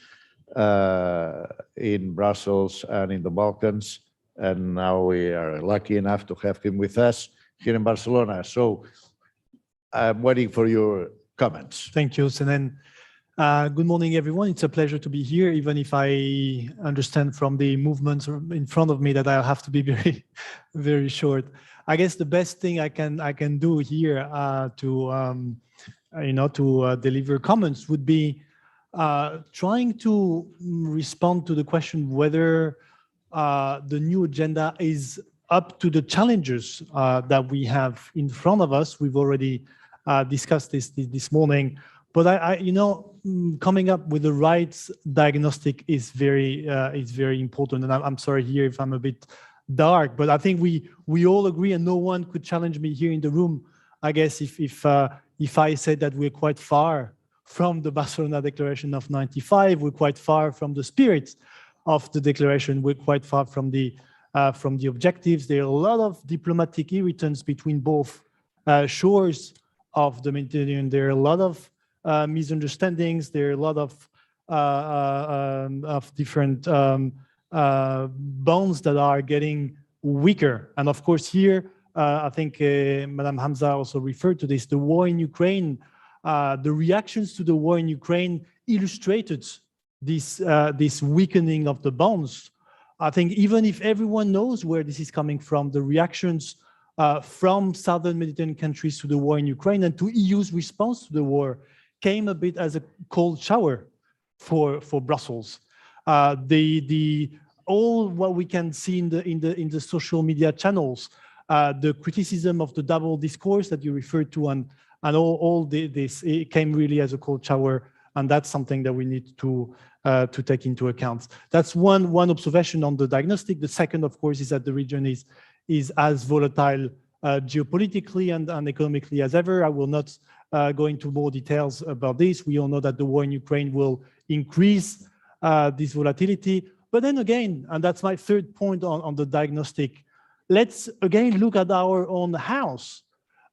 in Brussels and in the Balkans. And now we are lucky enough to have him with us here in Barcelona. So I'm waiting for your comments. Thank you, Senen. Good morning, everyone. It's a pleasure to be here, even if I understand from the movements in front of me that I'll have to be very, very short. I guess the best thing I can do here to deliver comments would be trying to respond to the question whether the new agenda is up to the challenges that we have in front of us. We've already discussed this morning, but coming up with the right diagnostic is very important. And I'm sorry here if I'm a bit dark, but I think we all agree, and no one could challenge me here in the room, I guess, if I said that we're quite far from the Barcelona Declaration of '95, we're quite far from the spirit of the declaration, we're quite far from the objectives. There are a lot of diplomatic irritants between both shores of the Mediterranean. There are a lot of misunderstandings. There are a lot of different bonds that are getting weaker. And of course, here, I think Madame Hamza also referred to this, the war in Ukraine, the reactions to the war in Ukraine illustrated this weakening of the bonds. I think even if everyone knows where this is coming from, the reactions from southern Mediterranean countries to the war in Ukraine and to EU's response to the war came a bit as a cold shower for Brussels. All what we can see in the social media channels, the criticism of the double discourse that you referred to, and all this, it came really as a cold shower, and that's something that we need to take into account. That's one observation on the diagnostic. The second, of course, is that the region is as volatile geopolitically and economically as ever. I will not go into more details about this. We all know that the war in Ukraine will increase this volatility. But then again, and that's my third point on the diagnostic, let's again look at our own house.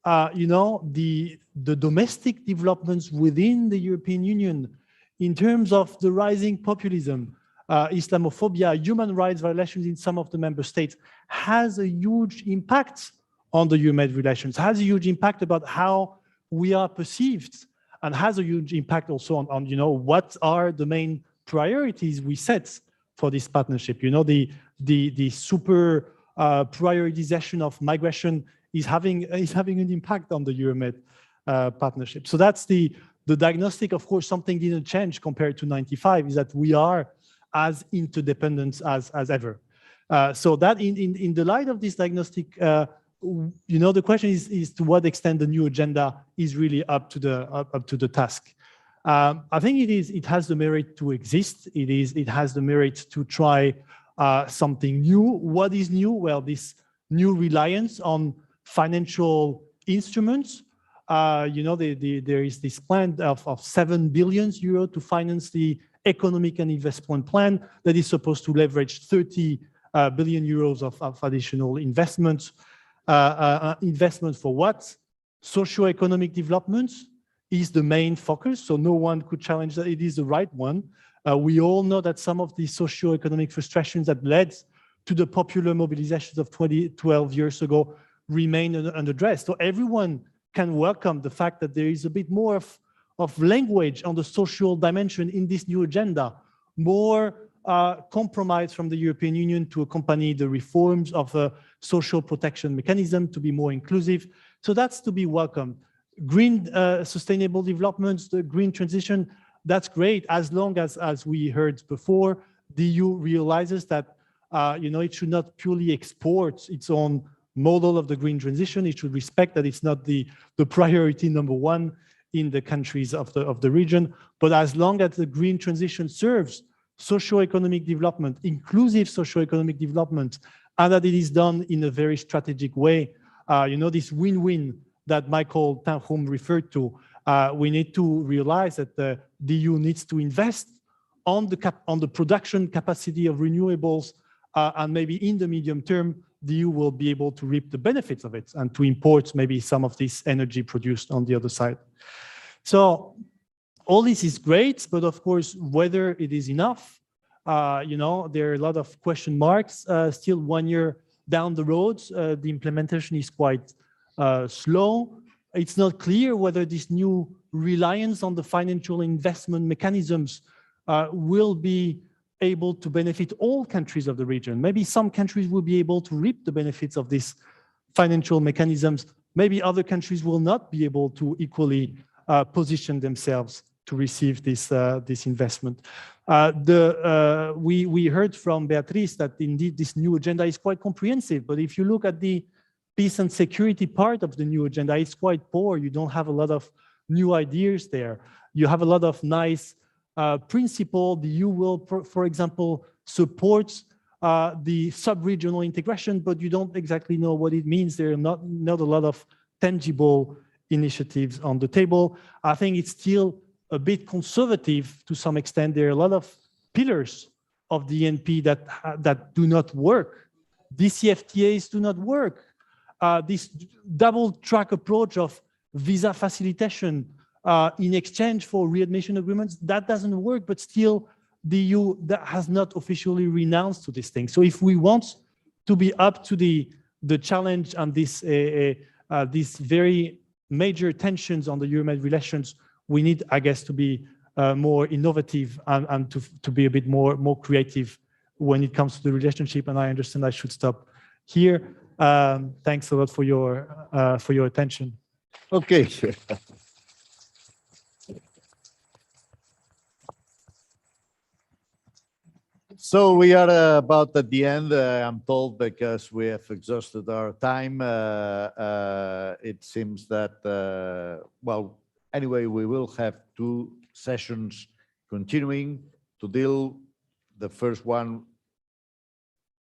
The domestic developments within the European Union in terms of the rising populism, Islamophobia, human rights violations in some of the member states has a huge impact on the EUMed relations, has a huge impact about how we are perceived, and has a huge impact also on what are the main priorities we set for this partnership. The super prioritization of migration is having an impact on the EUMed partnership. So that's the diagnostic. Of course, something didn't change compared to '95, is that we are as interdependent as ever. So that in the light of this diagnostic, the question is to what extent the new agenda is really up to the task. I think it has the merit to exist. It has the merit to try something new. What is new? Well, this new reliance on financial instruments. There is this plan of 7 billion euro to finance the economic and investment plan that is supposed to leverage 30 billion euros of additional investments. Investment for what? Socio-economic developments, is the main focus, so no one could challenge that it is the right one. We all know that some of the socio-economic frustrations that led to the popular mobilizations of 12 years ago remain unaddressed. So everyone can welcome the fact that there is a bit more of language on the social dimension in this new agenda, more compromise from the European Union to accompany the reforms of a social protection mechanism to be more inclusive. So that's to be welcomed. Green sustainable developments, the green transition, that's great as long as we heard before, the EU realizes that it should not purely export its own model of the green transition. It should respect that it's not the priority number one in the countries of the region. But as long as the green transition serves socio-economic development, inclusive socio-economic development, and that it is done in a very strategic way, this win-win that Michael Tanhum referred to, we need to realize that the EU needs to invest on the production capacity of renewables, and maybe in the medium term, the EU will be able to reap the benefits of it and to import maybe some of this energy produced on the other side. So all this is great, but of course, whether it is enough, there are a lot of question marks. Still 1 year down the road, the implementation is quite slow. It's not clear whether this new reliance on the financial investment mechanisms will be able to benefit all countries of the region. Maybe some countries will be able to reap the benefits of these financial mechanisms. Maybe other countries will not be able to equally position themselves to receive this investment. We heard from Beatrice that indeed this new agenda is quite comprehensive, but if you look at the peace and security part of the new agenda, it's quite poor. You don't have a lot of new ideas there. You have a lot of nice principle. The EU will, for example, support the sub-regional integration, but you don't exactly know what it means. There are not a lot of tangible initiatives on the table. I think it's still a bit conservative to some extent. There are a lot of pillars of the ENP that do not work. DCFTAs do not work. This double track approach of visa facilitation in exchange for readmission agreements, that doesn't work, but still the EU has not officially renounced to this thing. So if we want to be up to the challenge and this very major tensions on the EuroMed relations, we need, I guess, to be more innovative and to be a bit more creative when it comes to the relationship. And I understand I should stop here. Thanks a lot for your attention. Okay. So we are about at the end, I'm told, because we have exhausted our time. It seems that, well, anyway, we will have 2 sessions continuing to deal, the first one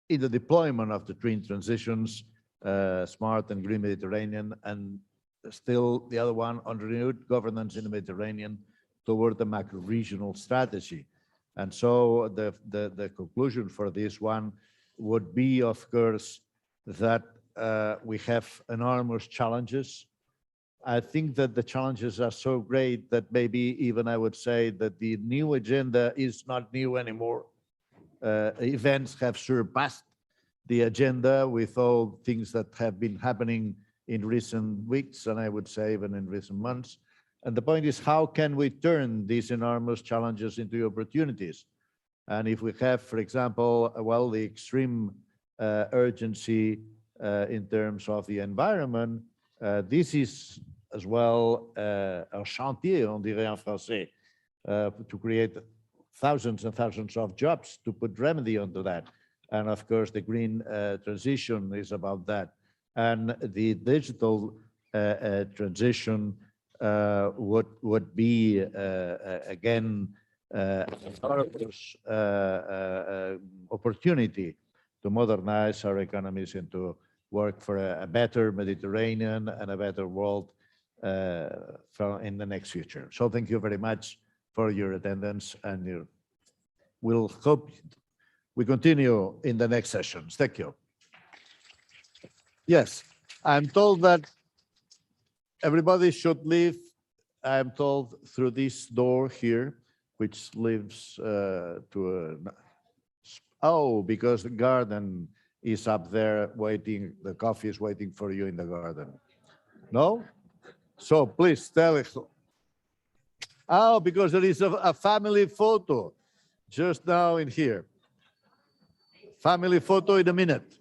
in the deployment of the green transitions, smart and green Mediterranean, and still the other one on renewed governance in the Mediterranean toward the macro-regional strategy. And so the conclusion for this one would be, of course, that we have enormous challenges. I think that the challenges are so great that maybe even I would say that the new agenda is not new anymore. Events have surpassed the agenda with all things that have been happening in recent weeks, and I would say even in recent months. And the point is, how can we turn these enormous challenges into opportunities? And if we have, for example, well, the extreme urgency in terms of the environment, this is as well un chantier, on dirait en français, to create thousands and thousands of jobs to put remedy onto that. And of course, the green transition is about that. And the digital transition would be, again, enormous opportunity to modernize our economies and to work for a better Mediterranean and a better world in the next future. So thank you very much for your attendance, and we'll hope we continue in the next sessions. Thank you. Yes, I'm told that everybody should leave I'm told through this door here, which leads to because the garden is up there waiting, the coffee is waiting for you in the garden. No? So please tell it. Oh, because there is a family photo just now in here. Family photo in a minute.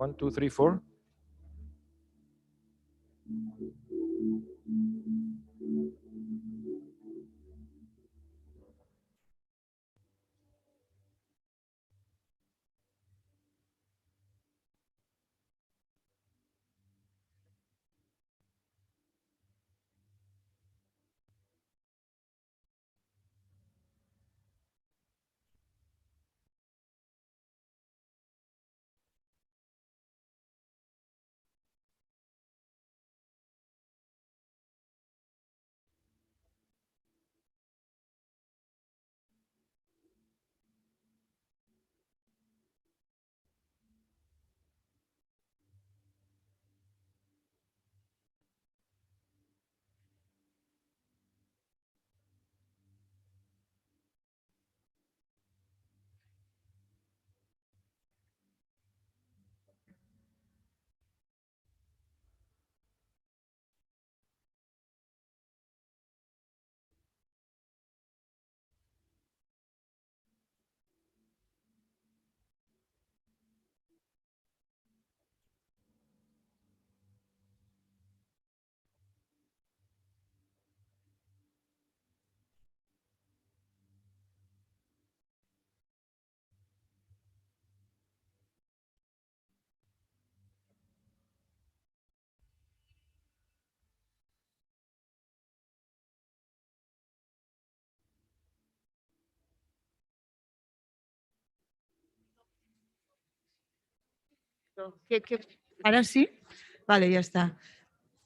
1, 2, 3, 4. Ara sí? Vale, ja està.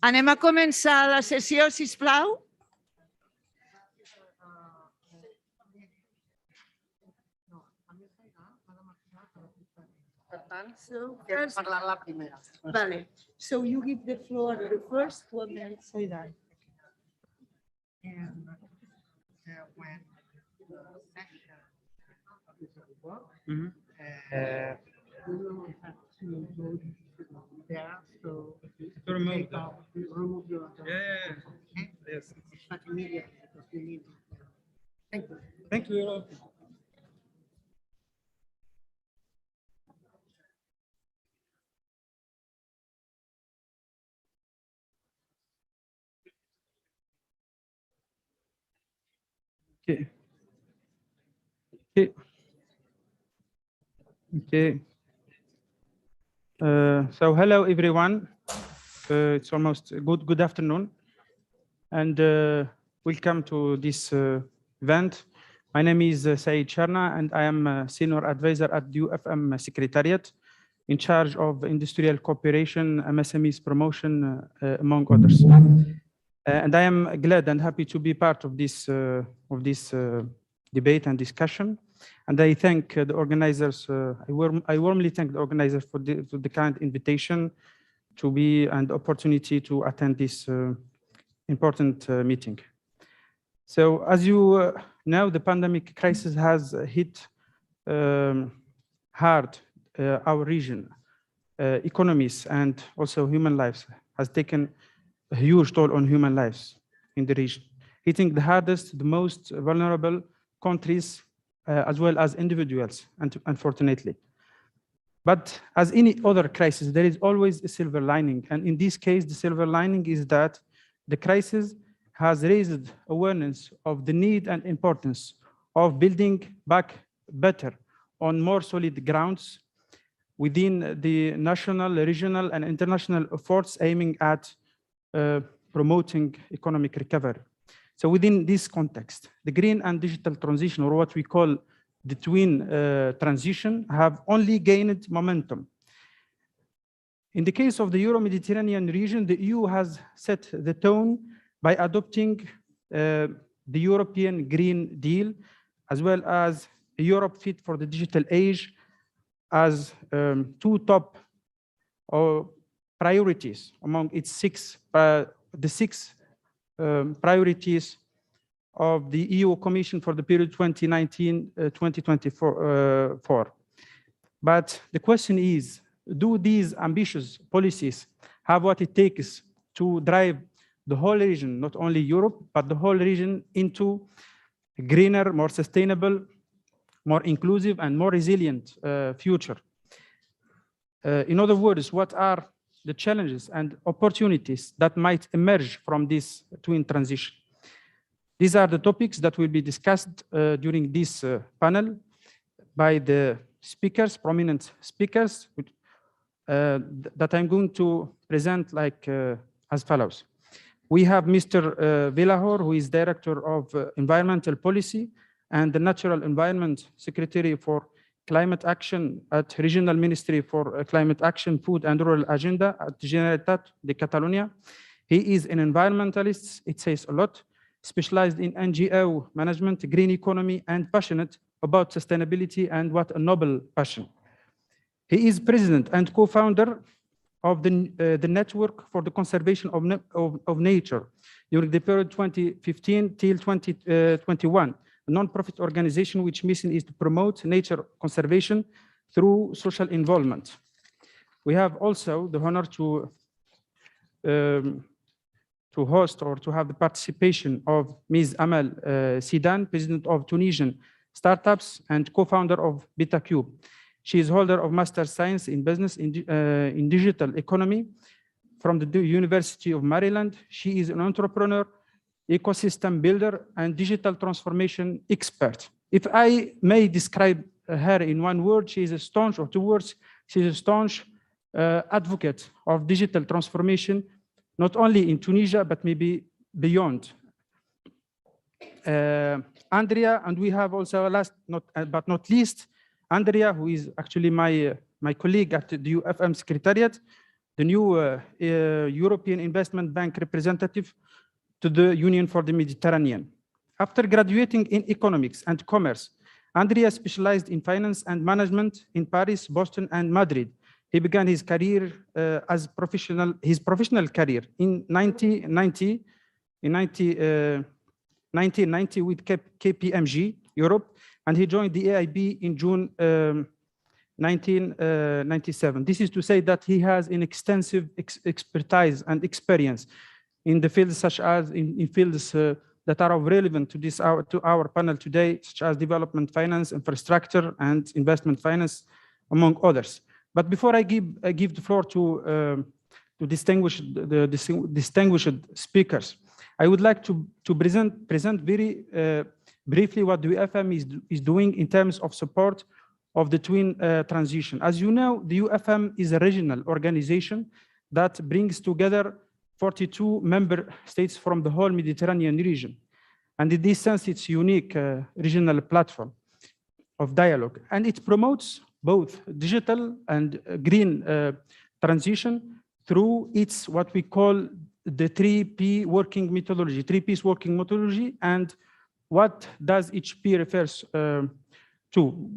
Anem a començar la sessió, sisplau. Parlar la primera. Vale. So you give the floor first to Amel Saidar. Remove your yes. Thank you. Thank you. Okay. Okay. So hello everyone. It's almost good afternoon, and welcome to this event. My name is Saeed Sharna, and I am a senior advisor at the UFM Secretariat, in charge of industrial cooperation, MSMEs promotion, among others. And I am glad and happy to be part of this debate and discussion. And I thank the organizers. I warmly thank the organizers for the kind invitation to be and opportunity to attend this important meeting. So, as you know, the pandemic crisis has hit hard our region, economies, and also human lives. Has taken a huge toll on human lives in the region, hitting the hardest, the most vulnerable countries, as well as individuals, unfortunately. But as any other crisis, there is always a silver lining. And in this case, the silver lining is that the crisis has raised awareness of the need and importance of building back better on more solid grounds within the national, regional, and international efforts aiming at promoting economic recovery. So within this context, the green and digital transition, or what we call the twin transition, have only gained momentum. In the case of the Euro-Mediterranean region, the EU has set the tone by adopting the European Green Deal, as well as Europe Fit for the Digital Age, as two top priorities among its six priorities of the EU Commission for the period 2019-2024. But the question is, do these ambitious policies have what it takes to drive the whole region, not only Europe, but the whole region, into a greener, more sustainable, more inclusive, and more resilient future? In other words, what are the challenges and opportunities that might emerge from this twin transition? These are the topics that will be discussed during this panel by the speakers, prominent speakers, that I'm going to present like as follows. We have Mr. Villahor, who is Director of Environmental Policy and the Natural Environment Secretary for Climate Action at Regional Ministry for Climate Action, Food and Rural Agenda at Generalitat de Catalunya. He is an environmentalist, it says a lot, specialized in NGO management, green economy, and passionate about sustainability, and what a noble passion. He is president and co-founder of the Network for the Conservation of Nature during the period 2015 till 2021, a non-profit organization which mission is to promote nature conservation through social involvement. We have also the honor to host or to have the participation of Ms. Amal Sidan, president of Tunisian Startups and co-founder of BetaCube. She is holder of Master's Science in Business in Digital Economy from the University of Maryland. She is an entrepreneur, ecosystem builder, and digital transformation expert. If I may describe her in one word, she is a staunch, or two words, she is a staunch advocate of digital transformation, not only in Tunisia, but maybe beyond. Andrea, and we have also last but not least, Andrea, who is actually my colleague at the UFM Secretariat, the new European Investment Bank representative to the Union for the Mediterranean. After graduating in economics and commerce, Andrea specialized in finance and management in Paris, Boston, and Madrid. He began his career his professional career in 1990 with KPMG Europe, and he joined the AIB in June 1997. This is to say that he has an extensive expertise and experience in the fields such as in fields that are of relevant to our panel today, such as development finance, infrastructure, and investment finance, among others. But before I give the floor to the distinguished speakers, I would like to present very briefly what the UFM is doing in terms of support of the twin transition. As you know, the UFM is a regional organization that brings together 42 member states from the whole Mediterranean region. And in this sense, it's a unique regional platform of dialogue. And it promotes both digital and green transition through its what we call the 3P working methodology, 3Ps working methodology. And what does each P refers to?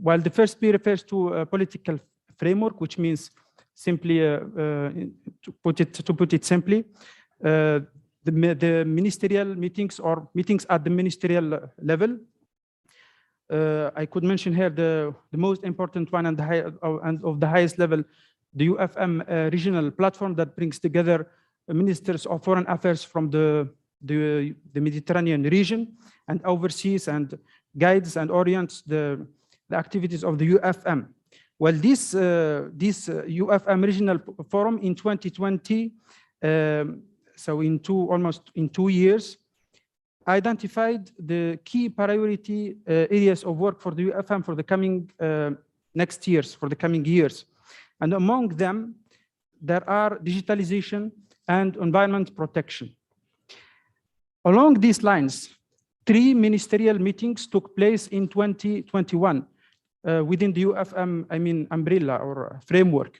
While the first P refers to a political framework, which means simply, to put it simply, the ministerial meetings or meetings at the ministerial level. I could mention here the most important one and of the highest level, the UFM regional platform that brings together ministers of foreign affairs from the Mediterranean region and oversees and guides and orients the activities of the UFM. Well, this UFM regional forum in 2020, so almost in 2 years, identified the key priority areas of work for the UFM for the coming coming years. And among them, there are digitalization and environment protection. Along these lines, 3 ministerial meetings took place in 2021 within the UFM, umbrella or framework.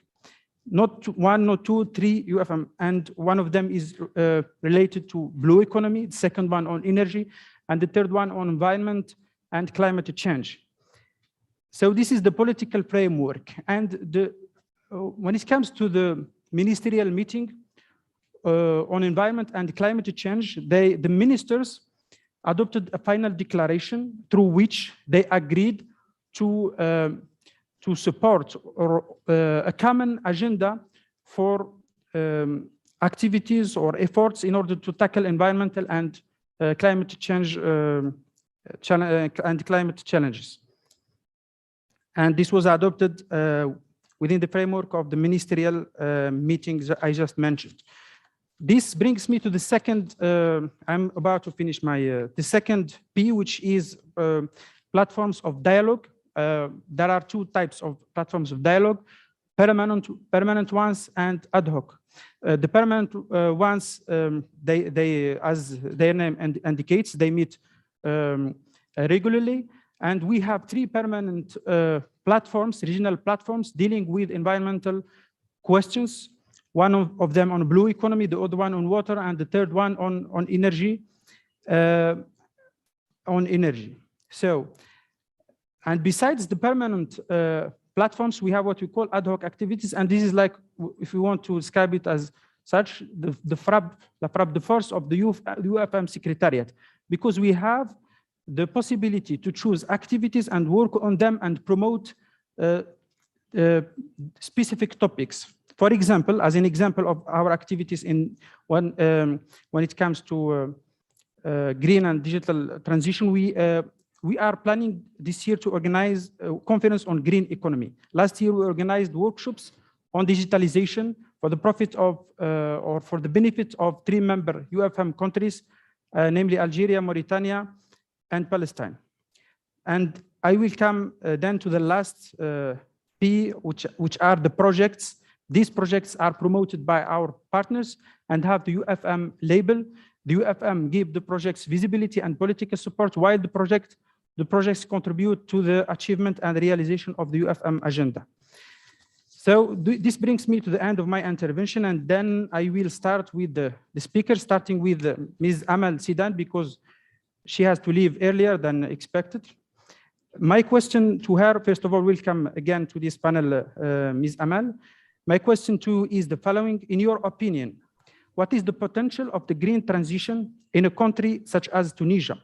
Not one, not two, 3 UFM, and one of them is related to blue economy, the second one on energy, and the third one on environment and climate change. So this is the political framework. And when it comes to the ministerial meeting on environment and climate change, the ministers adopted a final declaration through which they agreed to support a common agenda for activities or efforts in order to tackle environmental and climate change and climate challenges. And this was adopted within the framework of the ministerial meetings I just mentioned. This brings me to the second, I'm about to finish my, the second P, which is platforms of dialogue. There are two types of platforms of dialogue, permanent ones and ad hoc. The permanent ones, they, as their name indicates, they meet regularly. And we have three permanent platforms, regional platforms, dealing with environmental questions. One of them on blue economy, the other one on water, and the third one on energy. So, and besides the permanent platforms, we have what we call ad hoc activities, and this is like, if we want to describe it as such, the force of the UFM Secretariat, because we have the possibility to choose activities and work on them and promote specific topics. For example, as an example of our activities in when it comes to green and digital transition, we are planning this year to organize a conference on green economy. Last year, we organized workshops on digitalization for the profit of, or for the benefit of 3 member UFM countries, namely Algeria, Mauritania, and Palestine. And I will come then to the last P, which are the projects. These projects are promoted by our partners and have the UFM label. The UFM give the projects visibility and political support, while the projects contribute to the achievement and realization of the UFM agenda. So this brings me to the end of my intervention, and then I will start with the speakers, starting with Ms. Amal Sidan, because she has to leave earlier than expected. My question to her, first of all, welcome again to this panel, Ms. Amal. My question too is the following: in your opinion, what is the potential of the green transition in a country such as Tunisia?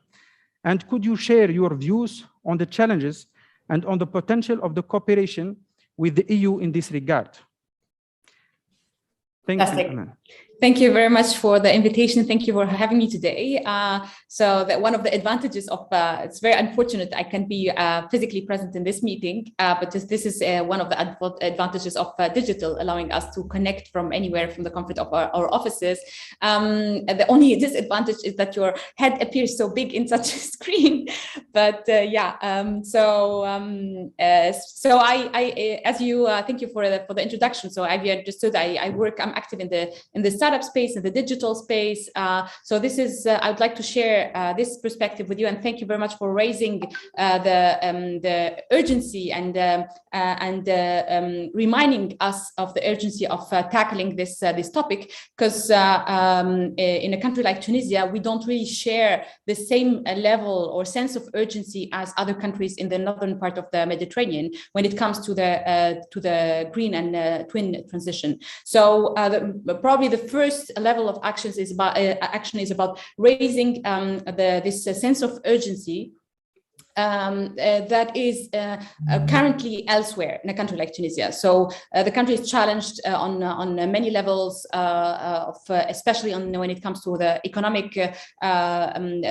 And could you share your views on the challenges and on the potential of the cooperation with the EU in this regard? Thank you, Amal. Thank you very much for the invitation. Thank you for having me today. So that one of the advantages of, it's very unfortunate I can't be physically present in this meeting, but this is one of the advantages of digital, allowing us to connect from anywhere from the comfort of our offices. The only disadvantage is that your head appears so big in such a screen. But so I as you, thank you for the introduction. So I've understood I'm active in the startup space and the digital space. So this is, I would like to share this perspective with you, and thank you very much for raising the urgency and reminding us of the urgency of tackling this topic, because in a country like Tunisia, we don't really share the same level or sense of urgency as other countries in the northern part of the Mediterranean when it comes to the green and twin transition. So probably the first level of actions is about action is about raising this sense of urgency that is currently elsewhere in a country like Tunisia. So the country is challenged on many levels, especially when it comes to the economic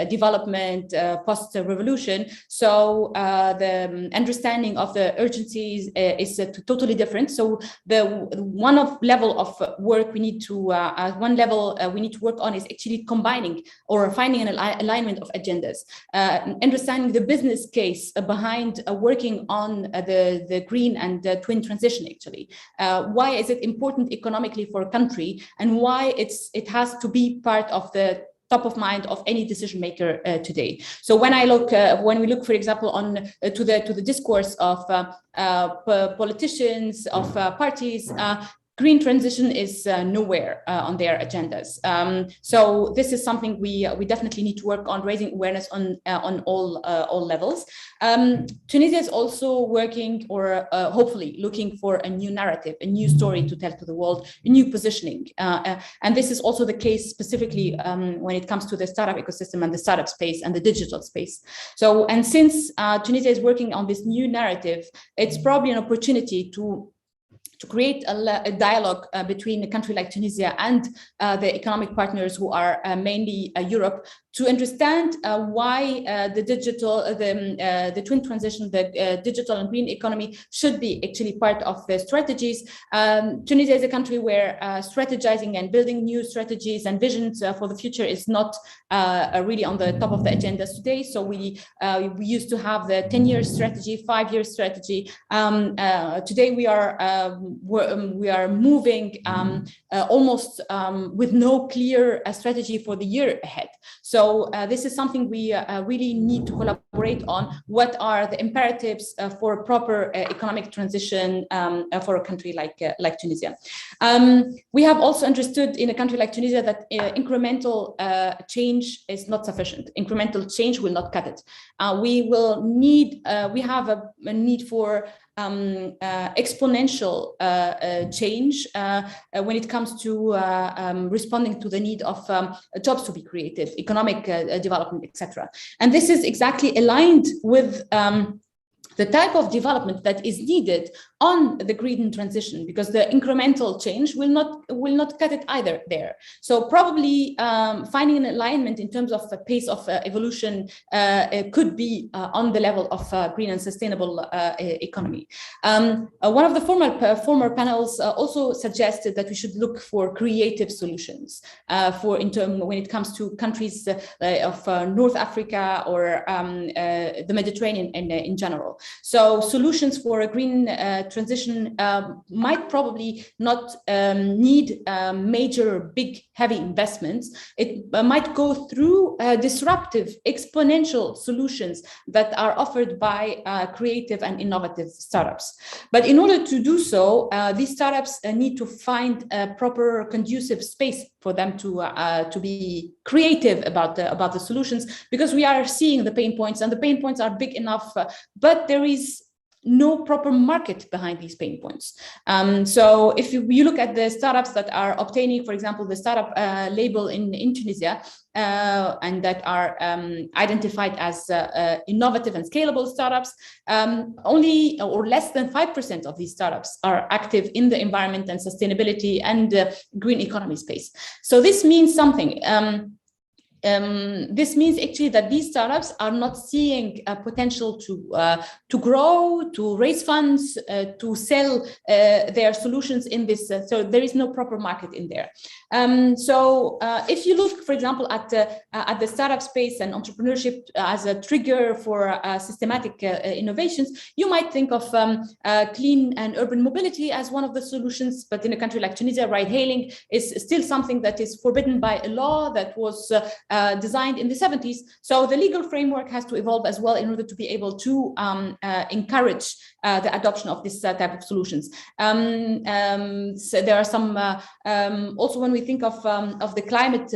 development post-revolution. So the understanding of the urgencies is totally different. So the one level of work we need to work on is actually combining or finding an alignment of agendas, understanding the business case behind working on the green and twin transition. Actually, why is it important economically for a country, and why it has to be part of the top of mind of any decision maker today. So when we look, for example, to the discourse of politicians, of parties, green transition is nowhere on their agendas. So this is something we definitely need to work on, raising awareness on all levels. Tunisia is also working, or hopefully looking for a new narrative, a new story to tell to the world, a new positioning. And this is also the case specifically when it comes to the startup ecosystem and the startup space and the digital space. So, and since Tunisia is working on this new narrative, it's probably an opportunity to create a dialogue between a country like Tunisia and the economic partners who are mainly Europe, to understand why the twin transition, the digital and green economy should be actually part of the strategies. Tunisia is a country where strategizing and building new strategies and visions for the future is not really on the top of the agenda today. So we used to have the 10-year strategy, 5-year strategy. Today we are moving almost with no clear strategy for the year ahead. So this is something we really need to collaborate on. What are the imperatives for a proper economic transition for a country like Tunisia? We have also understood in a country like Tunisia that incremental change is not sufficient. Incremental change will not cut it. We have a need for exponential change when it comes to responding to the need of jobs to be created, economic development, etc. And this is exactly aligned with the type of development that is needed on the green transition, because the incremental change will not cut it either there. So probably finding an alignment in terms of the pace of evolution could be on the level of green and sustainable economy. One of the former panels also suggested that we should look for creative solutions when it comes to countries of North Africa or the Mediterranean in general. So solutions for a green transition might probably not need major, big, heavy investments. It might go through disruptive, exponential solutions that are offered by creative and innovative startups. But in order to do so, these startups need to find a proper conducive space for them to be creative about the solutions, because we are seeing the pain points, and the pain points are big enough, but there is no proper market behind these pain points. So if you look at the startups that are obtaining, for example, the startup label in Tunisia, and that are identified as innovative and scalable startups, only or less than 5% of these startups are active in the environment and sustainability and green economy space. So this means something. This means actually that these startups are not seeing a potential to grow, to raise funds, to sell their solutions in this. So there is no proper market in there. So if you look, for example, at the startup space and entrepreneurship as a trigger for systematic innovations, you might think of clean and urban mobility as one of the solutions. But in a country like Tunisia, ride-hailing is still something that is forbidden by a law that was designed in the 70s. So the legal framework has to evolve as well in order to be able to encourage the adoption of this type of solutions. So there are some, also when we think of the climate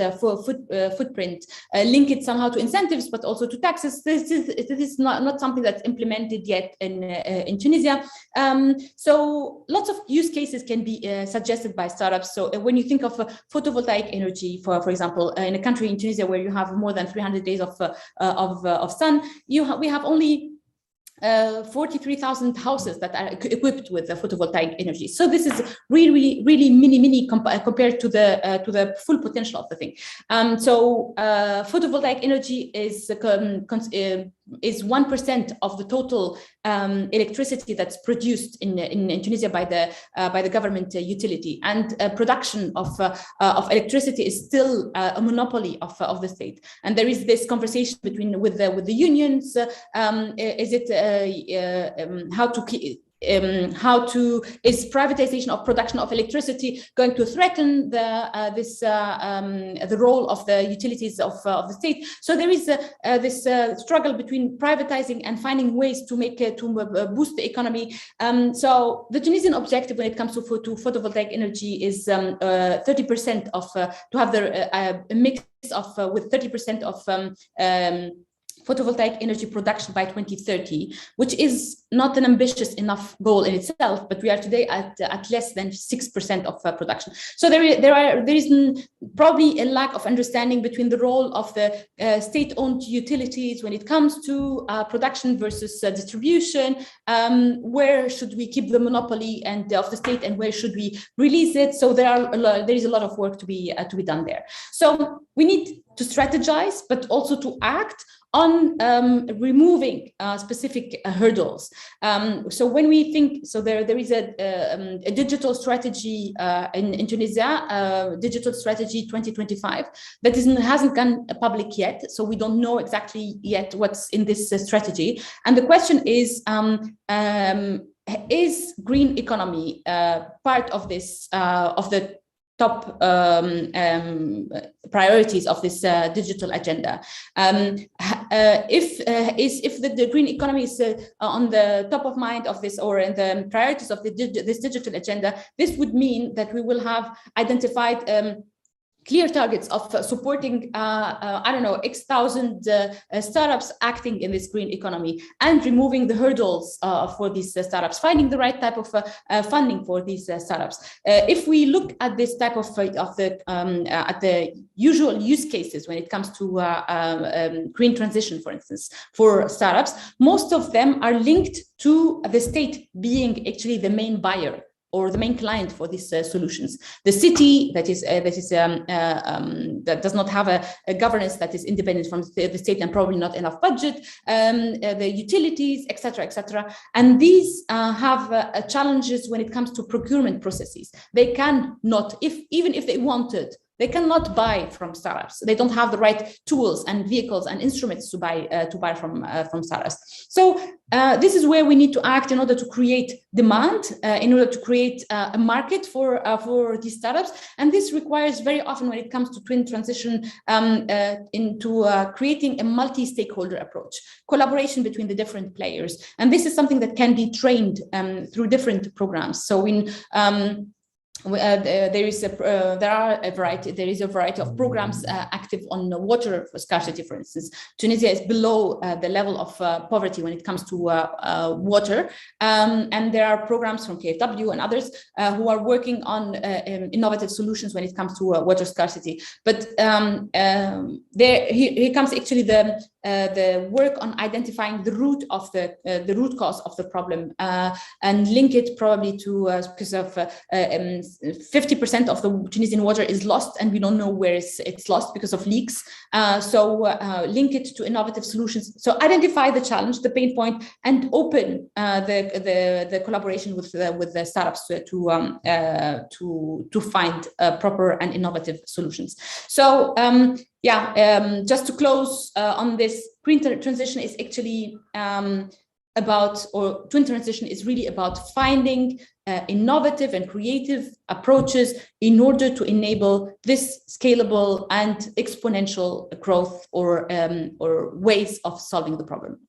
footprint, link it somehow to incentives, but also to taxes. This is not something that's implemented yet in Tunisia. So lots of use cases can be suggested by startups. So when you think of photovoltaic energy, for example, in a country in Tunisia where you have more than 300 days of sun, we have only 43,000 houses that are equipped with photovoltaic energy. So this is really mini compared to the full potential of the thing. So photovoltaic energy is 1% of the total electricity that's produced in Tunisia by the government utility, and production of electricity is still a monopoly of the state. And there is this conversation with the unions. Is it is privatization of production of electricity going to threaten the role of the utilities of the state? So there is this struggle between privatizing and finding ways to boost the economy. So the Tunisian objective when it comes to photovoltaic energy is 30% of to have the mix of with 30% of photovoltaic energy production by 2030, which is not an ambitious enough goal in itself, but we are today at less than 6% of production. So there is probably a lack of understanding between the role of the state-owned utilities when it comes to production versus distribution. Where should we keep the monopoly and of the state, and where should we release it? So there is a lot of work to be done there. So we need to strategize, but also to act on removing specific hurdles. So when we think, so there is a digital strategy in Tunisia, digital strategy 2025, that hasn't gone public yet. So we don't know exactly yet what's in this strategy. And the question is green economy part of this, of the top priorities of this digital agenda? If the green economy is on the top of mind of this, or in the priorities of this digital agenda, this would mean that we will have identified clear targets of supporting, I don't know, X thousand startups acting in this green economy, and removing the hurdles for these startups, finding the right type of funding for these startups. If we look at this type of at the usual use cases when it comes to green transition, for instance, for startups, most of them are linked to the state being actually the main buyer or the main client for these solutions. The city that does not have a governance that is independent from the state, and probably not enough budget, the utilities, etc., etc. And these have challenges when it comes to procurement processes. They cannot, even if they wanted, they cannot buy from startups. They don't have the right tools and vehicles and instruments to buy from startups. So this is where we need to act in order to create demand, in order to create a market for these startups. And this requires very often, when it comes to twin transition, into creating a multi-stakeholder approach, collaboration between the different players. And this is something that can be trained through different programs. So there is a variety of programs active on water scarcity, for instance. Tunisia is below the level of poverty when it comes to water, and there are programs from KfW and others who are working on innovative solutions when it comes to water scarcity. But here comes actually the work on identifying the root cause of the problem, and link it probably to because of 50% of the Tunisian water is lost, and we don't know where it's lost because of leaks. So link it to innovative solutions. So identify the challenge, the pain point, and open the collaboration with the startups to find proper and innovative solutions. So just to close on this, green transition is actually twin transition is really about finding innovative and creative approaches in order to enable this scalable and exponential growth or ways of solving the problem.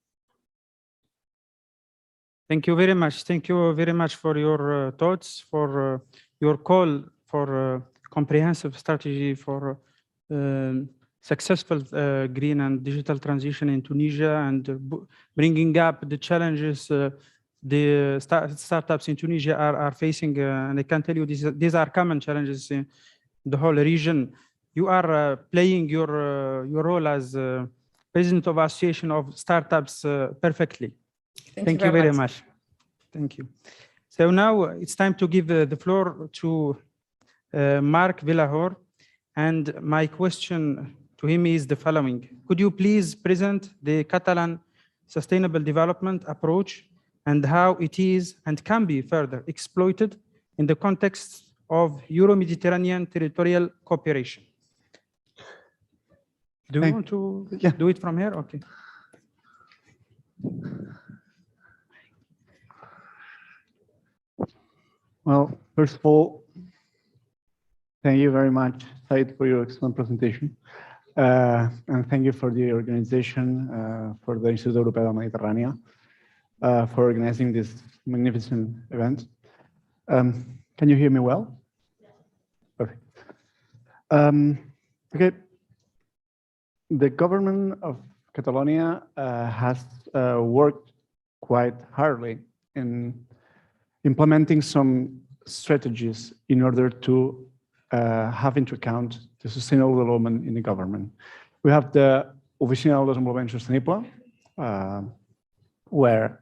Thank you very much. Thank you very much for your thoughts, for your call for comprehensive strategy for successful green and digital transition in Tunisia, and bringing up the challenges the startups in Tunisia are facing. And I can tell you these are common challenges in the whole region. You are playing your role as President of Association of Startups perfectly. Thank you very much. Thank you. So now it's time to give the floor to Marc Villahor. And my question to him is the following. Could you please present the Catalan sustainable development approach and how it is and can be further exploited in the context of Euro-Mediterranean territorial cooperation? Do you want to do it from here? Okay. Well, first of all, thank you very much, Said, for your excellent presentation. And thank you for the organization, for the Instituto Europeu de Mediterrània, for organizing this magnificent event. Can you hear me well? Perfect. Okay. The government of Catalonia has worked quite hardly in implementing some strategies in order to have into account the sustainable development in the government. We have the Oficina del Desenvolupament Sostenible, where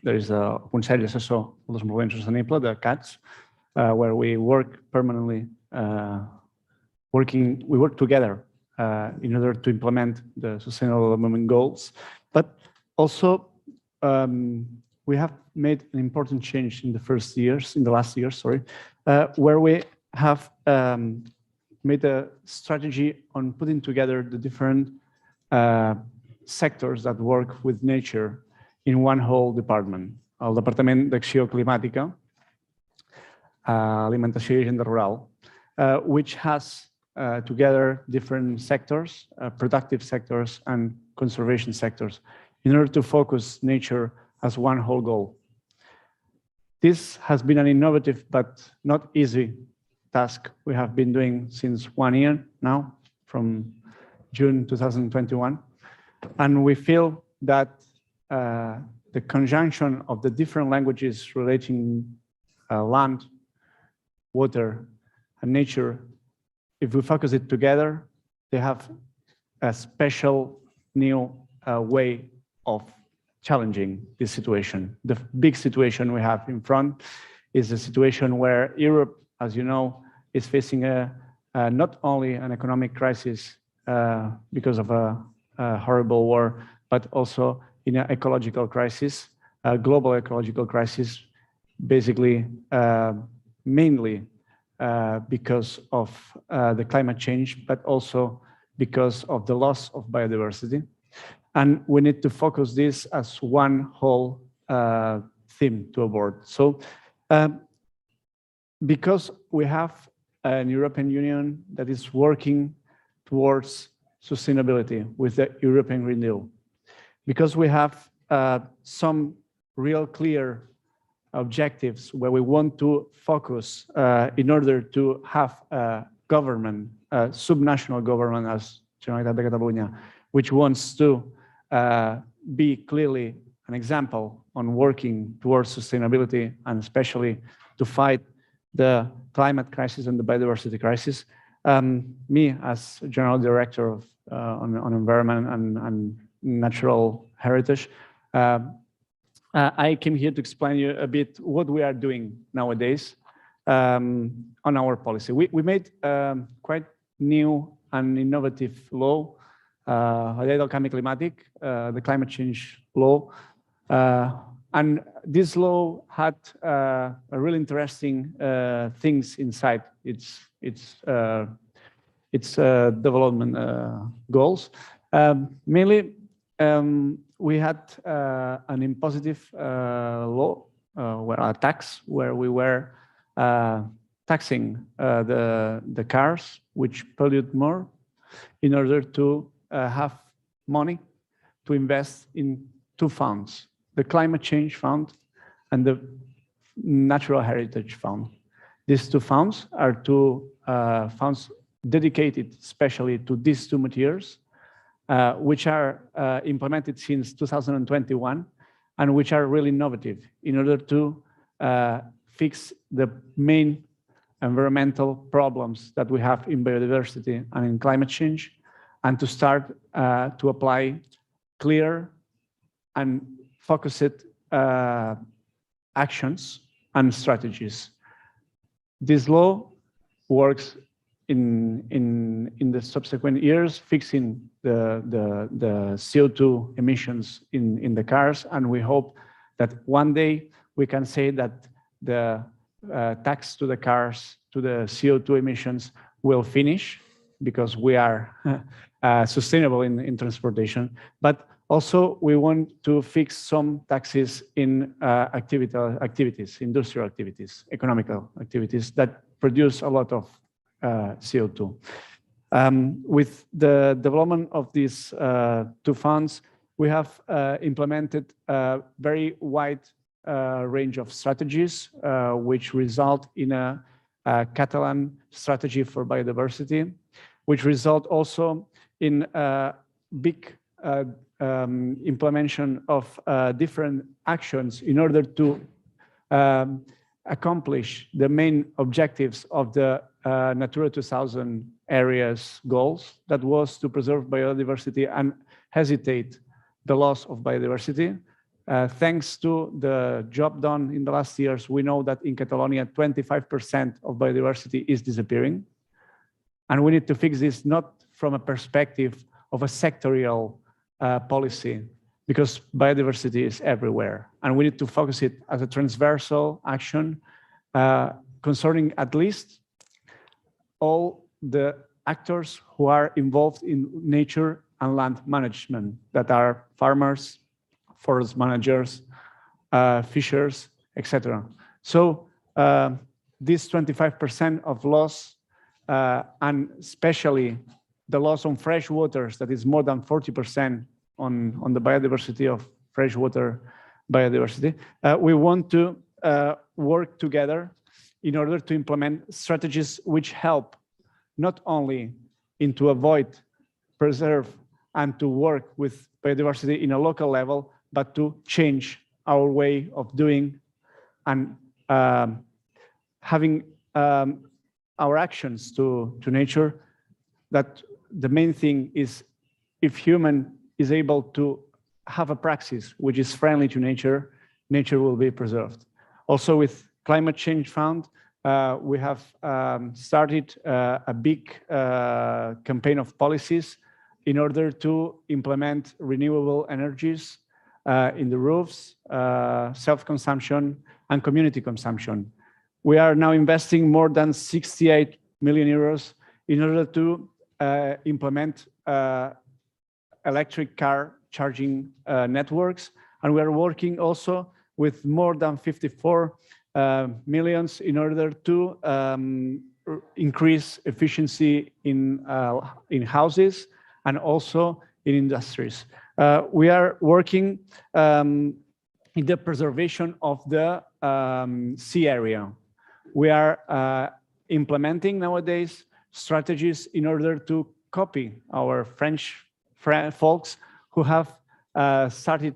there is a Consell Assessor del Desenvolupament Sostenible, the CATS, where we work permanently, we work together in order to implement the Sustainable Development Goals. But also, we have made an important change in the last years, sorry, where we have made a strategy on putting together the different sectors that work with nature in one whole department. El Departament d'Acció Climàtica, Alimentació i Agenda Rural, which has together different sectors, productive sectors and conservation sectors, in order to focus nature as one whole goal. This has been an innovative but not easy task we have been doing since 1 year now, from June 2021. And we feel that the conjunction of the different languages relating land, water, and nature, if we focus it together, they have a special new way of challenging this situation. The big situation we have in front is a situation where Europe, as you know, is facing not only an economic crisis because of a horrible war, but also in an ecological crisis, a global ecological crisis, basically mainly because of the climate change, but also because of the loss of biodiversity. And we need to focus this as one whole theme to abord. So because we have an European Union that is working towards sustainability with the European Green Deal, because we have some real clear objectives where we want to focus in order to have a government, a subnational government as Generalitat de Catalunya, which wants to be clearly an example on working towards sustainability and especially to fight the climate crisis and the biodiversity crisis. Me, as General Director of on Environment and Natural Heritage, I came here to explain you a bit what we are doing nowadays on our policy. We made quite new and innovative law, la llei del canvi climàtic, the climate change law. And this law had a really interesting things inside its development goals. Mainly, we had an impositive law, a tax, where we were taxing the cars which pollute more in order to have money to invest in two funds, the Climate Change Fund and the Natural Heritage Fund. These two funds are two funds dedicated especially to these two materials, which are implemented since 2021 and which are really innovative in order to fix the main environmental problems that we have in biodiversity and in climate change, and to start to apply clear and focused actions and strategies. This law works in the subsequent years, fixing the CO2 emissions in the cars, and we hope that one day we can say that the tax to the cars, to the CO2 emissions will finish because we are sustainable in transportation. But also we want to fix some taxes in activities, industrial activities, economical activities that produce a lot of CO2. With the development of these two funds, we have implemented a very wide range of strategies, which result in a Catalan strategy for biodiversity, which result also in a big implementation of different actions in order to accomplish the main objectives of the Natura 2000 areas goals, that was to preserve biodiversity and hesitate the loss of biodiversity. Thanks to the job done in the last years, we know that in Catalonia, 25% of biodiversity is disappearing. And we need to fix this not from a perspective of a sectorial policy, because biodiversity is everywhere. And we need to focus it as a transversal action concerning at least all the actors who are involved in nature and land management, that are farmers, forest managers, fishers, etc. So this 25% of loss, and especially the loss on fresh waters, that is more than 40% on the biodiversity of freshwater biodiversity, we want to work together in order to implement strategies which help not only in to avoid, preserve, and to work with biodiversity in a local level, but to change our way of doing and having our actions to nature. That the main thing is, if human is able to have a praxis which is friendly to nature, nature will be preserved. Also with Climate Change Fund, we have started a big campaign of policies in order to implement renewable energies in the roofs, self-consumption, and community consumption. We are now investing more than 68 million euros in order to implement electric car charging networks. And we are working also with more than 54 millions in order to increase efficiency in houses and also in industries. We are working in the preservation of the sea area. We are implementing nowadays strategies in order to copy our French folks who have started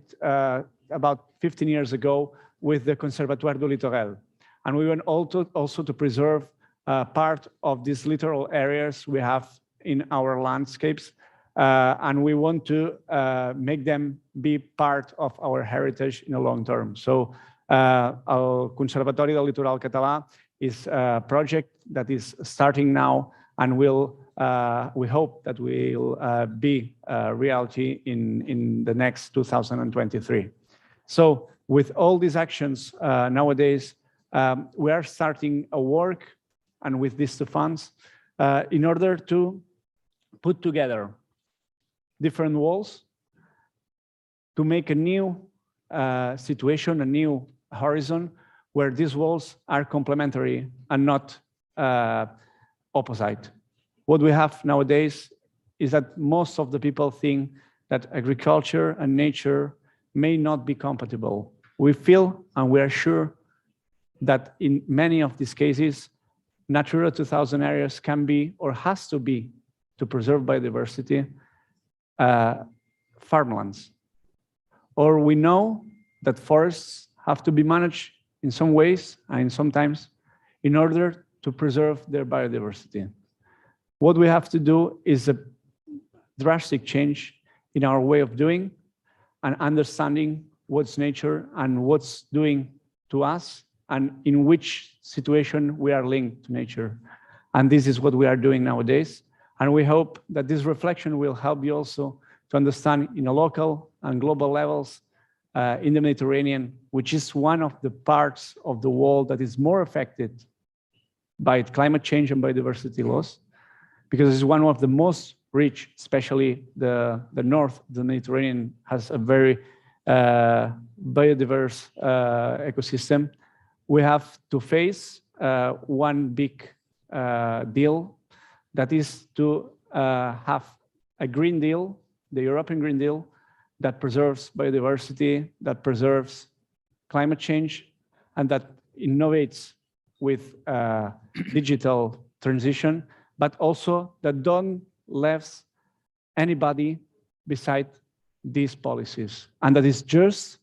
about 15 years ago with the Conservatoire du Littoral. And we want also to preserve part of these littoral areas we have in our landscapes. And we want to make them be part of our heritage in the long term. So el Conservatori del Litoral Català is a project that is starting now and will, we hope that will be a reality in the next 2023. So with all these actions nowadays, we are starting a work, and with these two funds, in order to put together different walls to make a new situation, a new horizon, where these walls are complementary and not opposite. What we have nowadays is that most of the people think that agriculture and nature may not be compatible. We feel and we are sure that in many of these cases, Natura 2000 areas can be or has to be, to preserve biodiversity, farmlands. Or we know that forests have to be managed in some ways and sometimes in order to preserve their biodiversity. What we have to do is a drastic change in our way of doing and understanding what's nature and what's doing to us and in which situation we are linked to nature. And this is what we are doing nowadays. And we hope that this reflection will help you also to understand in a local and global levels in the Mediterranean, which is one of the parts of the world that is more affected by climate change and biodiversity loss, because it's one of the most rich, especially the north of the Mediterranean has a very biodiverse ecosystem. We have to face one big deal, that is to have a Green Deal, the European Green Deal, that preserves biodiversity, that preserves climate change, and that innovates with digital transition, but also that don't leave anybody beside these policies and that is just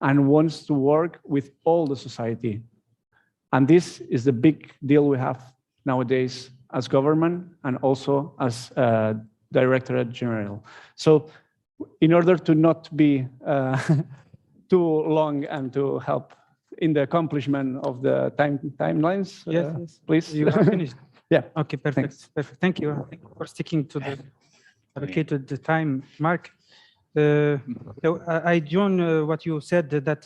and wants to work with all the society. And this is the big deal we have nowadays as government and also as Directorate General. So in order to not be too long and to help in the accomplishment of the timelines, yes. Please. You have finished? Yeah. Okay, perfect. Thanks. Perfect. Thank you for sticking to the allocated time, Mark. I join what you said, that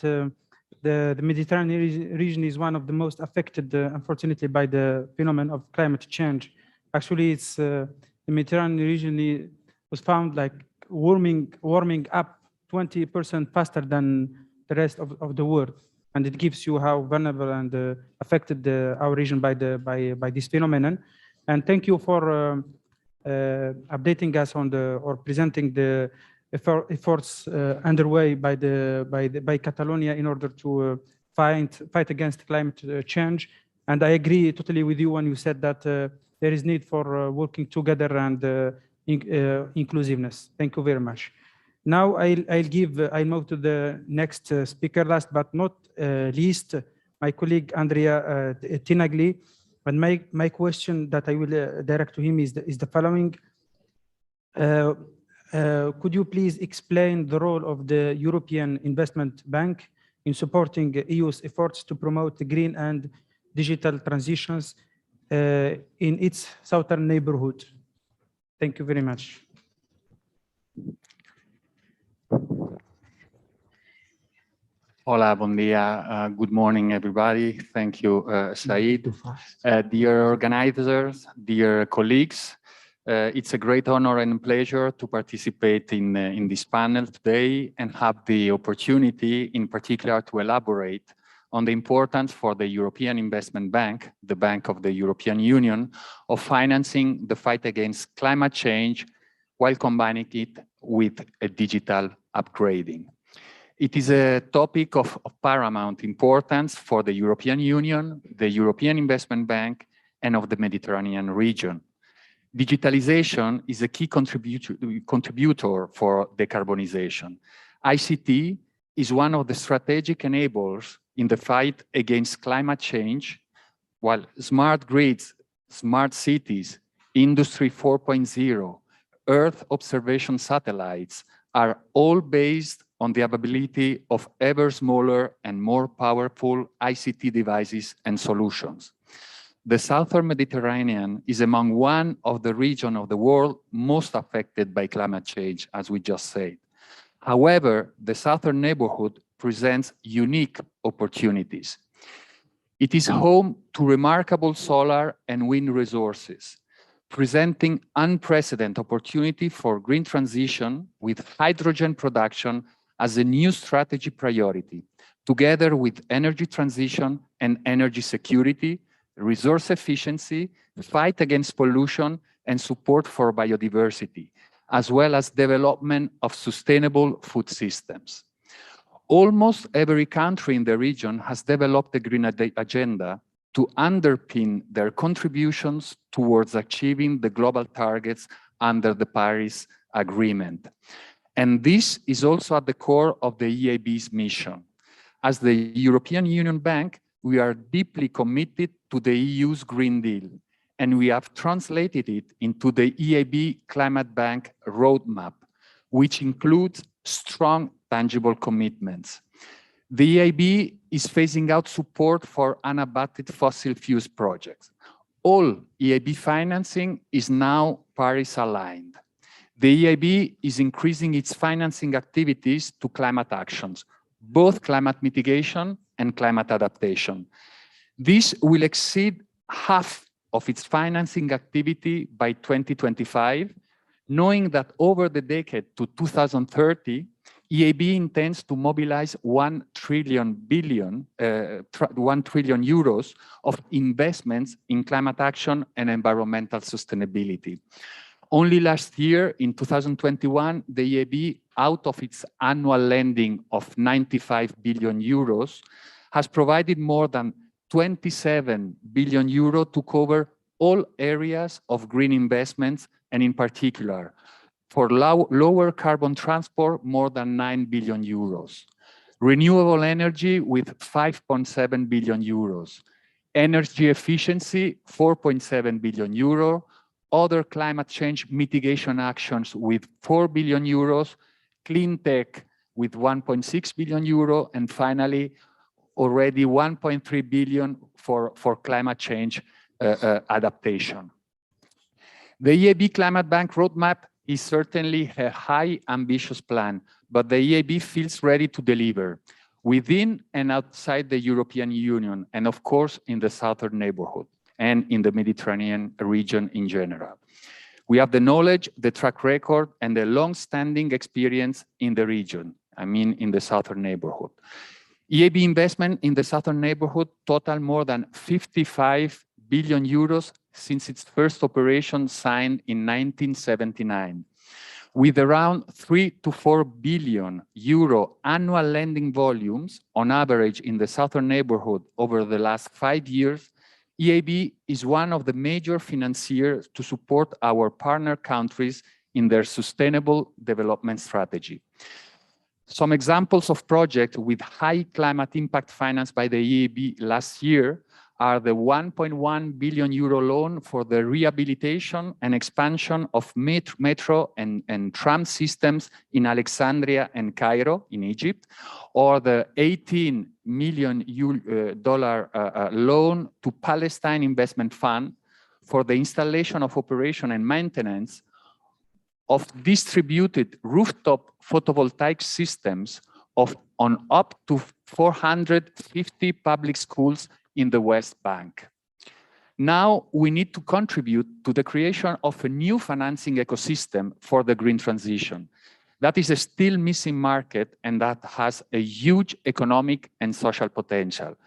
the Mediterranean region is one of the most affected, unfortunately, by the phenomenon of climate change. Actually, it's the Mediterranean region was found like warming up 20% faster than the rest of the world, and it gives you how vulnerable and affected our region by this phenomenon. And thank you for updating us on or presenting the efforts underway by Catalonia in order to fight against climate change. And I agree totally with you when you said that there is need for working together and inclusiveness. Thank you very much. Now I'll move to the next speaker, last but not least, my colleague Andrea Tinagli. And my question that I will direct to him is the following. Could you please explain the role of the European Investment Bank in supporting EU's efforts to promote green and digital transitions in its southern neighborhood? Thank you very much. Hola, buen día. Good morning, everybody. Thank you, Said. Dear organizers, dear colleagues, it's a great honor and pleasure to participate in this panel today and have the opportunity, in particular, to elaborate on the importance for the European Investment Bank, the Bank of the European Union, of financing the fight against climate change while combining it with a digital upgrading. It is a topic of paramount importance for the European Union, the European Investment Bank, and of the Mediterranean region. Digitalization is a key contributor for decarbonization. ICT is one of the strategic enablers in the fight against climate change, while smart grids, smart cities, Industry 4.0, Earth observation satellites are all based on the availability of ever smaller and more powerful ICT devices and solutions. The Southern Mediterranean is among one of the regions of the world most affected by climate change, as we just said. However, the southern neighborhood presents unique opportunities. It is home to remarkable solar and wind resources, presenting unprecedented opportunity for green transition with hydrogen production as a new strategy priority, together with energy transition and energy security, resource efficiency, fight against pollution, and support for biodiversity, as well as development of sustainable food systems. Almost every country in the region has developed a green agenda to underpin their contributions towards achieving the global targets under the Paris Agreement. And this is also at the core of the EIB's mission. As the European Union Bank, we are deeply committed to the EU's Green Deal, and we have translated it into the EIB Climate Bank roadmap, which includes strong, tangible commitments. The EIB is phasing out support for unabated fossil fuels projects. All EIB financing is now Paris-aligned. The EIB is increasing its financing activities to climate actions, both climate mitigation and climate adaptation. This will exceed half of its financing activity by 2025, knowing that over the decade to 2030, EIB intends to mobilize 1 trillion euros of investments in climate action and environmental sustainability. Only last year, in 2021, the EIB, out of its annual lending of 95 billion euros, has provided more than 27 billion euro to cover all areas of green investments, and in particular, For lower carbon transport, more than 9 billion euros. Renewable energy with 5.7 billion euros. Energy efficiency, 4.7 billion euro. Other climate change mitigation actions with 4 billion euros. Clean tech with 1.6 billion euro. And finally, already 1.3 billion for climate change adaptation. The EIB Climate Bank roadmap is certainly a high ambitious plan, but the EIB feels ready to deliver within and outside the European Union, and of course in the southern neighborhood and in the Mediterranean region in general. We have the knowledge, the track record, and the long-standing experience in the region, I mean in the southern neighborhood. EIB investment in the southern neighborhood total more than 55 billion euros since its first operation signed in 1979. With around 3 to 4 billion euro annual lending volumes on average in the southern neighborhood over the last 5 years, EIB is one of the major financiers to support our partner countries in their sustainable development strategy. Some examples of projects with high climate impact financed by the EIB last year are the 1.1 billion euro loan for the rehabilitation and expansion of metro and tram systems in Alexandria and Cairo in Egypt, or the $18 million loan to Palestine Investment Fund for the installation of operation and maintenance of distributed rooftop photovoltaic systems on up to 450 public schools in the West Bank. Now we need to contribute to the creation of a new financing ecosystem for the green transition. That is a still missing market and that has a huge economic and social potential.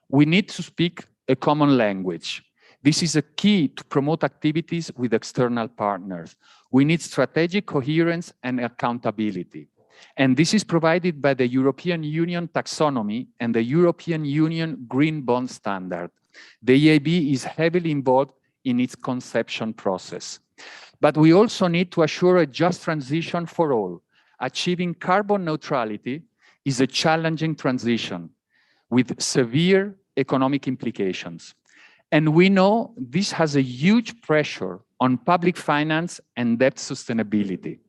We need to speak a common language. This is a key to promote activities with external partners. We need strategic coherence and accountability. And this is provided by the European Union taxonomy and the European Union Green Bond Standard. The EIB is heavily involved in its conception process. But we also need to assure a just transition for all. Achieving carbon neutrality is a challenging transition with severe economic implications. And we know this has a huge pressure on public finance and debt sustainability.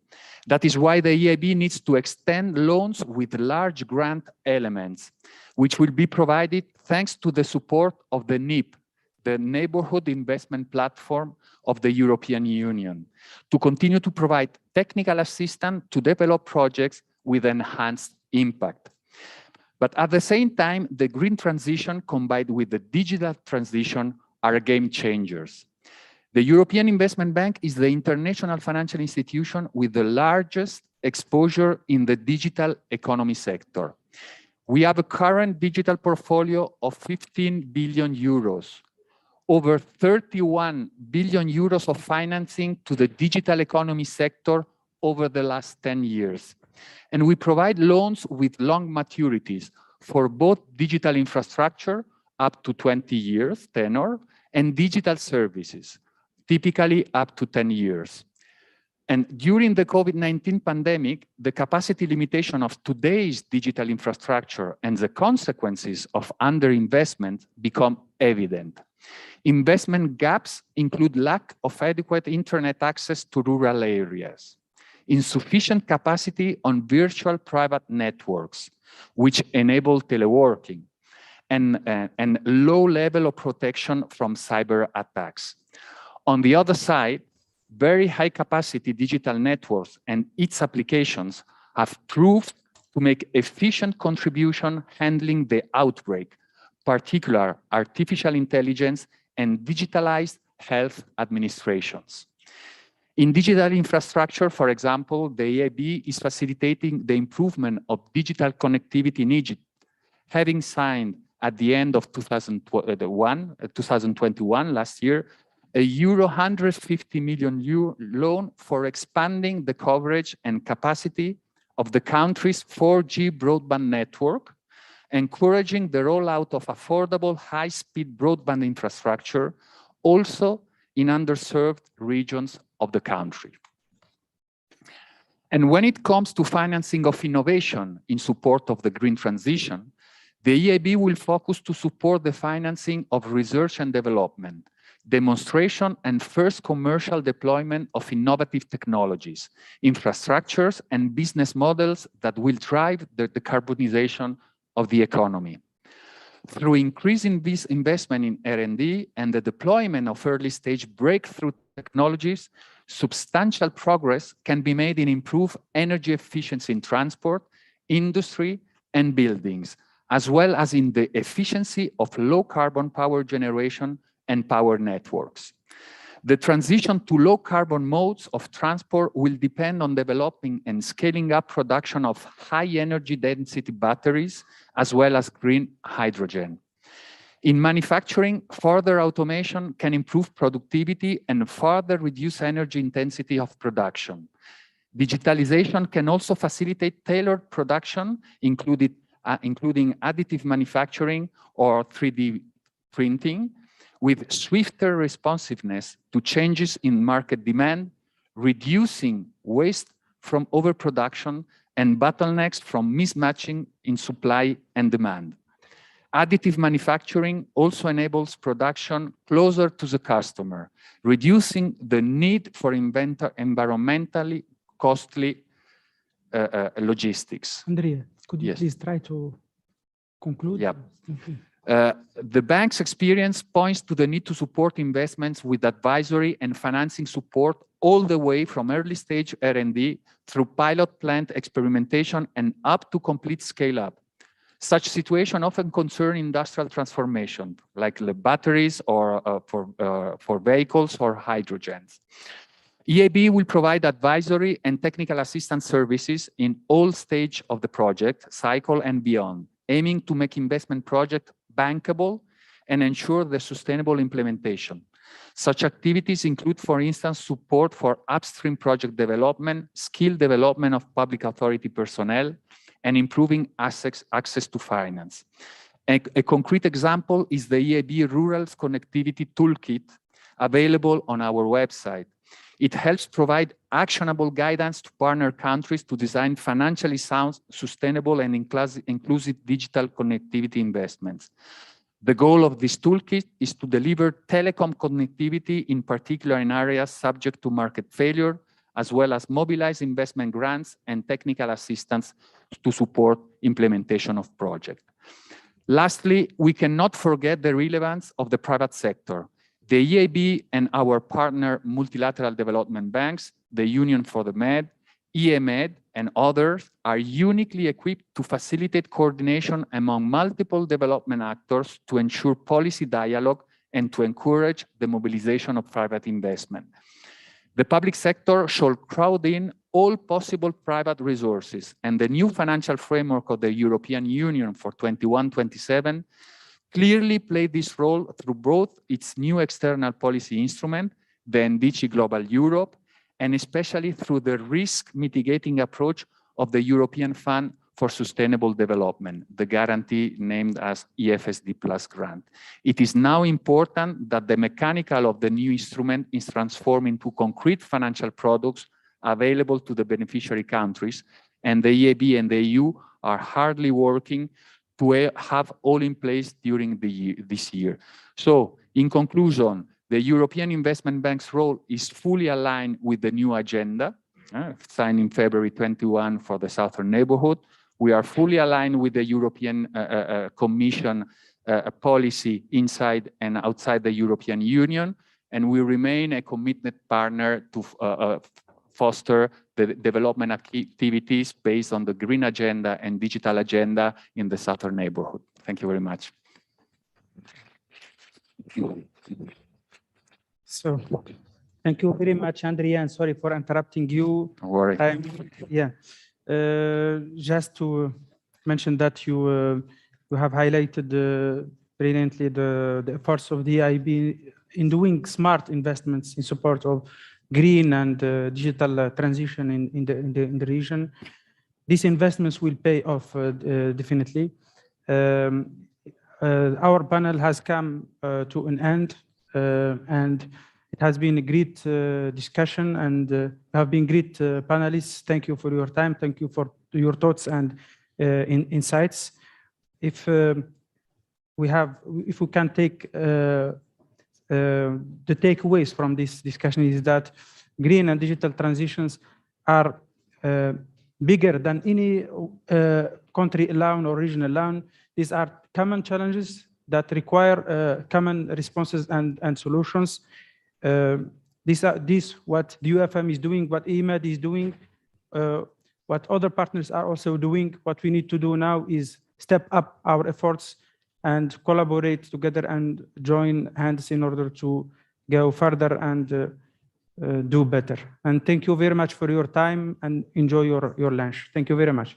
That is why the EIB needs to extend loans with large grant elements, which will be provided thanks to the support of the NIP, the Neighborhood Investment Platform of the European Union, to continue to provide technical assistance to develop projects with enhanced impact. But at the same time, the green transition combined with the digital transition are game changers. The European Investment Bank is the international financial institution with the largest exposure in the digital economy sector. We have a current digital portfolio of 15 billion euros, over 31 billion euros of financing to the digital economy sector over the last 10 years. And we provide loans with long maturities for both digital infrastructure, up to 20 years tenor, and digital services, typically up to 10 years. And during the COVID-19 pandemic, the capacity limitation of today's digital infrastructure and the consequences of underinvestment become evident. Investment gaps include lack of adequate internet access to rural areas, insufficient capacity on virtual private networks, which enable teleworking, and low level of protection from cyber attacks. On the other side, very high capacity digital networks and its applications have proved to make efficient contribution handling the outbreak, particular artificial intelligence and digitalized health administrations. In digital infrastructure, for example, the EIB is facilitating the improvement of digital connectivity in Egypt, having signed at the end of 2021, last year, a euro 150 million loan for expanding the coverage and capacity of the country's 4G broadband network, encouraging the rollout of affordable high-speed broadband infrastructure, also in underserved regions of the country. And when it comes to financing of innovation in support of the green transition, the EIB will focus to support the financing of research and development, demonstration and first commercial deployment of innovative technologies, infrastructures and business models that will drive the decarbonization of the economy. Through increasing this investment in R&D and the deployment of early-stage breakthrough technologies, substantial progress can be made in improved energy efficiency in transport, industry, and buildings, as well as in the efficiency of low-carbon power generation and power networks. The transition to low-carbon modes of transport will depend on developing and scaling up production of high-energy density batteries, as well as green hydrogen. In manufacturing, further automation can improve productivity and further reduce energy intensity of production. Digitalization can also facilitate tailored production, including additive manufacturing or 3D printing, with swifter responsiveness to changes in market demand, reducing waste from overproduction and bottlenecks from mismatching in supply and demand. Additive manufacturing also enables production closer to the customer, reducing the need for environmentally costly logistics. Andrea, could you Yes. please try to conclude? Yeah. The bank's experience points to the need to support investments with advisory and financing support all the way from early stage R&D through pilot plant experimentation and up to complete scale-up. Such situations often concern industrial transformation, like the batteries or for vehicles or hydrogens. EIB will provide advisory and technical assistance services in all stages of the project cycle and beyond, aiming to make investment projects bankable and ensure the sustainable implementation. Such activities include, for instance, support for upstream project development, skill development of public authority personnel, and improving access to finance. A concrete example is the EIB Rural Connectivity Toolkit available on our website. It helps provide actionable guidance to partner countries to design financially sound, sustainable, and inclusive digital connectivity investments. The goal of this toolkit is to deliver telecom connectivity, in particular in areas subject to market failure, as well as mobilize investment grants and technical assistance to support implementation of projects. Lastly, we cannot forget the relevance of the private sector. The EIB and our partner multilateral development banks, the Union for the Med, IEMed, and others are uniquely equipped to facilitate coordination among multiple development actors to ensure policy dialogue and to encourage the mobilization of private investment. The public sector should crowd in all possible private resources, and the new financial framework of the European Union for 21-27 clearly played this role through both its new external policy instrument, the NDC Global Europe, and especially through the risk mitigating approach of the European Fund for Sustainable Development, the guarantee named as EFSD Plus grant. It is now important that the mechanical of the new instrument is transformed into concrete financial products available to the beneficiary countries, and the EIB and the EU are hardly working to have all in place during this year. So, in conclusion, the European Investment Bank's role is fully aligned with the new agenda, signed in February 21 for the Southern Neighborhood. We are fully aligned with the European Commission policy inside and outside the European Union, and we remain a committed partner to foster the development activities based on the green agenda and digital agenda in the Southern Neighborhood. Thank you very much. So, thank you very much, Andrea, and sorry for interrupting you. Don't worry. Yeah, just to mention that you have highlighted brilliantly the efforts of the EIB in doing smart investments in support of green and digital transition in the region. These investments will pay off definitely. Our panel has come to an end, and it It has been a great discussion, and have been great panelists. Thank you for your time. Thank you for your thoughts and insights. If we can take the takeaways from this discussion, is that green and digital transitions are bigger than any country alone or region alone. These are common challenges that require common responses and solutions. This what the UFM is doing, what IEMed is doing, what other partners are also doing. What we need to do now is step up our efforts and collaborate together and join hands in order to go further and do better. And thank you very much for your time, and enjoy your lunch. Thank you very much.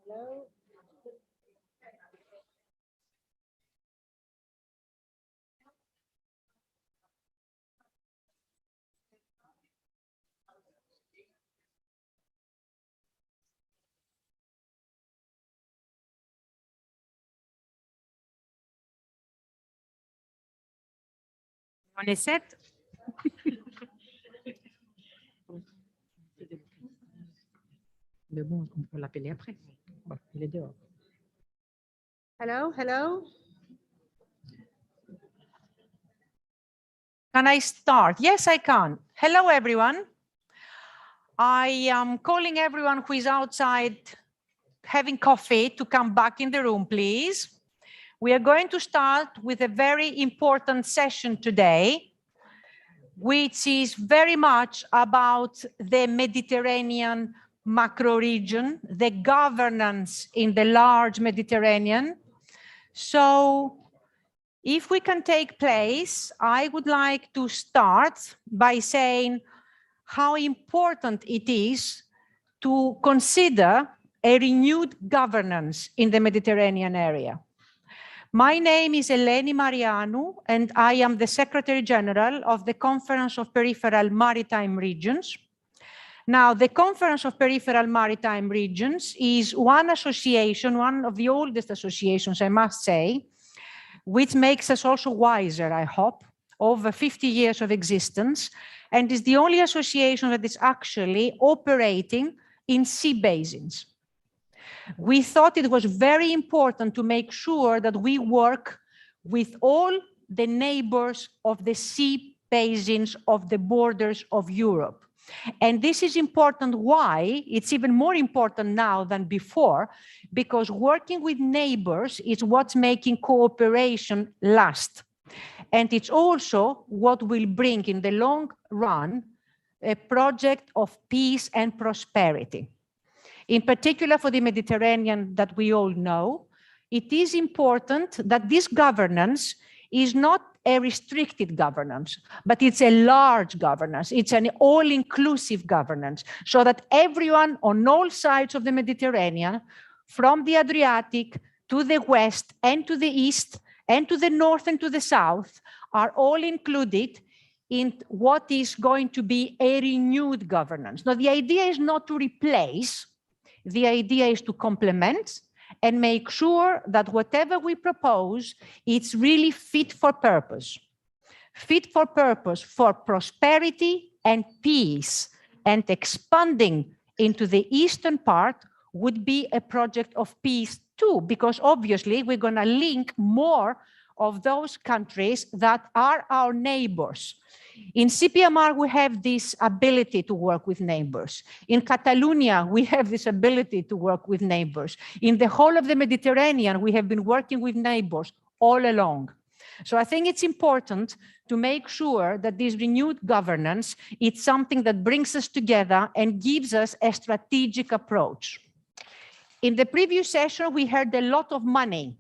On est 7. Mais bon, on peut l'appeler après. Bon, il est dehors. Hello, hello. Can I start? Yes, I can. Hello, everyone. I am calling everyone who is outside having coffee to come back in the room, please. We are going to start with a very important session today, which is very much about the Mediterranean macro region, the governance in the large Mediterranean. So if we can take place, I would like to start by saying how important it is to consider a renewed governance in the Mediterranean area. My name is Eleni Marianou, and I am the Secretary General of the Conference of Peripheral Maritime Regions. Now, the Conference of Peripheral Maritime Regions is one association, one of the oldest associations, I must say, which makes us also wiser, I hope, over 50 years of existence, and is the only association that is actually operating in sea basins. We thought it was very important to make sure that we work with all the neighbors of the sea basins of the borders of Europe. And this is important. Why? It's even more important now than before, because working with neighbors is what's making cooperation last. And it's also what will bring in the long run a project of peace and prosperity. In particular for the Mediterranean that we all know, it is important that this governance is not a restricted governance, but it's a large governance. It's an all-inclusive governance, so that everyone on all sides of the Mediterranean, from the Adriatic to the west and to the east and to the north and to the south, are all included in what is going to be a renewed governance. Now, the idea is not to replace. The idea is to complement and make sure that whatever we propose, it's really fit for purpose. Fit for purpose for prosperity and peace, and expanding into the eastern part would be a project of peace too, because obviously we're going to link more of those countries that are our neighbors. In CPMR, we have this ability to work with neighbors. In Catalonia, we have this ability to work with neighbors. In the whole of the Mediterranean, we have been working with neighbors all along. So I think it's important to make sure that this renewed governance is something that brings us together and gives us a strategic approach. In the previous session, we heard a lot of money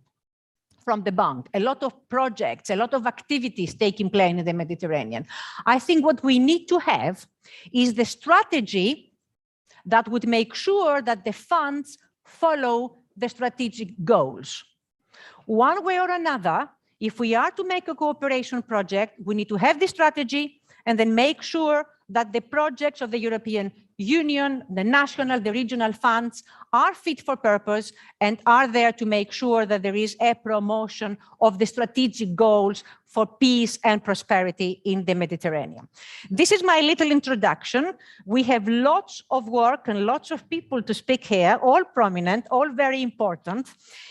from the bank, a lot of projects, a lot of activities taking place in the Mediterranean. I think what we need to have is the strategy that would make sure that the funds follow the strategic goals. One way or another, if we are to make a cooperation project, we need to have the strategy and then make sure that the projects of the European Union, the national, the regional funds are fit for purpose and are there to make sure that there is a promotion of the strategic goals for peace and prosperity in the Mediterranean. This is my little introduction. We have lots of work and lots of people to speak here, all prominent, all very important.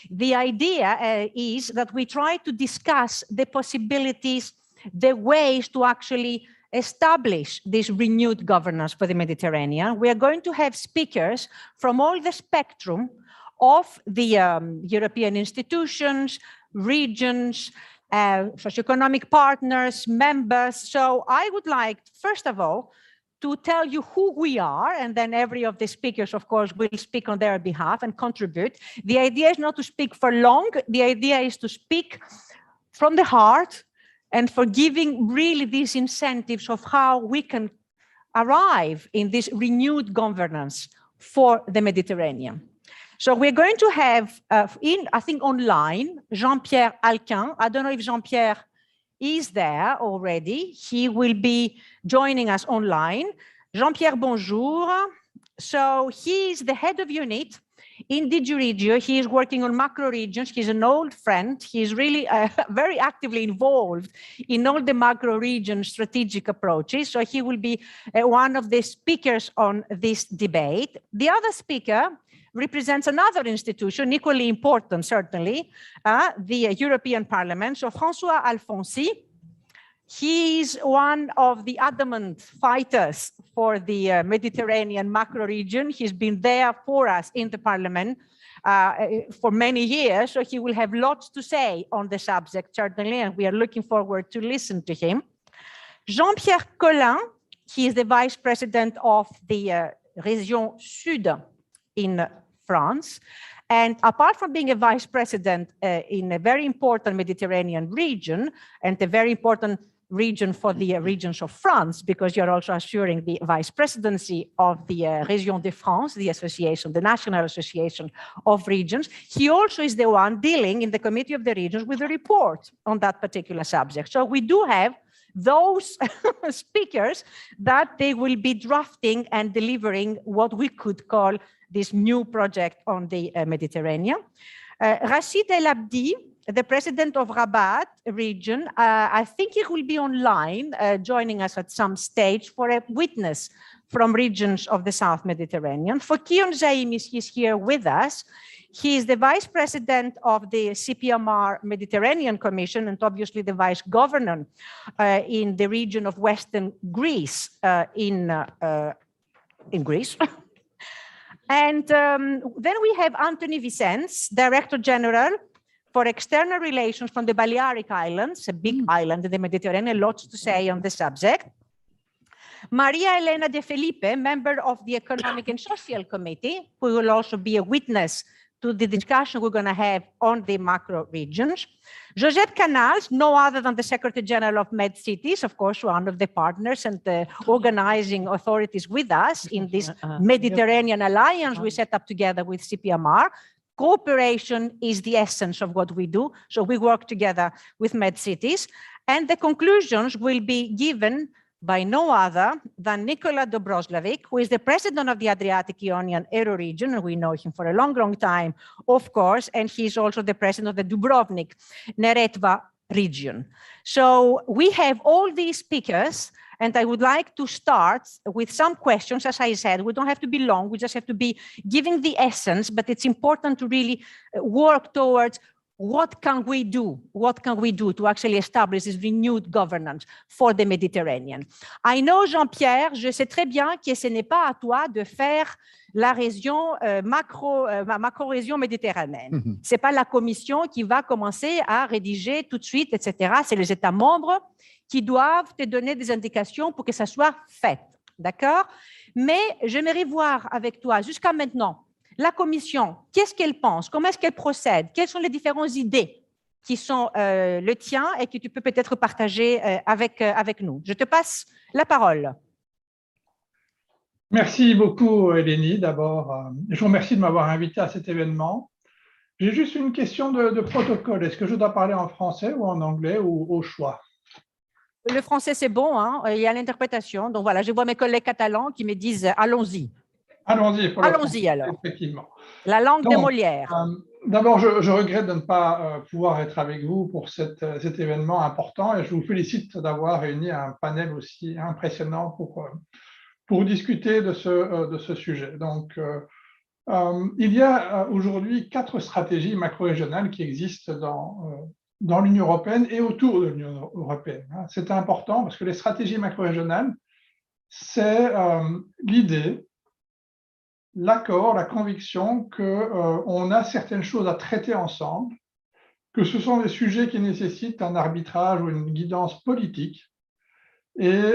The idea is that we try to discuss the possibilities, the ways to actually establish this renewed governance for the Mediterranean. We are going to have speakers from all the spectrum of the European institutions, regions, socioeconomic partners, members. So I would like, first of all, to tell you who we are, and then every of the speakers, of course, will speak on their behalf and contribute. The idea is not to speak for long. The idea is to speak from the heart, and for giving really these incentives of how we can arrive in this renewed governance for the Mediterranean. So we're going to have, I think online, Jean-Pierre Alquin. I don't know if Jean-Pierre is there already. He will be joining us online. Jean-Pierre, bonjour. So he is the head of unit in DG Regio. He is working on macro regions. He's an old friend. He's really very actively involved in all the macro region strategic approaches. So he will be one of the speakers on this debate. The other speaker represents another institution, equally important, certainly, the European Parliament. So François Alfonsi, he is one of the adamant fighters for the Mediterranean macro region. He's been there for us in the Parliament for many years, so he will have lots to say on the subject, certainly, and we are looking forward to listen to him. Jean-Pierre Collin, he is the Vice President of the Région Sud in France. And apart from being a vice president in a very important Mediterranean region and a very important region for the regions of France, because you're also assuring the vice presidency of the Région de France, the association, the National Association of Regions, he also is the one dealing in the Committee of the Regions with the report on that particular subject. So we do have those speakers that they will be drafting and delivering what we could call this new project on the Mediterranean. Rachid El Abdi, the president of Rabat region, I think he will be online joining us at some stage for a witness from regions of the South Mediterranean. Fokion Zaimis is here with us. He is the vice president of the CPMR Mediterranean Commission and obviously the vice governor in the region of Western Greece in Greece. And then we have Anthony Vicens, Director General for External Relations from the Balearic Islands, a big island in the Mediterranean, lots to say on the subject. Maria Elena De Felipe, member of the Economic and Social Committee, who will also be a witness to the discussion we're going to have on the macro regions. Josette Canals, no other than the Secretary General of MedCities, of course, one of the partners and the organizing authorities with us in this Mediterranean alliance we set up together with CPMR. Cooperation is the essence of what we do. So we work together with MedCities. And the conclusions will be given by no other than Nikola Dobroslavic, who is the president of the Adriatic-Ionian Euro region, and we know him for a long, long time, of course, and he's also the president of the Dubrovnik-Neretva region. So we have all these speakers, and I would like to start with some questions. As I said, we don't have to be long, we just have to be giving the essence, but it's important to really work towards what can we do? What can we do to actually establish this renewed governance for the Mediterranean? I know, Jean-Pierre, je sais très bien que ce n'est pas à toi de faire la région macro-région méditerranéenne. C'est pas la Commission qui va commencer à rédiger tout de suite, etc. C'est les États membres qui doivent te donner des indications pour que ça soit fait. D'accord? Mais j'aimerais voir avec toi, jusqu'à maintenant, la Commission, qu'est-ce qu'elle pense? Comment est-ce qu'elle procède? Quelles sont les différentes idées qui sont le tien et que tu peux peut-être partager avec nous? Je te passe la parole. Merci beaucoup, Eleni. D'abord, je vous remercie de m'avoir invité à cet événement. J'ai juste une question de protocole. Est-ce que je dois parler en français ou en anglais ou au choix? Le français, c'est bon, hein? Il y a l'interprétation. Donc voilà, je vois mes collègues catalans qui me disent « allons-y ». Allons-y. Allons-y alors. Effectivement. La langue de Molière. D'abord, je regrette de ne pas pouvoir être avec vous pour cet événement important et je vous félicite d'avoir réuni un panel aussi impressionnant pour discuter de ce sujet. Donc, il y a aujourd'hui 4 stratégies macro-régionales qui existent dans l'Union européenne et autour de l'Union européenne. C'est important parce que les stratégies macro-régionales, c'est l'idée, l'accord, la conviction qu'on a certaines choses à traiter ensemble, que ce sont des sujets qui nécessitent un arbitrage ou une guidance politique, et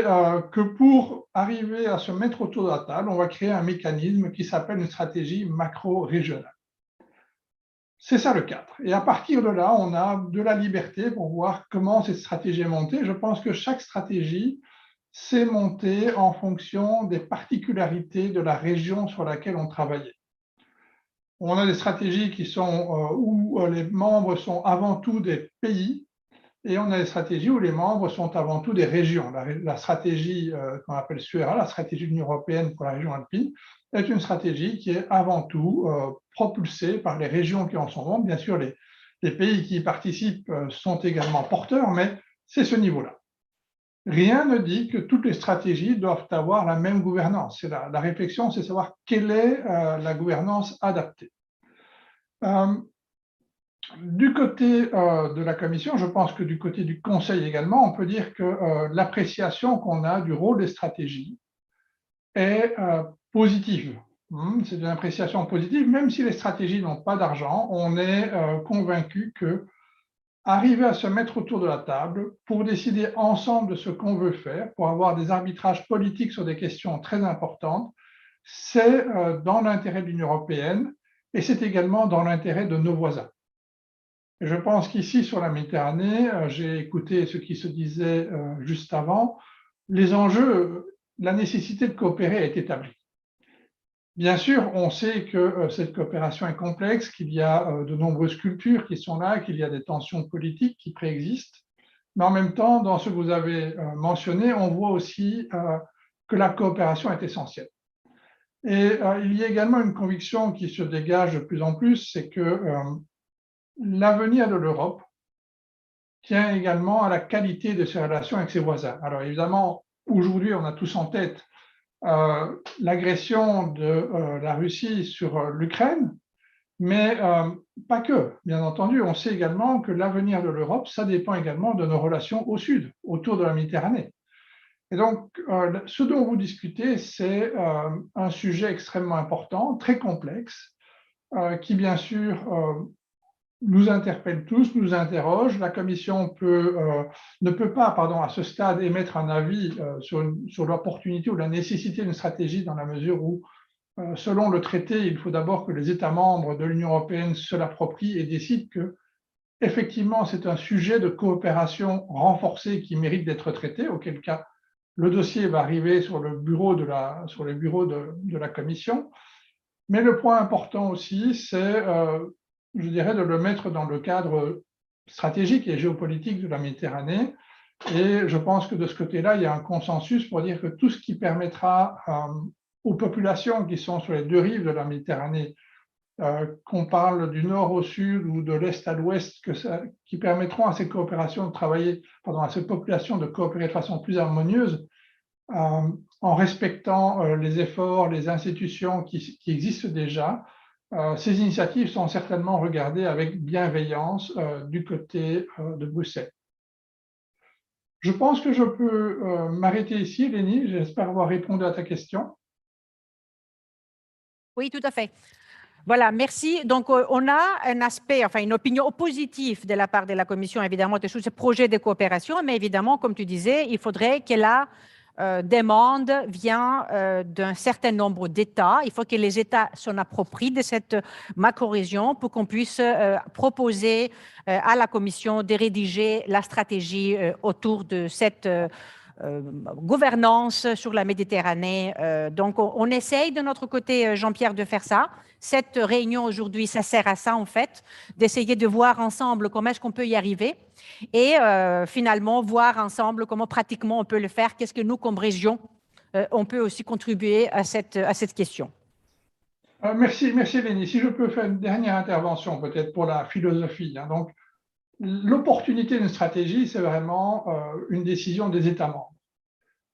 que pour arriver à se mettre autour de la table, on va créer un mécanisme qui s'appelle une stratégie macro-régionale. C'est ça le cadre. Et à partir de là, on a de la liberté pour voir comment cette stratégie est montée. Je pense que chaque stratégie s'est montée en fonction des particularités de la région sur laquelle on travaillait. On a des stratégies qui sont où les membres sont avant tout des pays, et on a des stratégies où les membres sont avant tout des régions. La stratégie qu'on appelle SURA, la stratégie de l'Union européenne pour la région alpine, est une stratégie qui est avant tout propulsée par les régions qui en sont membres. Bien sûr, les pays qui y participent sont également porteurs, mais c'est ce niveau-là. Rien ne dit que toutes les stratégies doivent avoir la même gouvernance. La réflexion, c'est savoir quelle est la gouvernance adaptée. Du côté de la Commission, je pense que du côté du Conseil également, on peut dire que l'appréciation qu'on a du rôle des stratégies est positive. C'est une appréciation positive, même si les stratégies n'ont pas d'argent, on est convaincu que arriver à se mettre autour de la table pour décider ensemble de ce qu'on veut faire, pour avoir des arbitrages politiques sur des questions très importantes, c'est dans l'intérêt de l'Union européenne et c'est également dans l'intérêt de nos voisins. Et je pense qu'ici, sur la Méditerranée, j'ai écouté ce qui se disait juste avant, les enjeux, la nécessité de coopérer est établie. Bien sûr, on sait que cette coopération est complexe, qu'il y a de nombreuses cultures qui sont là, qu'il y a des tensions politiques qui préexistent. Mais en même temps, dans ce que vous avez mentionné, on voit aussi que la coopération est essentielle. Et il y a également une conviction qui se dégage de plus en plus, c'est que l'avenir de l'Europe tient également à la qualité de ses relations avec ses voisins. Alors évidemment, aujourd'hui, on a tous en tête l'agression de la Russie sur l'Ukraine, mais pas que. Bien entendu, on sait également que l'avenir de l'Europe, ça dépend également de nos relations au sud, autour de la Méditerranée. Et donc, ce dont vous discutez, c'est un sujet extrêmement important, très complexe, qui bien sûr nous interpelle tous, nous interroge. La Commission ne peut pas, à ce stade, émettre un avis sur l'opportunité ou la nécessité d'une stratégie dans la mesure où, selon le traité, il faut d'abord que les États membres de l'Union européenne se l'approprient et décident que, effectivement, c'est un sujet de coopération renforcée qui mérite d'être traité, auquel cas le dossier va arriver sur les bureaux de la Commission. Mais le point important aussi, c'est je dirais, de le mettre dans le cadre stratégique et géopolitique de la Méditerranée. Et je pense que de ce côté-là, il y a un consensus pour dire que tout ce qui permettra aux populations qui sont sur les deux rives de la Méditerranée, qu'on parle du nord au sud ou de l'est à l'ouest, qui permettront à ces coopérations de travailler, à ces populations de coopérer de façon plus harmonieuse, en respectant les efforts, les institutions qui existent déjà. Ces initiatives sont certainement regardées avec bienveillance du côté de Bruxelles. Je pense que je peux m'arrêter ici, Lénie. J'espère avoir répondu à ta question. Oui, tout à fait. Voilà, merci. Donc, on a un aspect, une opinion positive de la part de la Commission, évidemment, de ce projet de coopération, mais évidemment, comme tu disais, il faudrait que la demande vient d'un certain nombre d'États. Il faut que les États s'en approprient de cette macro-région pour qu'on puisse proposer à la Commission de rédiger la stratégie autour de cette gouvernance sur la Méditerranée. Donc, on essaye de notre côté, Jean-Pierre, de faire ça. Cette réunion aujourd'hui, ça sert à ça, en fait, d'essayer de voir ensemble comment est-ce qu'on peut y arriver et finalement voir ensemble comment pratiquement on peut le faire. Qu'est-ce que nous, comme région, on peut aussi contribuer à cette question. Merci, Lénie. Si je peux faire une dernière intervention, peut-être pour la philosophie. Donc, l'opportunité d'une stratégie, c'est vraiment une décision des États membres.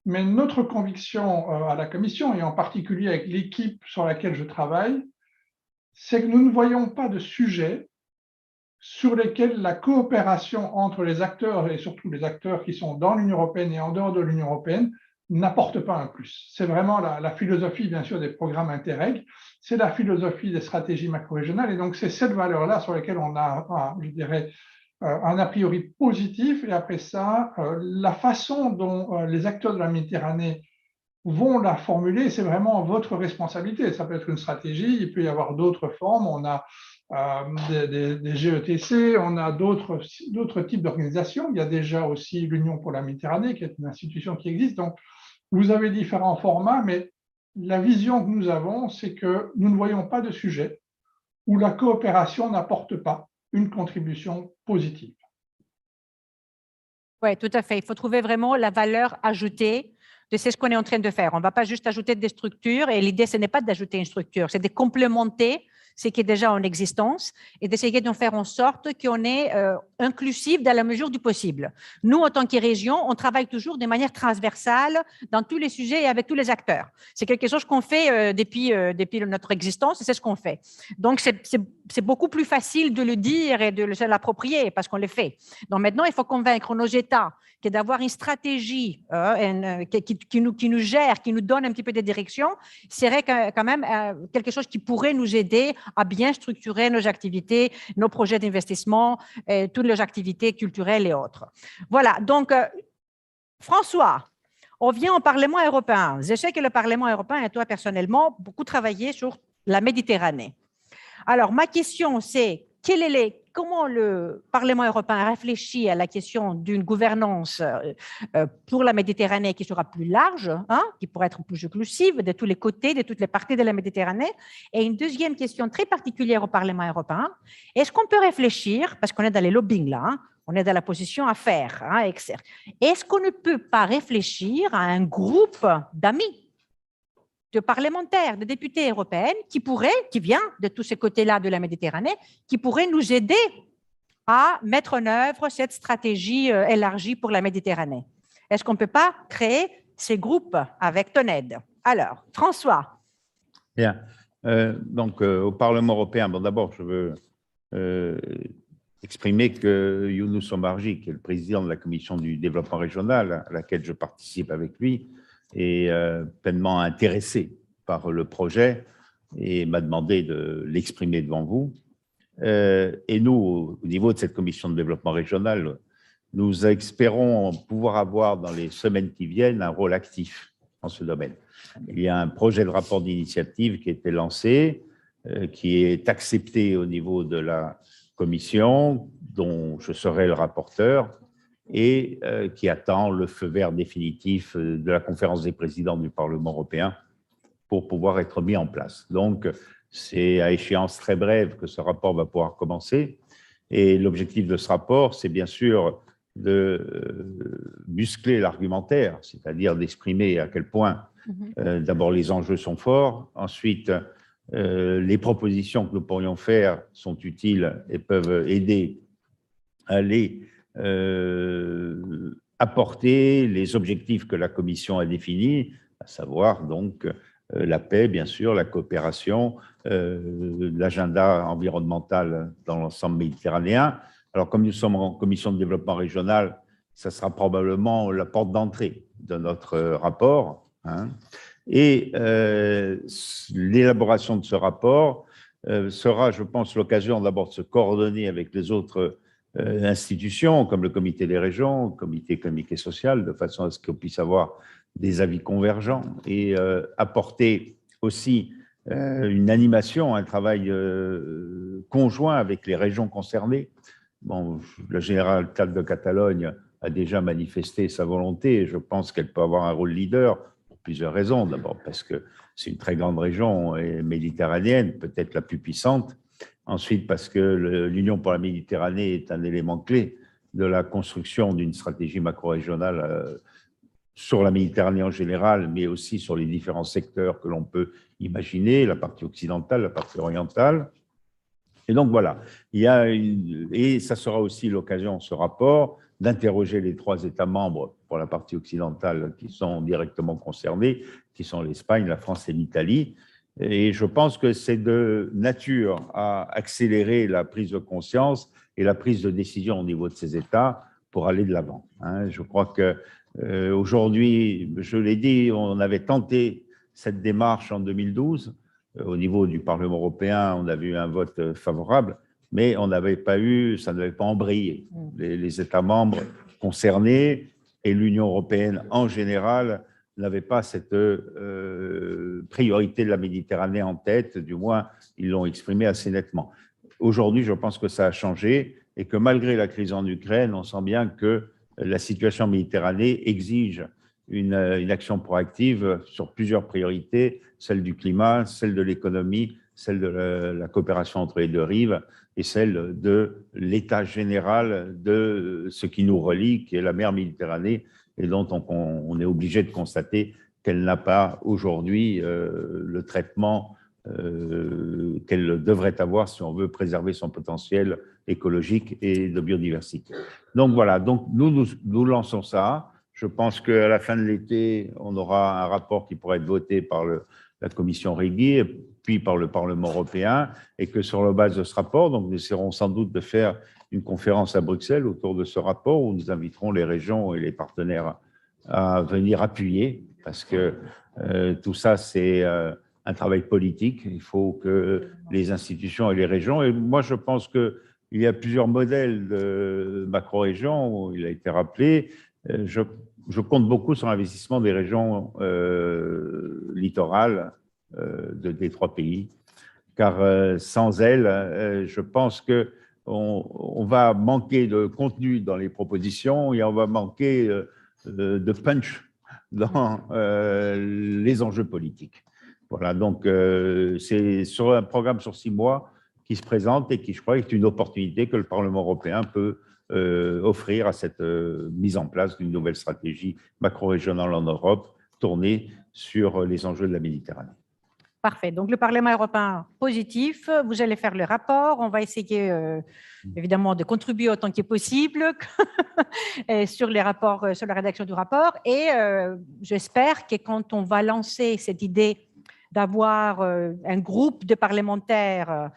Mais notre conviction à la Commission, et en particulier avec l'équipe sur laquelle je travaille, c'est que nous ne voyons pas de sujet sur lesquels la coopération entre les acteurs, et surtout les acteurs qui sont dans l'Union européenne et en dehors de l'Union européenne, n'apporte pas un plus. C'est vraiment la philosophie, bien sûr, des programmes Interreg, c'est la philosophie des stratégies macro-régionales, et donc c'est cette valeur-là sur laquelle on a, je dirais, un a priori positif, et après ça, la façon dont les acteurs de la Méditerranée vont la formuler, c'est vraiment votre responsabilité. Ça peut être une stratégie, il peut y avoir d'autres formes, on a des GETC, on a d'autres types d'organisations. Il y a déjà aussi l'Union pour la Méditerranée, qui est une institution qui existe. Donc, vous avez différents formats, mais la vision que nous avons, c'est que nous ne voyons pas de sujet où la coopération n'apporte pas une contribution positive. Oui, tout à fait. Il faut trouver vraiment la valeur ajoutée de ce qu'on est en train de faire. On ne va pas juste ajouter des structures, et l'idée, ce n'est pas d'ajouter une structure, c'est de complémenter ce qui est déjà en existence et d'essayer de faire en sorte qu'on est inclusif dans la mesure du possible. Nous, en tant que région, on travaille toujours de manière transversale dans tous les sujets et avec tous les acteurs. C'est quelque chose qu'on fait depuis notre existence, et c'est ce qu'on fait. Donc, c'est beaucoup plus facile de le dire et de se l'approprier parce qu'on le fait. Donc, maintenant, il faut convaincre nos États que d'avoir une stratégie qui nous gère, qui nous donne un petit peu de direction, serait quand même quelque chose qui pourrait nous aider à bien structurer nos activités, nos projets d'investissement, toutes les activités culturelles et autres. Voilà, donc François, on vient au Parlement européen. Je sais que le Parlement européen et toi personnellement, beaucoup travaillé sur la Méditerranée. Alors, ma question, c'est comment le Parlement européen réfléchit à la question d'une gouvernance pour la Méditerranée qui sera plus large, qui pourrait être plus inclusive de tous les côtés, de toutes les parties de la Méditerranée. Et une deuxième question très particulière au Parlement européen, est-ce qu'on peut réfléchir, parce qu'on est dans les lobbying là, on est dans la position à faire, est-ce qu'on ne peut pas réfléchir à un groupe d'amis, de parlementaires, de députés européens qui vient de tous ces côtés-là de la Méditerranée, qui pourraient nous aider à mettre en œuvre cette stratégie élargie pour la Méditerranée. Est-ce qu'on ne peut pas créer ces groupes avec ton aide? Alors, François. Bien. Donc, au Parlement européen, bon, d'abord, je veux exprimer que Younous Omarjee, qui est le président de la Commission du développement régional, à laquelle je participe avec lui, est pleinement intéressé par le projet et m'a demandé de l'exprimer devant vous. Et nous, au niveau de cette commission de développement régional, nous espérons pouvoir avoir dans les semaines qui viennent un rôle actif dans ce domaine. Il y a un projet de rapport d'initiative qui a été lancé, qui est accepté au niveau de la commission, dont je serai le rapporteur, et qui attend le feu vert définitif de la conférence des présidents du Parlement européen pour pouvoir être mis en place. Donc, c'est à échéance très brève que ce rapport va pouvoir commencer. Et l'objectif de ce rapport, c'est bien sûr de muscler l'argumentaire, c'est-à-dire d'exprimer à quel point, d'abord, les enjeux sont forts, ensuite, les propositions que nous pourrions faire sont utiles et peuvent aider à aller apporter les objectifs que la Commission a définis, à savoir donc la paix, bien sûr, la coopération, l'agenda environnemental dans l'ensemble méditerranéen. Alors, comme nous sommes en commission de développement régional, ça sera probablement la porte d'entrée de notre rapport. Et l'élaboration de ce rapport sera, je pense, l'occasion d'abord de se coordonner avec les autres institutions, comme le comité des régions, le comité économique et social, de façon à ce qu'on puisse avoir des avis convergents et apporter aussi une animation, un travail conjoint avec les régions concernées. Bon, la Generalitat de Catalogne a déjà manifesté sa volonté et je pense qu'elle peut avoir un rôle leader pour plusieurs raisons. D'abord parce que c'est une très grande région méditerranéenne, peut-être la plus puissante. Ensuite, parce que l'Union pour la Méditerranée est un élément clé de la construction d'une stratégie macro-régionale sur la Méditerranée en général, mais aussi sur les différents secteurs que l'on peut imaginer, la partie occidentale, la partie orientale. Et donc voilà, et ça sera aussi l'occasion, ce rapport, d'interroger les 3 États membres pour la partie occidentale qui sont directement concernés, qui sont l'Espagne, la France et l'Italie. Et je pense que c'est de nature à accélérer la prise de conscience et la prise de décision au niveau de ces États pour aller de l'avant. Je crois qu'aujourd'hui, je l'ai dit, on avait tenté cette démarche en 2012. Au niveau du Parlement européen, on avait eu un vote favorable, mais on n'avait pas eu, ça n'avait pas embrayé. Les États membres concernés et l'Union européenne en général n'avaient pas cette priorité de la Méditerranée en tête, du moins, ils l'ont exprimé assez nettement. Aujourd'hui, je pense que ça a changé et que malgré la crise en Ukraine, on sent bien que la situation en Méditerranée exige une action proactive sur plusieurs priorités, celle du climat, celle de l'économie, celle de la coopération entre les deux rives et celle de l'état général de ce qui nous relie, qui est la mer Méditerranée, et dont on est obligé de constater qu'elle n'a pas aujourd'hui le traitement qu'elle devrait avoir si on veut préserver son potentiel écologique et de biodiversité. Donc voilà, donc nous lançons ça. Je pense qu'à la fin de l'été, on aura un rapport qui pourra être voté par la commission Régui, et puis par le Parlement européen, et que sur la base de ce rapport, donc nous essaierons sans doute de faire une conférence à Bruxelles autour de ce rapport où nous inviterons les régions et les partenaires à venir appuyer, parce que tout ça, c'est un travail politique. Il faut que les institutions et les régions, et moi je pense qu'il y a plusieurs modèles de macro-régions, il a été rappelé. Je compte beaucoup sur l'investissement des régions littorales des trois pays, car sans elles, je pense qu'on va manquer de contenu dans les propositions et on va manquer de punch dans les enjeux politiques. Voilà, donc c'est sur un programme sur 6 mois qui se présente et qui, je crois, est une opportunité que le Parlement européen peut offrir à cette mise en place d'une nouvelle stratégie macro-régionale en Europe tournée sur les enjeux de la Méditerranée. Parfait. Donc, le Parlement européen positif, vous allez faire le rapport. On va essayer, évidemment, de contribuer autant que possible sur les rapports, sur la rédaction du rapport. Et j'espère que quand on va lancer cette idée d'avoir un groupe de parlementaires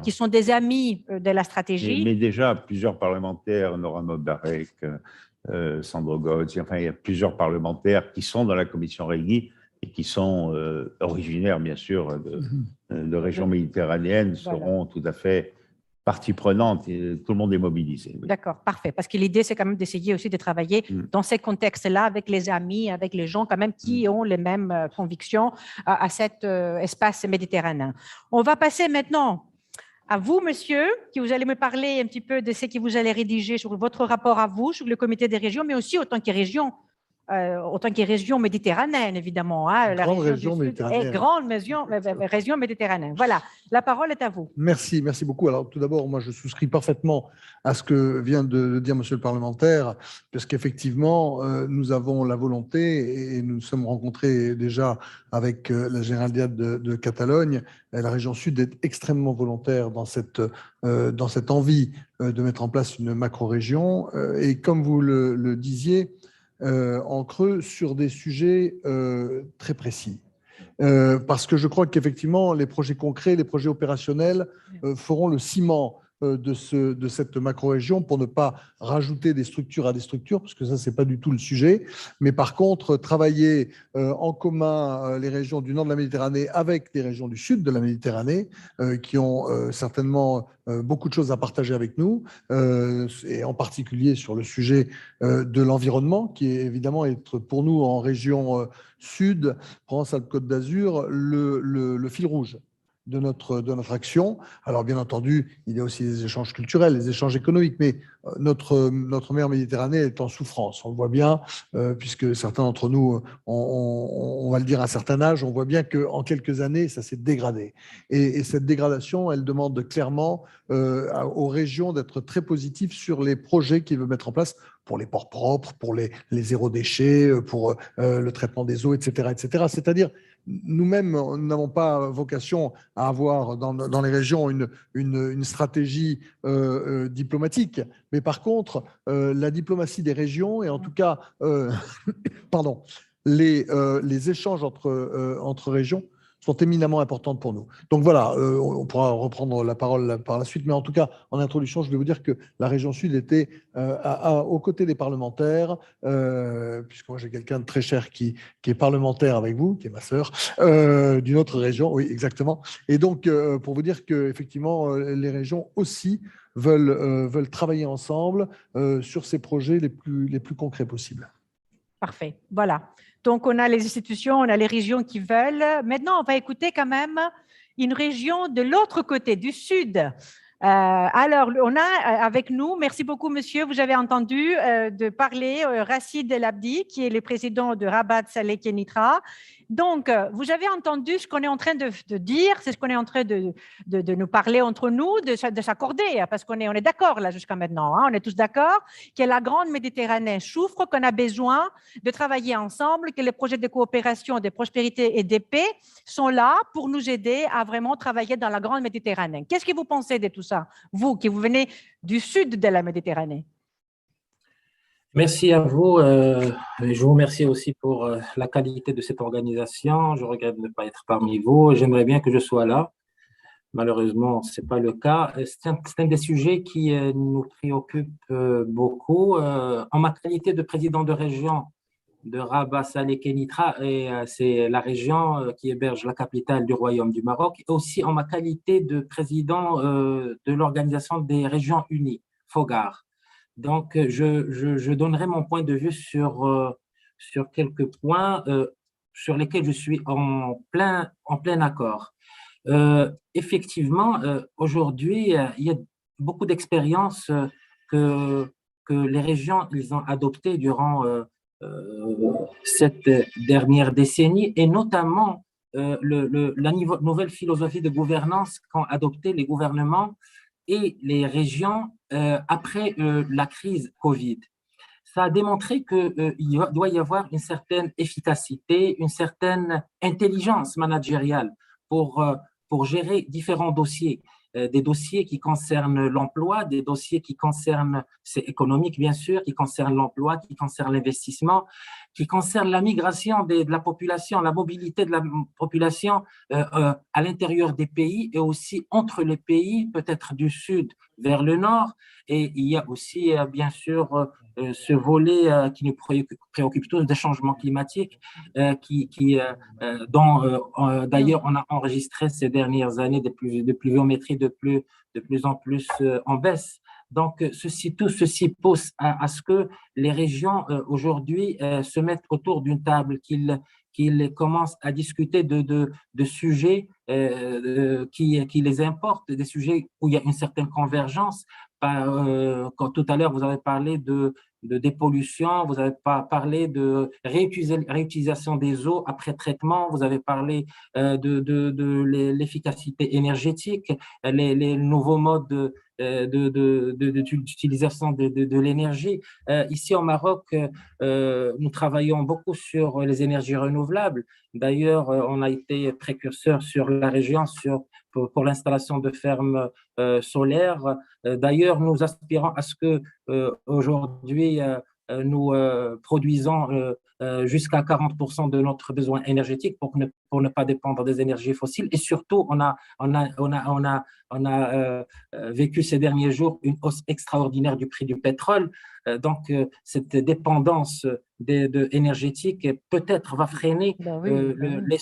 qui sont des amis de la stratégie. Mais déjà, plusieurs parlementaires, Nora Mobarek, Sandro Gozzi, enfin, il y a plusieurs parlementaires qui sont dans la commission Régui et qui sont originaires, bien sûr, de régions méditerranéennes, seront tout à fait partie prenante et tout le monde est mobilisé. Oui. D'accord, parfait. Parce que l'idée, c'est quand même d'essayer aussi de travailler dans ces contextes-là avec les amis, avec les gens quand même qui ont les mêmes convictions à cet espace méditerranéen. On va passer maintenant à vous, monsieur, qui vous allez me parler un petit peu de ce que vous allez rédiger sur votre rapport à vous, sur le comité des régions, mais aussi autant que région méditerranéenne, évidemment. Hein, la région méditerranéenne. Grande région méditerranéenne. Voilà, la parole est à vous. Merci beaucoup. Alors, tout d'abord, moi, je souscris parfaitement à ce que vient de dire monsieur le parlementaire, parce qu'effectivement, nous avons la volonté, et nous nous sommes rencontrés déjà avec la Generalitat de Catalogne, la région sud est extrêmement volontaire dans cette envie de mettre en place une macro-région. Et comme vous le disiez, en creux sur des sujets très précis. Parce que je crois qu'effectivement, les projets concrets, les projets opérationnels feront le ciment de cette macro-région pour ne pas rajouter des structures à des structures, parce que ça, ce n'est pas du tout le sujet. Mais par contre, travailler en commun les régions du nord de la Méditerranée avec les régions du sud de la Méditerranée, qui ont certainement beaucoup de choses à partager avec nous, et en particulier sur le sujet de l'environnement, qui est évidemment être pour nous en région sud, Provence-Alpes-Côte d'Azur, le fil rouge de notre action. Alors, bien entendu, il y a aussi des échanges culturels, des échanges économiques, mais notre mer Méditerranée est en souffrance. On le voit bien, puisque certains d'entre nous, on va le dire à un certain âge, on voit bien qu'en quelques années, ça s'est dégradé. Et cette dégradation, elle demande clairement aux régions d'être très positives sur les projets qu'ils veulent mettre en place pour les ports propres, pour les zéro déchets, pour le traitement des eaux, etc. etc. C'est-à-dire, nous-mêmes, nous n'avons pas vocation à avoir dans les régions une stratégie diplomatique, mais par contre, la diplomatie des régions et en tout cas, les échanges entre régions sont éminemment importantes pour nous. Donc voilà, on pourra reprendre la parole par la suite, mais en tout cas, en introduction, je vais vous dire que la région sud était aux côtés des parlementaires, puisque moi j'ai quelqu'un de très cher qui est parlementaire avec vous, qui est ma sœur, d'une autre région, oui, exactement. Et donc, pour vous dire qu'effectivement, les régions aussi veulent travailler ensemble sur ces projets les plus concrets possibles. Parfait, voilà. Donc, on a les institutions, on a les régions qui veulent. Maintenant, on va écouter quand même une région de l'autre côté, du sud, Alors, on a avec nous, merci beaucoup monsieur, vous avez entendu de parler Rachid El Abdi, qui est le président de Rabat Saleh Kenitra. Donc, vous avez entendu ce qu'on est en train de dire, c'est ce qu'on est en train de nous parler entre nous, de s'accorder, parce qu'on est d'accord là jusqu'à maintenant, hein, on est tous d'accord que la grande Méditerranée souffre, qu'on a besoin de travailler ensemble, que les projets de coopération, de prospérité et de paix sont là pour nous aider à vraiment travailler dans la grande Méditerranée. Qu'est-ce que vous pensez de tout ça, vous qui vous venez du sud de la Méditerranée? Merci à vous. Je vous remercie aussi pour la qualité de cette organisation. Je regrette de ne pas être parmi vous. J'aimerais bien que je sois là. Malheureusement, ce n'est pas le cas. C'est un des sujets qui nous préoccupe beaucoup. En ma qualité de président de région de Rabat Saleh Kenitra, et c'est la région qui héberge la capitale du Royaume du Maroc, et aussi en ma qualité de président de l'Organisation des Régions Unies, FOGAR. Donc, je donnerai mon point de vue sur quelques points sur lesquels je suis en plein accord. Effectivement, aujourd'hui, il y a beaucoup d'expériences que les régions ils ont adoptées durant cette dernière décennie, et notamment la nouvelle philosophie de gouvernance qu'ont adopté les gouvernements et les régions après la crise Covid. Ça a démontré qu'il doit y avoir une certaine efficacité, une certaine intelligence managériale pour gérer différents dossiers. Des dossiers qui concernent l'emploi, des dossiers qui concernent, c'est économique bien sûr, qui concernent l'emploi, qui concernent l'investissement, qui concernent la migration de la population, la mobilité de la population à l'intérieur des pays et aussi entre les pays, peut-être du sud vers le nord. Et il y a aussi bien sûr ce volet qui nous préoccupe tous des changements climatiques, dont d'ailleurs on a enregistré ces dernières années de pluviométrie de plus en plus en baisse. Donc, tout ceci pousse à ce que les régions aujourd'hui se mettent autour d'une table, qu'ils commencent à discuter de sujets qui les importent, des sujets où il y a une certaine convergence. Quand tout à l'heure, vous avez parlé de dépollution, vous avez parlé de réutilisation des eaux après traitement, vous avez parlé de l'efficacité énergétique, les nouveaux modes d'utilisation de l'énergie. Ici au Maroc, nous travaillons beaucoup sur les énergies renouvelables. D'ailleurs, on a été précurseur sur la région pour l'installation de fermes solaires. D'ailleurs, nous aspirons à ce que aujourd'hui, nous produisons jusqu'à 40% de notre besoin énergétique pour ne pas dépendre des énergies fossiles. Et surtout, on a vécu ces derniers jours une hausse extraordinaire du prix du pétrole. Donc, cette dépendance énergétique peut-être va freiner les...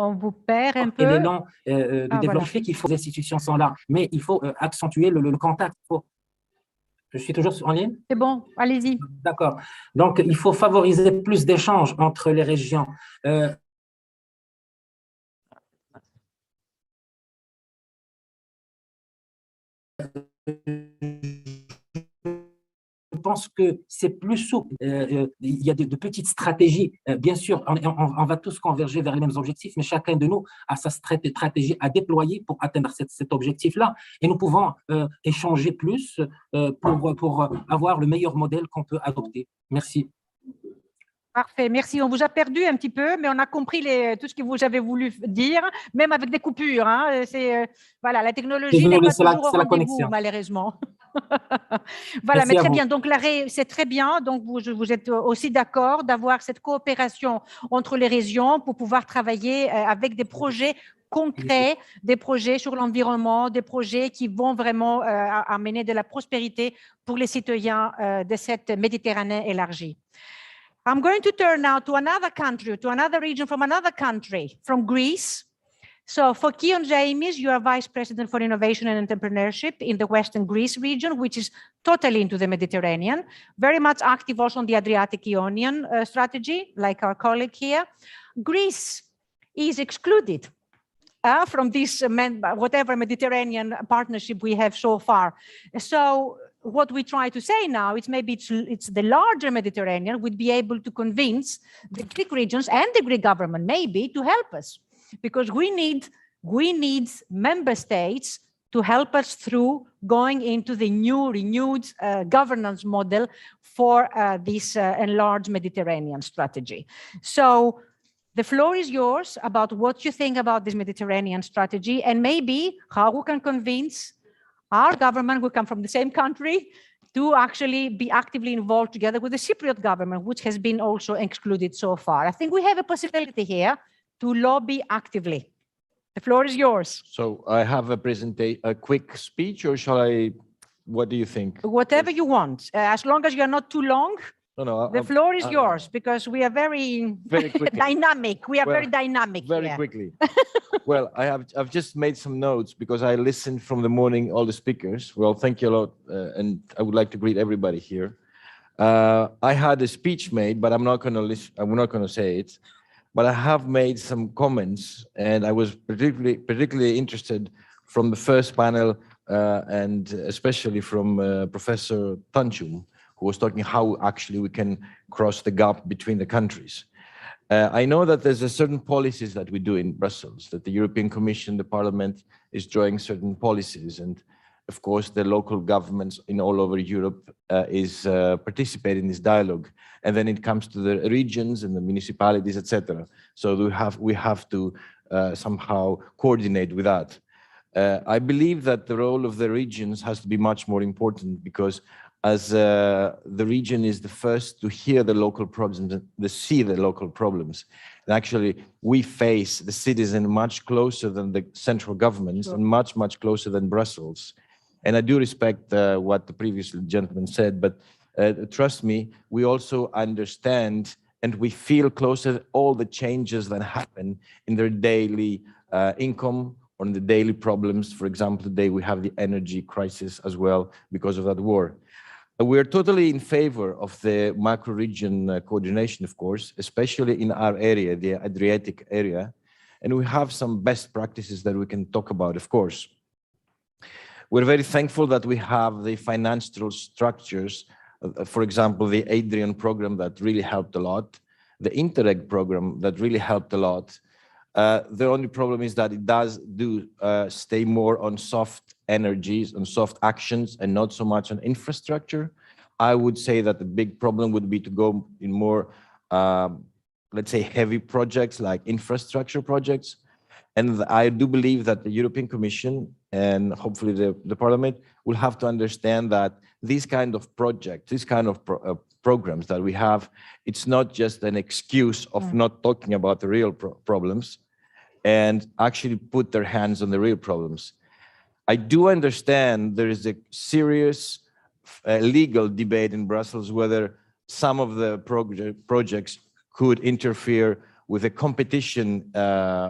On vous perd un peu. L'élan du développement fait qu'il faut que les institutions sont là, mais il faut accentuer le contact. Je suis toujours en ligne? C'est bon, allez-y. D'accord. Donc, il faut favoriser plus d'échanges entre les régions. Je pense que c'est plus souple. Il y a de petites stratégies. Bien sûr, on va tous converger vers les mêmes objectifs, mais chacun de nous a sa stratégie à déployer pour atteindre cet objectif-là. Et nous pouvons échanger plus pour avoir le meilleur modèle qu'on peut adopter. Merci. Parfait, merci. On vous a perdu un petit peu, mais on a compris tout ce que vous avez voulu dire, même avec des coupures. Hein. Voilà, la technologie n'est pas toujours au rendez-vous, malheureusement. Voilà, merci, mais très bien. Donc, c'est très bien. Donc, vous êtes aussi d'accord d'avoir cette coopération entre les régions pour pouvoir travailler avec des projets concrets, des projets sur l'environnement, des projets qui vont vraiment amener de la prospérité pour les citoyens de cette Méditerranée élargie. I'm going to turn now to another country, to another region from another country, from Greece. So for Kion Zaimis, you are Vice President for Innovation and Entrepreneurship in the Western Greece region, which is totally into the Mediterranean, very much active also on the Adriatic-Ionian strategy, like our colleague here. Greece is excluded from this whatever Mediterranean partnership we have so far. So what we try to say now is maybe it's the larger Mediterranean would be able to convince the Greek regions and the Greek government maybe to help us, because we need member states to help us through going into the new renewed governance model for this enlarged Mediterranean strategy. So the floor is yours about what you think about this Mediterranean strategy and maybe how we can convince our government, we come from the same country, to actually be actively involved together with the Cypriot government, which has been also excluded so far. I think we have a possibility here to lobby actively. The floor is yours. So I have a quick speech, or shall I, what do you think? Whatever you want, as long as you're not too long. No, the floor is yours, because we are very dynamic. We are very dynamic very quickly. Well, I've just made some notes because I listened from the morning, all the speakers. Well, thank you a lot. And I would like to greet everybody here. I had a speech made, but I'm not going to say it. But I have made some comments, and I was particularly interested from the first panel, and especially from Professor Tanchum, who was talking how actually we can cross the gap between the countries. I know that there's a certain policies that we do in Brussels, that the European Commission, the Parliament is drawing certain policies, and of course the local governments in all over Europe is participating in this dialogue. And then it comes to the regions and the municipalities, etc. So we have to somehow coordinate with that. I believe that the role of the regions has to be much more important, because as the region is the first to hear the local problems, to see the local problems. And actually, we face the citizen much closer than the central governments, and much, much closer than Brussels. And I do respect what the previous gentleman said, but trust me, we also understand and we feel closer to all the changes that happen in their daily income, or in the daily problems. For example, today we have the energy crisis as well because of that war. We're totally in favor of the macro-region coordination, of course, especially in our area, the Adriatic area. And we have some best practices that we can talk about, of course. We're very thankful that we have the financial structures, for example, the Adrian program that really helped a lot, the Interreg program that really helped a lot. The only problem is that it does stay more on soft energies and soft actions and not so much on infrastructure. I would say that the big problem would be to go in more, let's say, heavy projects like infrastructure projects. And I do believe that the European Commission and hopefully the Parliament will have to understand that these kind of projects, these kind of programs that we have, it's not just an excuse of not talking about the real problems, and actually put their hands on the real problems. I do understand there is a serious legal debate in Brussels whether some of the projects could interfere with the competition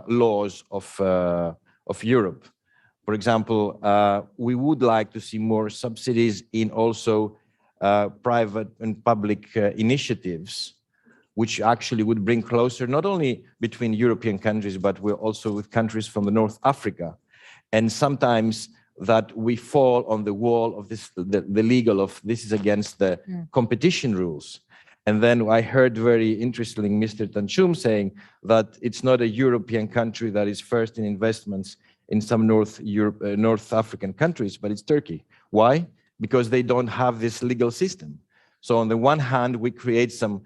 laws of Europe. For example, we would like to see more subsidies in also private and public initiatives, which actually would bring closer, not only between European countries, but we're also with countries from the North Africa. And sometimes that we fall on the wall of this, the legal of this is against the competition rules. And then I heard very interestingly Mr. Tanchum saying that it's not a European country that is first in investments in some North African countries, but it's Turkey. Why? Because they don't have this legal system. So on the one hand, we create some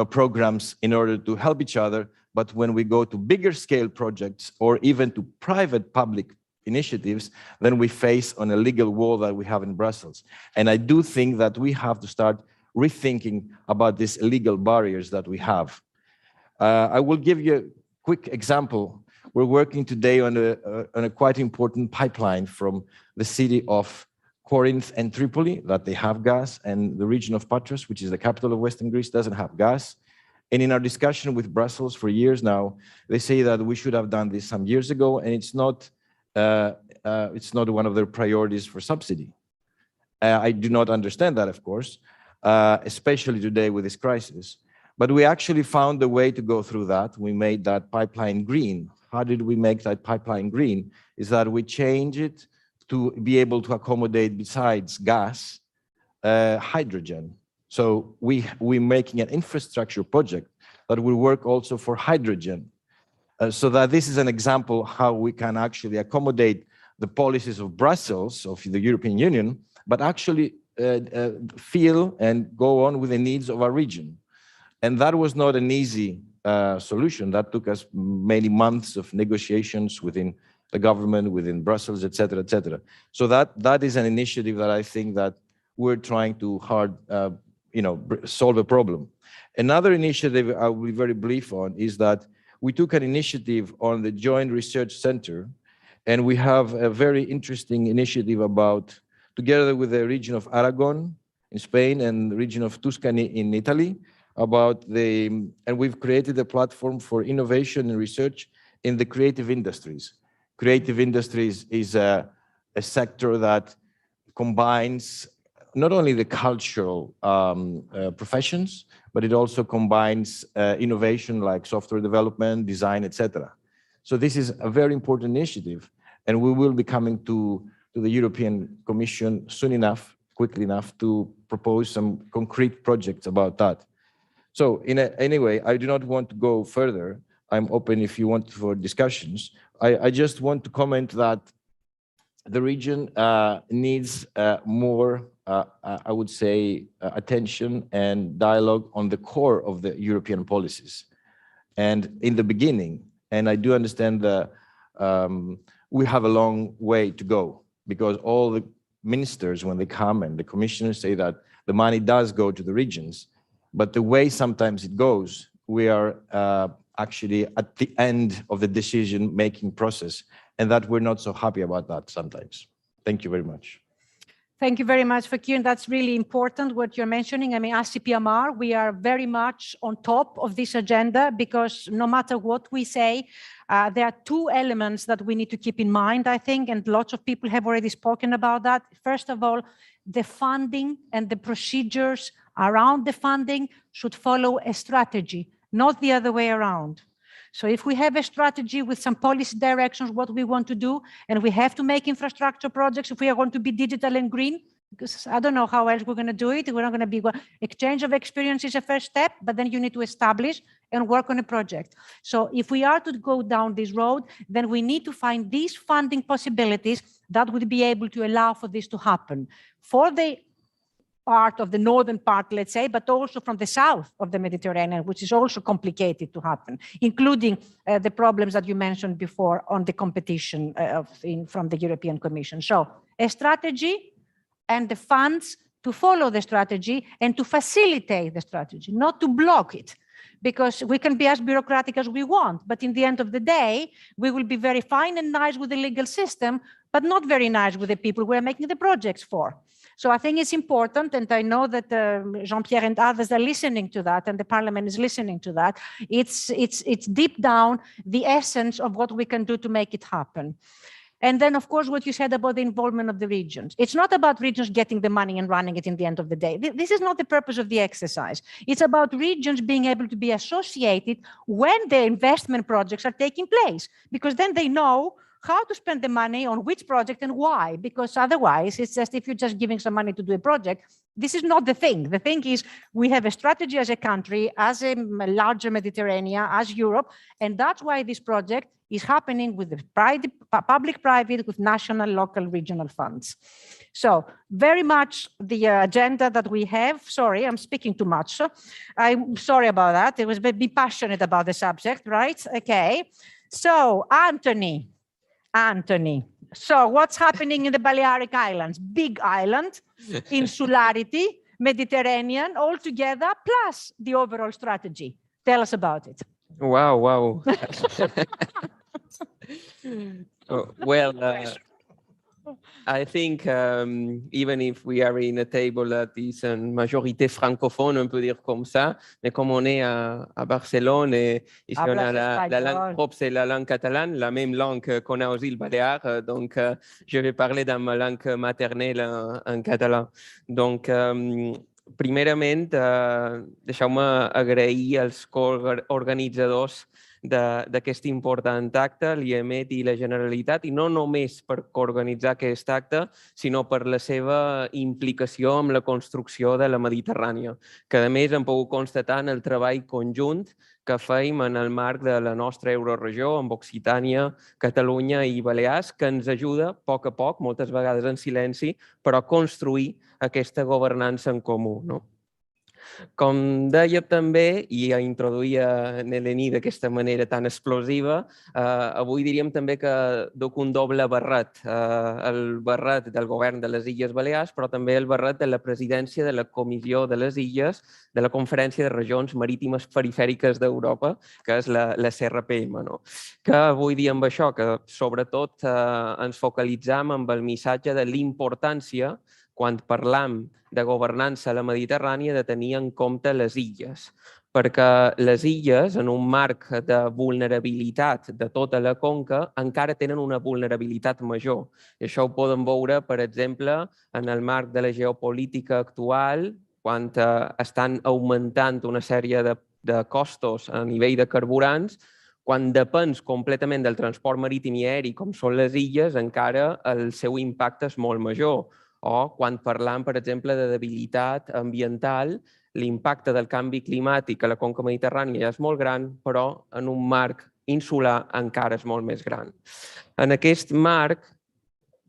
programs in order to help each other, but when we go to bigger scale projects or even to private public initiatives, then we face on a legal wall that we have in Brussels. And I do think that we have to start rethinking about these legal barriers that we have. I will give you a quick example. We're working today on a quite important pipeline from the city of Corinth and Tripoli, that they have gas, and the region of Patras, which is the capital of Western Greece, doesn't have gas. And in our discussion with Brussels for years now, they say that we should have done this some years ago, and it's not one of their priorities for subsidy. I do not understand that, of course, especially today with this crisis. But we actually found a way to go through that. We made that pipeline green. How did we make that pipeline green? Is that we change it to be able to accommodate, besides gas, hydrogen. So we're making an infrastructure project that will work also for hydrogen. So that this is an example how we can actually accommodate the policies of Brussels, of the European Union, but actually feel and go on with the needs of our region. And that was not an easy solution. That took us many months of negotiations within the government, within Brussels, et cetera, et cetera. So that is an initiative that I think that we're trying to solve a problem. Another initiative I will be very brief on is that we took an initiative on the Joint Research Center, and we have a very interesting initiative about, together with the region of Aragon in Spain and the region of Tuscany in Italy, and we've created a platform for innovation and research in the creative industries. Creative industries is a sector that combines not only the cultural professions, but it also combines innovation like software development, design, etc. So this is a very important initiative, and we will be coming to the European Commission soon enough, quickly enough, to propose some concrete projects about that. So anyway, I do not want to go further. I'm open if you want for discussions. I just want to comment that the region needs more, I would say, attention and dialogue on the core of the European policies. And in the beginning, and I do understand that we have a long way to go, because all the ministers, when they come and the commissioners say that the money does go to the regions, but the way sometimes it goes, we are actually at the end of the decision-making process, and that we're not so happy about that sometimes. Thank you very much. Thank you very much, Fakir. That's really important what you're mentioning. I mean, as CPMR, we are very much on top of this agenda, because no matter what we say, there are two elements that we need to keep in mind, I think, and lots of people have already spoken about that. First of all, the funding and the procedures around the funding should follow a strategy, not the other way around. So if we have a strategy with some policy directions, what we want to do, and we have to make infrastructure projects if we are going to be digital and green, because I don't know how else we're going to do it. We're not going to be, exchange of experience is a first step, but then you need to establish and work on a project. So if we are to go down this road, then we need to find these funding possibilities that would be able to allow for this to happen. For the part of the northern part, let's say, but also from the south of the Mediterranean, which is also complicated to happen, including the problems that you mentioned before on the competition from the European Commission. So a strategy and the funds to follow the strategy and to facilitate the strategy, not to block it, because we can be as bureaucratic as we want, but in the end of the day, we will be very fine and nice with the legal system, but not very nice with the people we're making the projects for. So I think it's important, and I know that Jean-Pierre and others are listening to that, and the Parliament is listening to that. It's deep down the essence of what we can do to make it happen. And then, of course, what you said about the involvement of the regions. It's not about regions getting the money and running it in the end of the day. This is not the purpose of the exercise. It's about regions being able to be associated when the investment projects are taking place, because then they know how to spend the money on which project and why, because otherwise it's just, if you're just giving some money to do a project, this is not the thing. The thing is we have a strategy as a country, as a larger Mediterranean, as Europe, and that's why this project is happening with the public-private, with national, local, regional funds. So very much the agenda that we have, sorry, I'm speaking too much. I'm sorry about that. It was be passionate about the subject, right? Okay. So Anthony, so what's happening in the Balearic Islands? Big island, insularity, Mediterranean, all together, plus the overall strategy. Tell us about it. Wow. Well, I think even if we are in a table that is en majorité francophone, on peut dire comme ça, mais comme on est à Barcelone et ici on a la langue propre, c'est la langue catalane, la même langue qu'on a aux îles Baléares, donc je vais parler dans ma langue maternelle en català. Donc, primerament, deixeu-me agrair als coorganitzadors d'aquest important acte, l'IEMed i la Generalitat, i no només per coorganitzar aquest acte, sinó per la seva implicació amb la construcció de la Mediterrània, que a més hem pogut constatar en el treball conjunt que fèiem en el marc de la nostra euroregió, amb Occitània, Catalunya i Balears, que ens ajuda a poc, moltes vegades en silenci, però a construir aquesta governança en comú. Com deia també, i a introduir Neleni d'aquesta manera tan explosiva, avui diríem també que duc un doble barret, el barret del govern de les Illes Balears, però també el barret de la presidència de la Comissió de les Illes de la Conferència de Regions Marítimes Perifèriques d'Europa, que és la CRPM. Que vull dir amb això? Que sobretot ens focalitzam amb el missatge de l'importància, quan parlam de governança a la Mediterrània, de tenir en compte les illes, perquè les illes, en un marc de vulnerabilitat de tota la conca, encara tenen una vulnerabilitat major. I això ho podem veure, per exemple, en el marc de la geopolítica actual, quan estan augmentant una sèrie de costos a nivell de carburants, quan depens completament del transport marítim i aeri, com són les illes, encara el seu impacte és molt major. O quan parlam, per exemple, de debilitat ambiental, l'impacte del canvi climàtic a la conca mediterrània ja és molt gran, però en un marc insular encara és molt més gran. En aquest marc,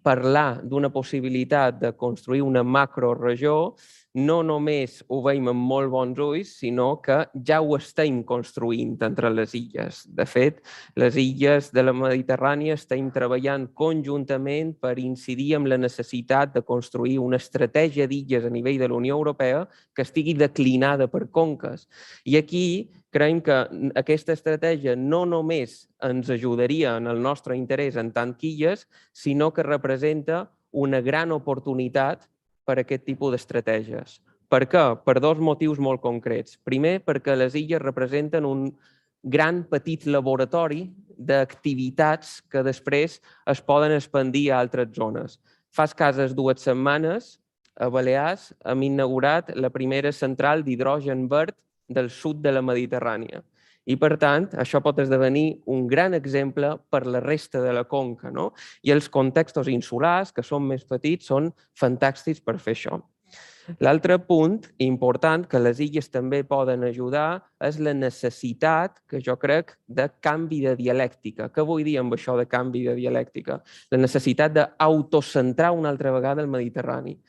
parlar d'una possibilitat de construir una macroregió no només ho veiem amb molt bons ulls, sinó que ja ho estem construint entre les illes. De fet, les illes de la Mediterrània estem treballant conjuntament per incidir en la necessitat de construir una estratègia d'illes a nivell de la Unió Europea que estigui declinada per conques. I aquí creiem que aquesta estratègia no només ens ajudaria en el nostre interès en tant que illes, sinó que representa una gran oportunitat per a aquest tipus d'estratègies. Per què? Per dos motius molt concrets. Primer, perquè les illes representen un gran petit laboratori d'activitats que després es poden expandir a altres zones. Fa escasses 2 setmanes, a Balears, hem inaugurat la primera central d'hidrogen verd del sud de la Mediterrània. I, per tant, això pot esdevenir un gran exemple per la resta de la conca. I els contextos insulars, que són més petits, són fantàstics per fer això. L'altre punt important que les illes també poden ajudar és la necessitat, que jo crec, de canvi de dialèctica. Què vull dir amb això de canvi de dialèctica? La necessitat d'autocentrar una altra vegada el Mediterrani.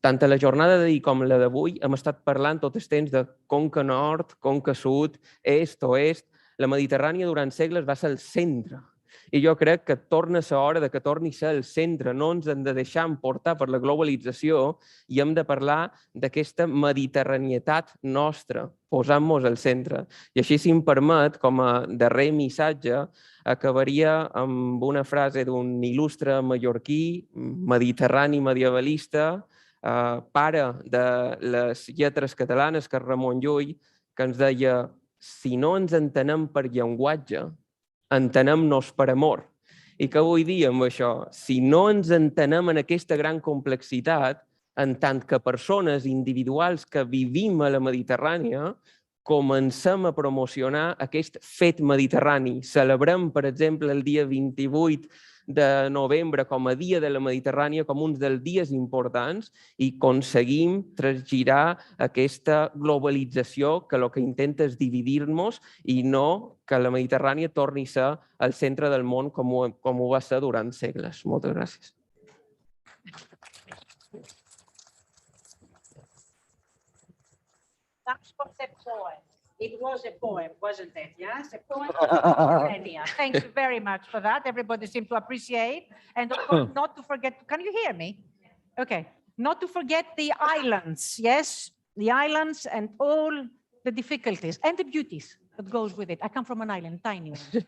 Tant a la jornada d'ahir com la d'avui hem estat parlant tot el temps de conca nord, conca sud, est, oest. La Mediterrània durant segles va ser el centre. I jo crec que torna a ser hora que torni a ser el centre. No ens hem de deixar emportar per la globalització i hem de parlar d'aquesta mediterranietat nostra, posant-nos al centre. I així, si em permet, com a darrer missatge, acabaria amb una frase d'un il·lustre mallorquí, mediterrani medievalista, pare de les lletres catalanes, que és Ramon Llull, que ens deia: si no ens entenem per llenguatge, entenem-nos per amor. I què vull dir amb això? Si no ens entenem en aquesta gran complexitat, en tant que persones individuals que vivim a la Mediterrània, comencem a promocionar aquest fet mediterrani. Celebrem, per exemple, el dia 28 de novembre com a Dia de la Mediterrània, com uns dels dies importants, i aconseguim transgirar aquesta globalització que el que intenta és dividir-nos i no que la Mediterrània torni a ser el centre del món com ho va ser durant segles. Moltes gràcies. Thanks for the poem. It was a poem, wasn't it? Yes, a poem. Thank you very much for that. Everybody seemed to appreciate. And of course, not to forget, can you hear me? Okay. Not to forget the islands, yes? The islands and all the difficulties and the beauties that goes with it. I come from an island, tiny one.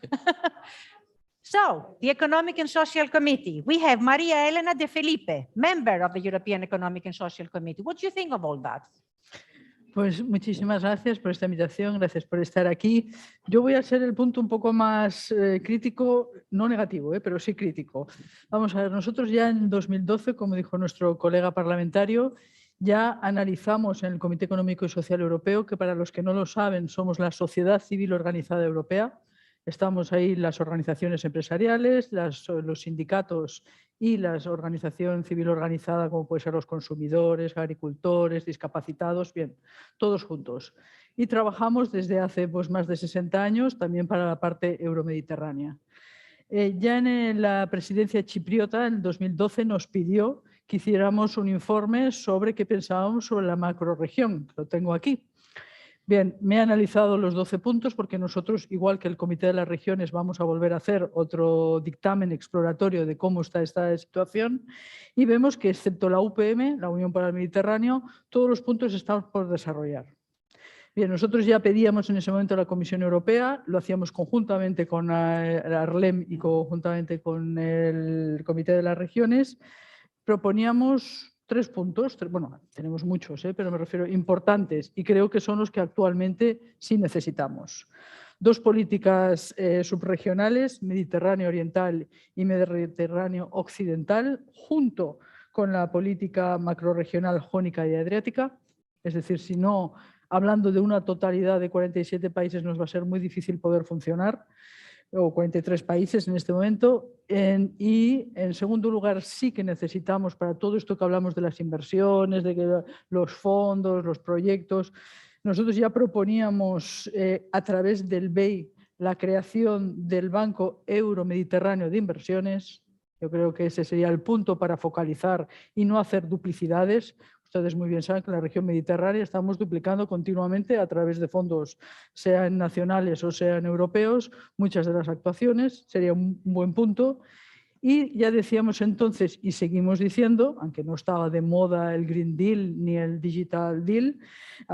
So, the Economic and Social Committee. We have Maria Elena De Felipe, member of the European Economic and Social Committee. What do you think of all that? Pues muchísimas gracias por esta invitación, gracias por estar aquí. Yo voy a ser el punto un poco más crítico, no negativo, pero sí crítico. Vamos a ver, nosotros ya en 2012, como dijo nuestro colega parlamentario, ya analizamos en el Comité Económico y Social Europeo, que para los que no lo saben, somos la sociedad civil organizada europea. Estamos ahí las organizaciones empresariales, los sindicatos y la organización civil organizada, como pueden ser los consumidores, agricultores, discapacitados, bien, todos juntos. Y trabajamos desde hace más de 60 años también para la parte euromediterránea. Ya en la presidencia chipriota, en 2012, nos pidió que hiciéramos un informe sobre qué pensábamos sobre la macroregión. Lo tengo aquí. Bien, me he analizado los 12 puntos porque nosotros, igual que el Comité de las Regiones, vamos a volver a hacer otro dictamen exploratorio de cómo está esta situación y vemos que, excepto la UPM, la Unión para el Mediterráneo, todos los puntos están por desarrollar. Bien, nosotros ya pedíamos en ese momento a la Comisión Europea, lo hacíamos conjuntamente con la ARLEM y conjuntamente con el Comité de las Regiones, proponíamos 3 puntos, bueno, tenemos muchos, pero me refiero importantes y creo que son los que actualmente sí necesitamos. 2 políticas subregionales, Mediterráneo Oriental y Mediterráneo Occidental, junto con la política macroregional jónica y adriática. Es decir, si no, hablando de una totalidad de 47 países, nos va a ser muy difícil poder funcionar, o 43 países en este momento. Y en segundo lugar, sí que necesitamos, para todo esto que hablamos de las inversiones, de que los fondos, los proyectos, nosotros ya proponíamos a través del BEI la creación del Banco Euromediterráneo de Inversiones. Yo creo que ese sería el punto para focalizar y no hacer duplicidades. Ustedes muy bien saben que en la región mediterránea estamos duplicando continuamente a través de fondos, sean nacionales o sean europeos, muchas de las actuaciones. Sería un buen punto. Y ya decíamos entonces, y seguimos diciendo, aunque no estaba de moda el Green Deal ni el Digital Deal,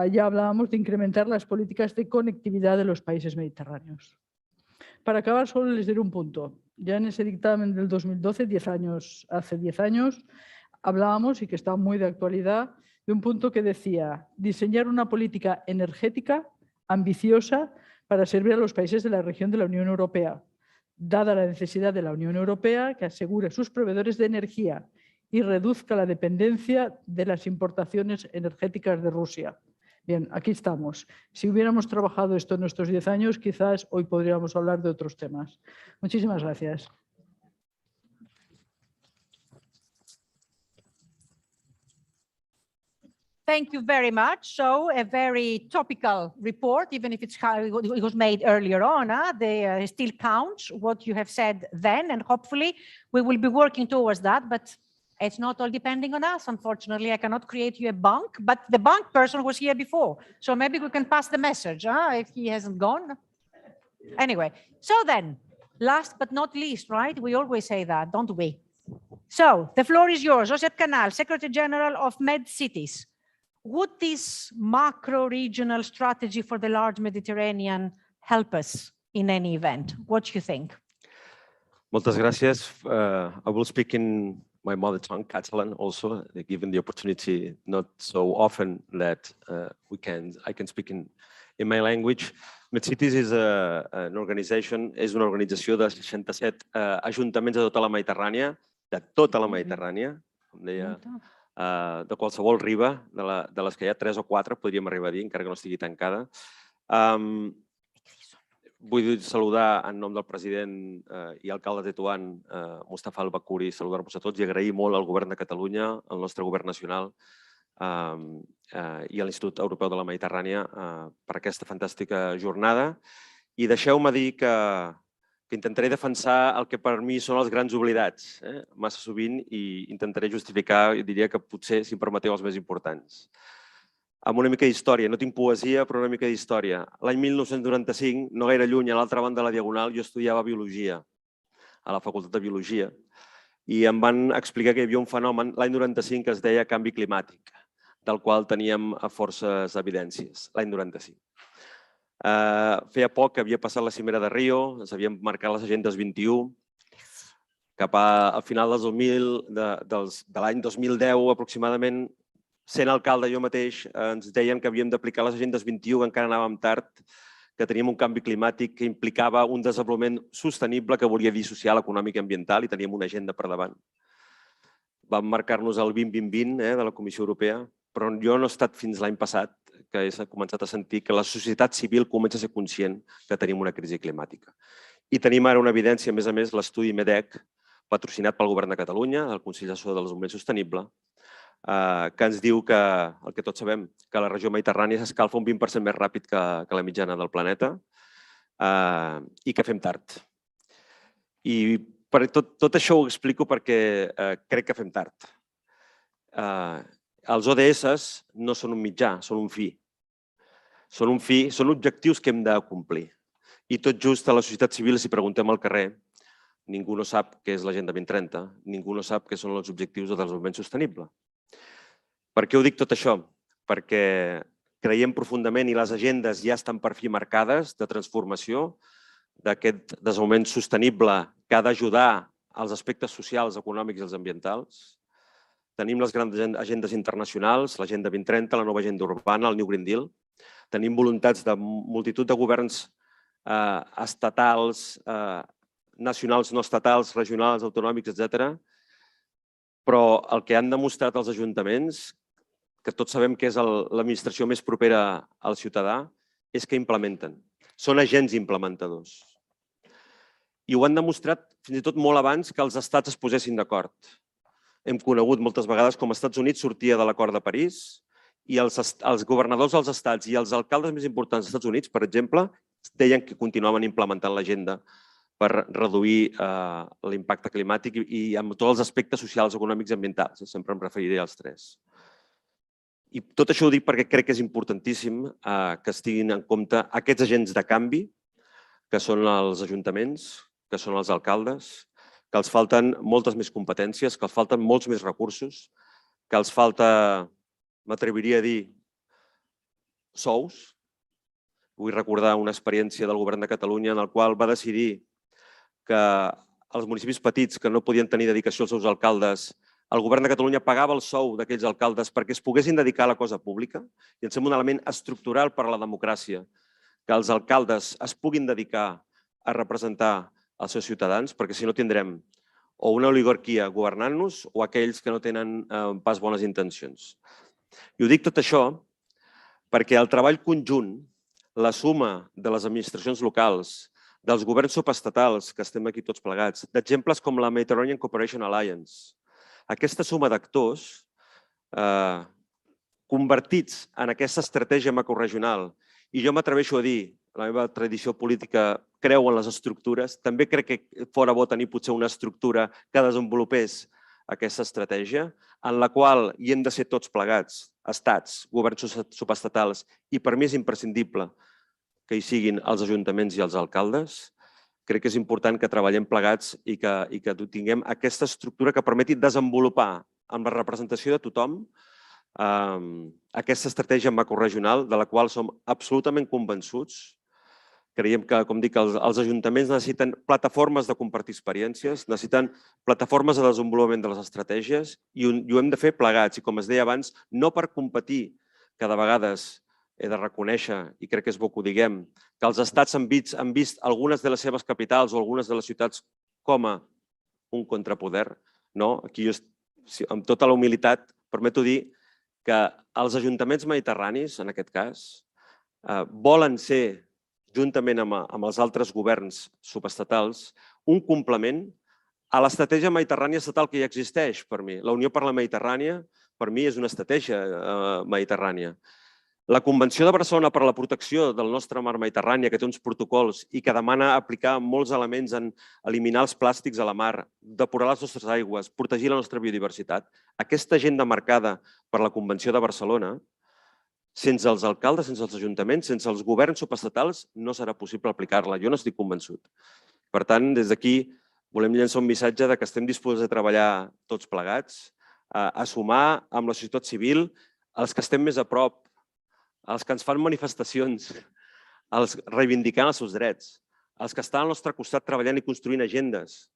ya hablábamos de incrementar las políticas de conectividad de los países mediterráneos. Para acabar, solo les diré un punto. Ya en ese dictamen del 2012, hace 10 años, hablábamos, y que está muy de actualidad, de un punto que decía diseñar una política energética ambiciosa para servir a los países de la región de la Unión Europea, dada la necesidad de la Unión Europea que asegure a sus proveedores de energía y reduzca la dependencia de las importaciones energéticas de Rusia. Bien, aquí estamos. Si hubiéramos trabajado esto en nuestros 10 años, quizás hoy podríamos hablar de otros temas. Muchísimas gracias. Thank you very much. So a very topical report, even if it was made earlier on, they still counts what you have said then, and hopefully we will be working towards that, but it's not all depending on us. Unfortunately, I cannot create you a bank, but the bank person was here before. So maybe we can pass the message if he hasn't gone. Anyway, so then, last but not least, right? We always say that, don't we? So the floor is yours. Josep Canal, Secretary General of MedCities. Would this macro-regional strategy for the large Mediterranean help us in any event? What do you think? Moltes gràcies. I will speak in my mother tongue, Catalan, also, given the opportunity not so often that I can speak in my language. MedCities is una organització de 67 ajuntaments de tota la Mediterrània, com deia, de qualsevol riba, de les que hi ha 3 o 4, podríem arribar a dir, encara que no estigui tancada. Vull saludar en nom del president i alcalde de Tetuan, Mustafa Al-Bakuri, saludar-vos a tots i agrair molt al Govern de Catalunya, al nostre govern nacional i a l'Institut Europeu de la Mediterrània per aquesta fantàstica jornada. I deixeu-me dir que intentaré defensar el que per mi són els grans oblidats, massa sovint, i intentaré justificar, i diria que potser, si em permeteu, els més importants. Amb una mica d'història, no tinc poesia, però una mica d'història. L'any 1995, no gaire lluny, a l'altra banda de la Diagonal, jo estudiava Biologia, a la Facultat de Biologia, i em van explicar que hi havia un fenomen l'any 95 que es deia canvi climàtic, del qual teníem forces evidències, l'any 95. Feia poc que havia passat la cimera de Rio, s'havien marcat les agendes 21 cap al final de l'any 2010 aproximadament, sent alcalde jo mateix, ens deien que havíem d'aplicar les agendes 21, que encara anàvem tard, que teníem un canvi climàtic que implicava un desenvolupament sostenible que volia dir social, econòmic i ambiental, i teníem una agenda per davant. Vam marcar-nos el 2020 de la Comissió Europea, però jo no he estat fins l'any passat que he començat a sentir que la societat civil comença a ser conscient que tenim una crisi climàtica. I tenim ara una evidència, a més, l'estudi MEDEC, patrocinat pel Govern de Catalunya, el Consell Assessor del Desenvolupament Sostenible, que ens diu que, el que tots sabem, que la regió mediterrània s'escalfa un 20% més ràpid que la mitjana del planeta i que fem tard. I tot això ho explico perquè crec que fem tard. Els ODS no són un mitjà, són un fi. Són un fi, són objectius que hem de complir. I tot just a la societat civil, si preguntem al carrer, ningú no sap què és l'Agenda 2030, ningú no sap què són els objectius de desenvolupament sostenible. Per què ho dic tot això? Perquè creiem profundament i les agendes ja estan per fi marcades de transformació d'aquest desenvolupament sostenible que ha d'ajudar als aspectes socials, econòmics i els ambientals. Tenim les grans agendes internacionals, l'Agenda 2030, la nova agenda urbana, el New Green Deal. Tenim voluntats de multitud de governs estatals, nacionals, no estatals, regionals, autonòmics, etc. Però el que han demostrat els ajuntaments, que tots sabem que és l'administració més propera al ciutadà, és que implementen. Són agents implementadors. I ho han demostrat fins i tot molt abans que els estats es posessin d'acord. Hem conegut moltes vegades com els Estats Units sortia de l'acord de París i els governadors dels estats i els alcaldes més importants dels Estats Units, per exemple, deien que continuaven implementant l'agenda per reduir l'impacte climàtic i amb tots els aspectes socials, econòmics i ambientals. Sempre em referiré als tres. I tot això ho dic perquè crec que és importantíssim que es tinguin en compte aquests agents de canvi, que són els ajuntaments, que són els alcaldes, que els falten moltes més competències, que els falten molts més recursos, que els falta, m'atreviria a dir, sous. Vull recordar una experiència del Govern de Catalunya en el qual va decidir que els municipis petits que no podien tenir dedicació als seus alcaldes, el Govern de Catalunya pagava el sou d'aquells alcaldes perquè es poguessin dedicar a la cosa pública i ens sembla un element estructural per a la democràcia, que els alcaldes es puguin dedicar a representar els seus ciutadans, perquè si no tindrem o una oligarquia governant-nos o aquells que no tenen pas bones intencions. I ho dic tot això perquè el treball conjunt, la suma de les administracions locals, dels governs subestatals, que estem aquí tots plegats, d'exemples com la Mediterrània Cooperation Alliance, aquesta suma d'actors convertits en aquesta estratègia macroregional, i jo m'atreveixo a dir, la meva tradició política creu en les estructures, també crec que fora bo tenir potser una estructura que desenvolupés aquesta estratègia, en la qual hi hem de ser tots plegats, estats, governs subestatals, i per mi és imprescindible que hi siguin els ajuntaments i els alcaldes. Crec que és important que treballem plegats i que tinguem aquesta estructura que permeti desenvolupar amb la representació de tothom aquesta estratègia macroregional de la qual som absolutament convençuts. Creiem que, com dic, els ajuntaments necessiten plataformes de compartir experiències, necessiten plataformes de desenvolupament de les estratègies i ho hem de fer plegats. I com es deia abans, no per competir, que de vegades he de reconèixer, i crec que és bo que ho diguem, que els estats han vist algunes de les seves capitals o algunes de les ciutats com a un contrapoder. Aquí, amb tota la humilitat, permeto dir que els ajuntaments mediterranis, en aquest cas, volen ser, juntament amb els altres governs subestatals, un complement a l'estratègia mediterrània estatal que ja existeix per mi. La Unió per la Mediterrània, per mi, és una estratègia mediterrània. La Convenció de Barcelona per a la protecció del nostre mar Mediterrània, que té uns protocols i que demana aplicar molts elements en eliminar els plàstics a la mar, depurar les nostres aigües, protegir la nostra biodiversitat, aquesta agenda marcada per la Convenció de Barcelona, sense els alcaldes, sense els ajuntaments, sense els governs subestatals, no serà possible aplicar-la. Jo no estic convençut. Per tant, des d'aquí volem llançar un missatge que estem disposats a treballar tots plegats, a sumar amb la societat civil, els que estem més a prop, els que ens fan manifestacions, els reivindicant els seus drets, els que estan al nostre costat treballant i construint agendes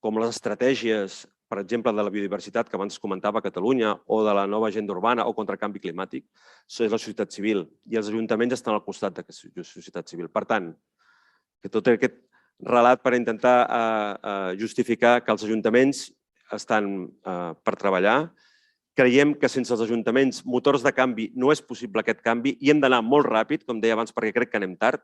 com les estratègies, per exemple, de la biodiversitat que abans comentava a Catalunya, o de la nova agenda urbana o contra el canvi climàtic, és la societat civil, i els ajuntaments estan al costat d'aquesta societat civil. Per tant, que tot aquest relat per intentar justificar que els ajuntaments estan per treballar. Creiem que sense els ajuntaments, motors de canvi, no és possible aquest canvi i hem d'anar molt ràpid, com deia abans, perquè crec que anem tard.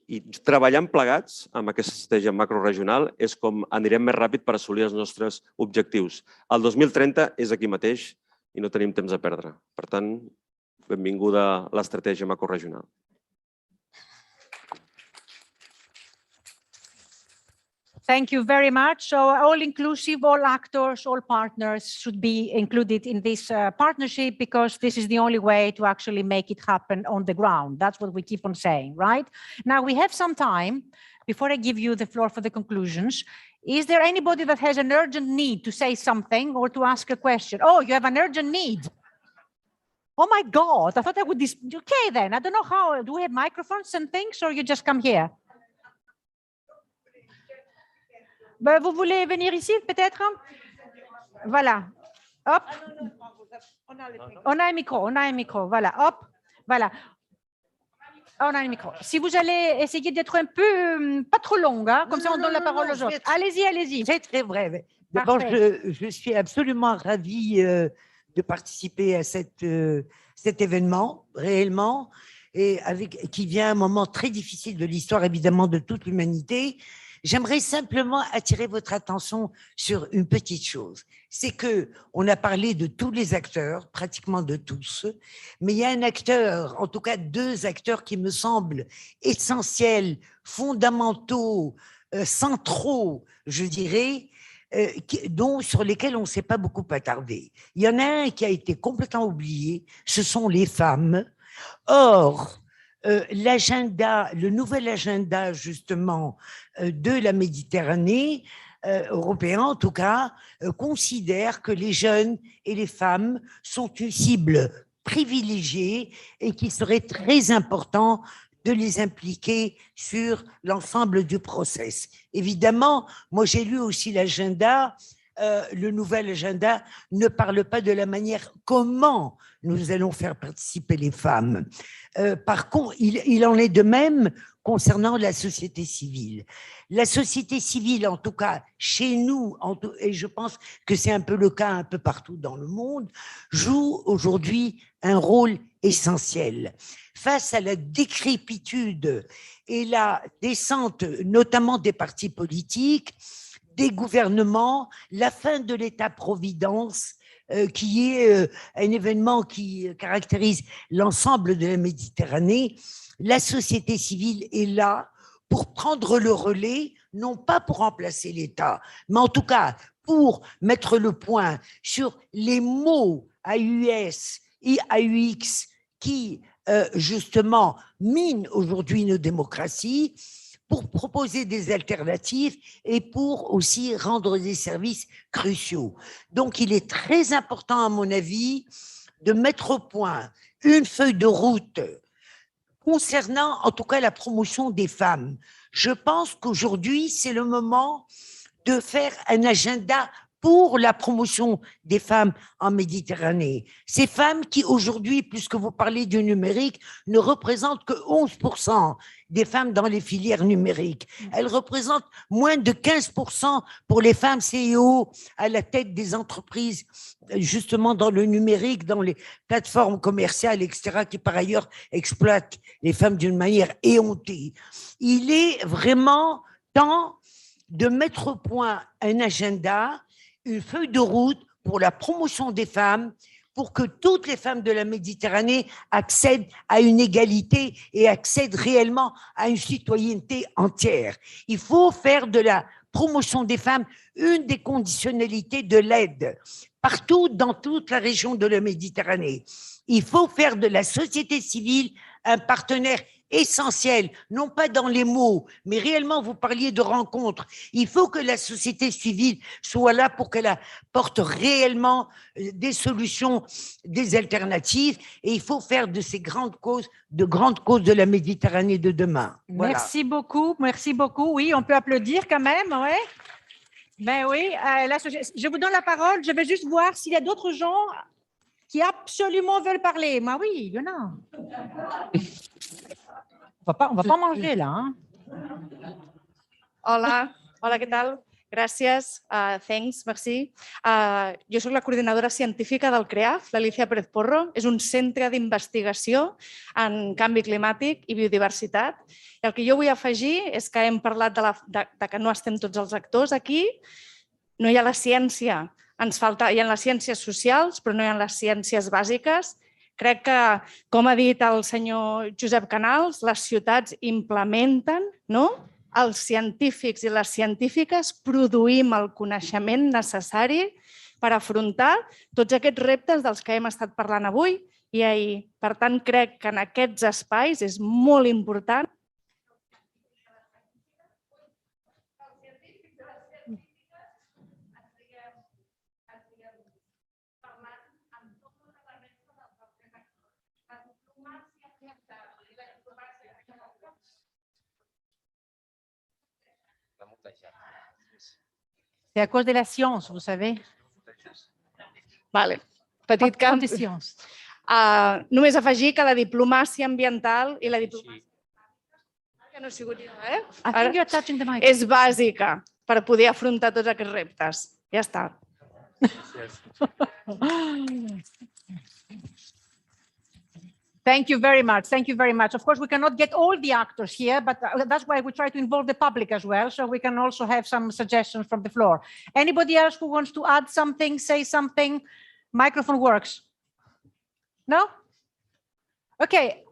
I treballant plegats amb aquesta estratègia macroregional és com anirem més ràpid per assolir els nostres objectius. El 2030 és aquí mateix i no tenim temps a perdre. Per tant, benvinguda l'estratègia macroregional. Thank you very much. So all inclusive, all actors, all partners should be included in this partnership, because this is the only way to actually make it happen on the ground. That's what we keep on saying, right? Now we have some time before I give you the floor for the conclusions. Is there anybody that has an urgent need to say something or to ask a question? Oh, you have an urgent need. Oh my God, I thought I would, okay then, I don't know how, do we have microphones and things, or you just come here? Ben, vous voulez venir ici, peut-être? Voilà. Hop. On a un micro, voilà. Hop. Voilà. On a un micro. Si vous allez essayer d'être un peu, pas trop longue, hein, comme ça on donne la parole aux autres. Allez-y, allez-y. C'est très bref. D'abord, je suis absolument ravie de participer à cet événement, réellement, et qui vient à un moment très difficile de l'histoire, évidemment, de toute l'humanité. J'aimerais simplement attirer votre attention sur une petite chose. C'est que on a parlé de tous les acteurs, pratiquement de tous, mais il y a un acteur, en tout cas 2 acteurs qui me semblent essentiels, fondamentaux, centraux, je dirais, sur lesquels on ne s'est pas beaucoup attardé. Il y en a un qui a été complètement oublié, ce sont les femmes. Or, le nouvel agenda justement de la Méditerranée, européen en tout cas, considère que les jeunes et les femmes sont une cible privilégiée et qu'il serait très important de les impliquer sur l'ensemble du process. Évidemment, moi j'ai lu aussi l'agenda. Le nouvel agenda ne parle pas de la manière comment nous allons faire participer les femmes. Par contre, il en est de même concernant la société civile. La société civile, en tout cas chez nous, et je pense que c'est un peu le cas un peu partout dans le monde, joue aujourd'hui un rôle essentiel. Face à la décrépitude et la descente, notamment des partis politiques, des gouvernements, la fin de l'État-providence, qui est un événement qui caractérise l'ensemble de la Méditerranée, la société civile est là pour prendre le relais, non pas pour remplacer l'État, mais en tout cas pour mettre le point sur les mots AUS et AUX qui, justement, minent aujourd'hui nos démocraties, pour proposer des alternatives et pour aussi rendre des services cruciaux. Donc, il est très important, à mon avis, de mettre au point une feuille de route concernant, en tout cas, la promotion des femmes. Je pense qu'aujourd'hui, c'est le moment de faire un agenda pour la promotion des femmes en Méditerranée. Ces femmes qui aujourd'hui, puisque vous parlez du numérique, ne représentent que 11% des femmes dans les filières numériques. Elles représentent moins de 15% pour les femmes CEO à la tête des entreprises, justement dans le numérique, dans les plateformes commerciales, etc., qui par ailleurs exploitent les femmes d'une manière éhontée. Il est vraiment temps de mettre au point un agenda, une feuille de route pour la promotion des femmes, pour que toutes les femmes de la Méditerranée accèdent à une égalité et accèdent réellement à une citoyenneté entière. Il faut faire de la promotion des femmes une des conditionnalités de l'aide, partout dans toute la région de la Méditerranée. Il faut faire de la société civile un partenaire essentiel, non pas dans les mots, mais réellement, vous parliez de rencontres. Il faut que la société civile soit là pour qu'elle apporte réellement des solutions, des alternatives, et il faut faire de ces grandes causes de la Méditerranée de demain. Voilà. Merci beaucoup, merci beaucoup. Oui, on peut applaudir quand même, ouais. Ben oui, je vous donne la parole. Je vais juste voir s'il y a d'autres gens qui absolument veulent parler. Moi, oui, il y en a. On va pas manger là. Hein? Hola, què tal? Gràcies, thanks, merci. Jo soc la coordinadora científica del CREAF, l'Alicia Pérez Porro. És un centre d'investigació en canvi climàtic i biodiversitat. I el que jo vull afegir és que hem parlat de que no estem tots els actors aquí. No hi ha la ciència, ens falta, hi ha les ciències socials, però no hi ha les ciències bàsiques. Crec que, com ha dit el senyor Josep Canals, les ciutats implementen, no? Els científics i les científiques produïm el coneixement necessari per afrontar tots aquests reptes dels que hem estat parlant avui i ahir. Per tant, crec que en aquests espais és molt important C'est à cause de la science, vous savez. Vale. Petit camp. Només afegir que la diplomàcia ambiental i la diplomàcia que no ha sigut és bàsica per poder afrontar tots aquests reptes. Ja està. Thank you very much. Thank you very much. Of course, we cannot get all the actors here, but that's why we try to involve the public as well, so we can also have some suggestions from the floor. Anybody else who wants to add something, say something? Microphone works. No? Okay.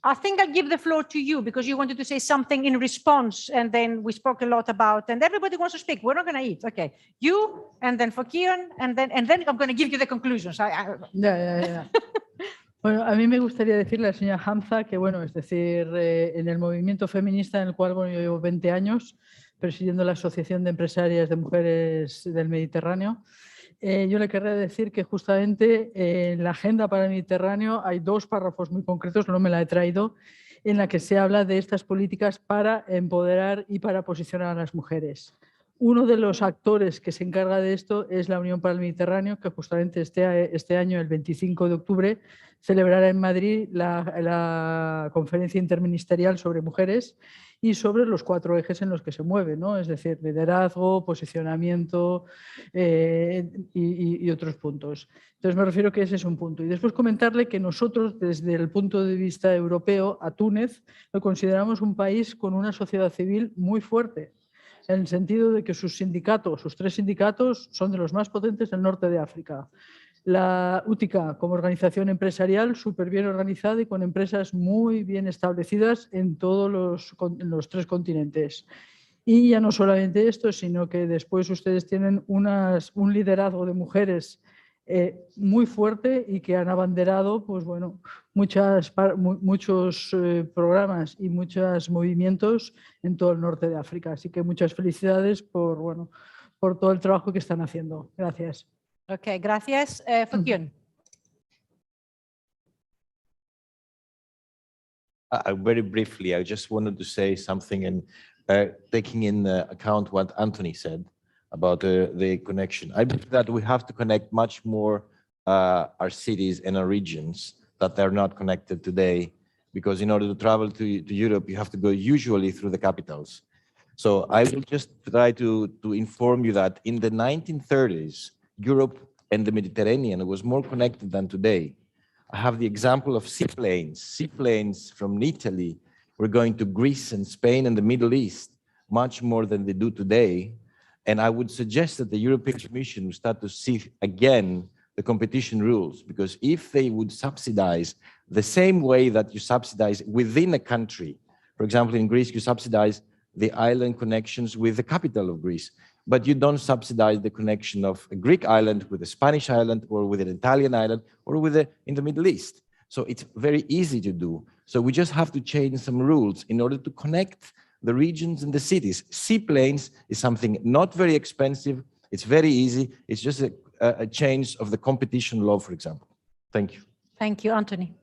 I think I'll give the floor to you because you wanted to say something in response, and then we spoke a lot about, and everybody wants to speak. We're not going to eat. Okay. You, and then for Kieran, and then I'm going to give you the conclusions. Yeah. Bueno, a mí me gustaría decirle a la señora Hamza que, bueno, es decir, en el movimiento feminista en el cual, bueno, yo llevo 20 años presidiendo la Asociación de Empresarias de Mujeres del Mediterráneo, yo le querría decir que justamente en la Agenda para el Mediterráneo hay 2 párrafos muy concretos, no me la he traído, en la que se habla de estas políticas para empoderar y para posicionar a las mujeres. Uno de los actores que se encarga de esto es la Unión para el Mediterráneo, que justamente este año, el 25 de octubre, celebrará en Madrid la conferencia interministerial sobre mujeres y sobre los 4 ejes en los que se mueve, ¿no? Es decir, liderazgo, posicionamiento y otros puntos. Entonces me refiero que ese es un punto. Y después comentarle que nosotros, desde el punto de vista europeo, a Túnez lo consideramos un país con una sociedad civil muy fuerte, en el sentido de que sus sindicatos, sus 3 sindicatos, son de los más potentes del norte de África. La UTICA, como organización empresarial, súper bien organizada y con empresas muy bien establecidas en todos los 3 continentes. Y ya no solamente esto, sino que después ustedes tienen un liderazgo de mujeres muy fuerte y que han abanderado, pues bueno, muchos programas y muchos movimientos en todo el norte de África. Así que muchas felicidades por todo el trabajo que están haciendo. Gracias. Okay, gracias. Fabián. Very briefly, I just wanted to say something and taking in account what Anthony said about the connection. I believe that we have to connect much more our cities and our regions that are not connected today, because in order to travel to Europe, you have to go usually through the capitals. So I will just try to inform you that in the 1930s, Europe and the Mediterranean was more connected than today. I have the example of seaplanes. Seaplanes from Italy were going to Greece and Spain and the Middle East much more than they do today. And I would suggest that the European Commission would start to see again the competition rules, because if they would subsidize the same way that you subsidize within a country, for example, in Greece, you subsidize the island connections with the capital of Greece, but you don't subsidize the connection of a Greek island with a Spanish island or with an Italian island or in the Middle East. So it's very easy to do. So we just have to change some rules in order to connect the regions and the cities. Seaplanes is something not very expensive. It's very easy. It's just a change of the competition law, for example. Thank you. Thank you, Anthony.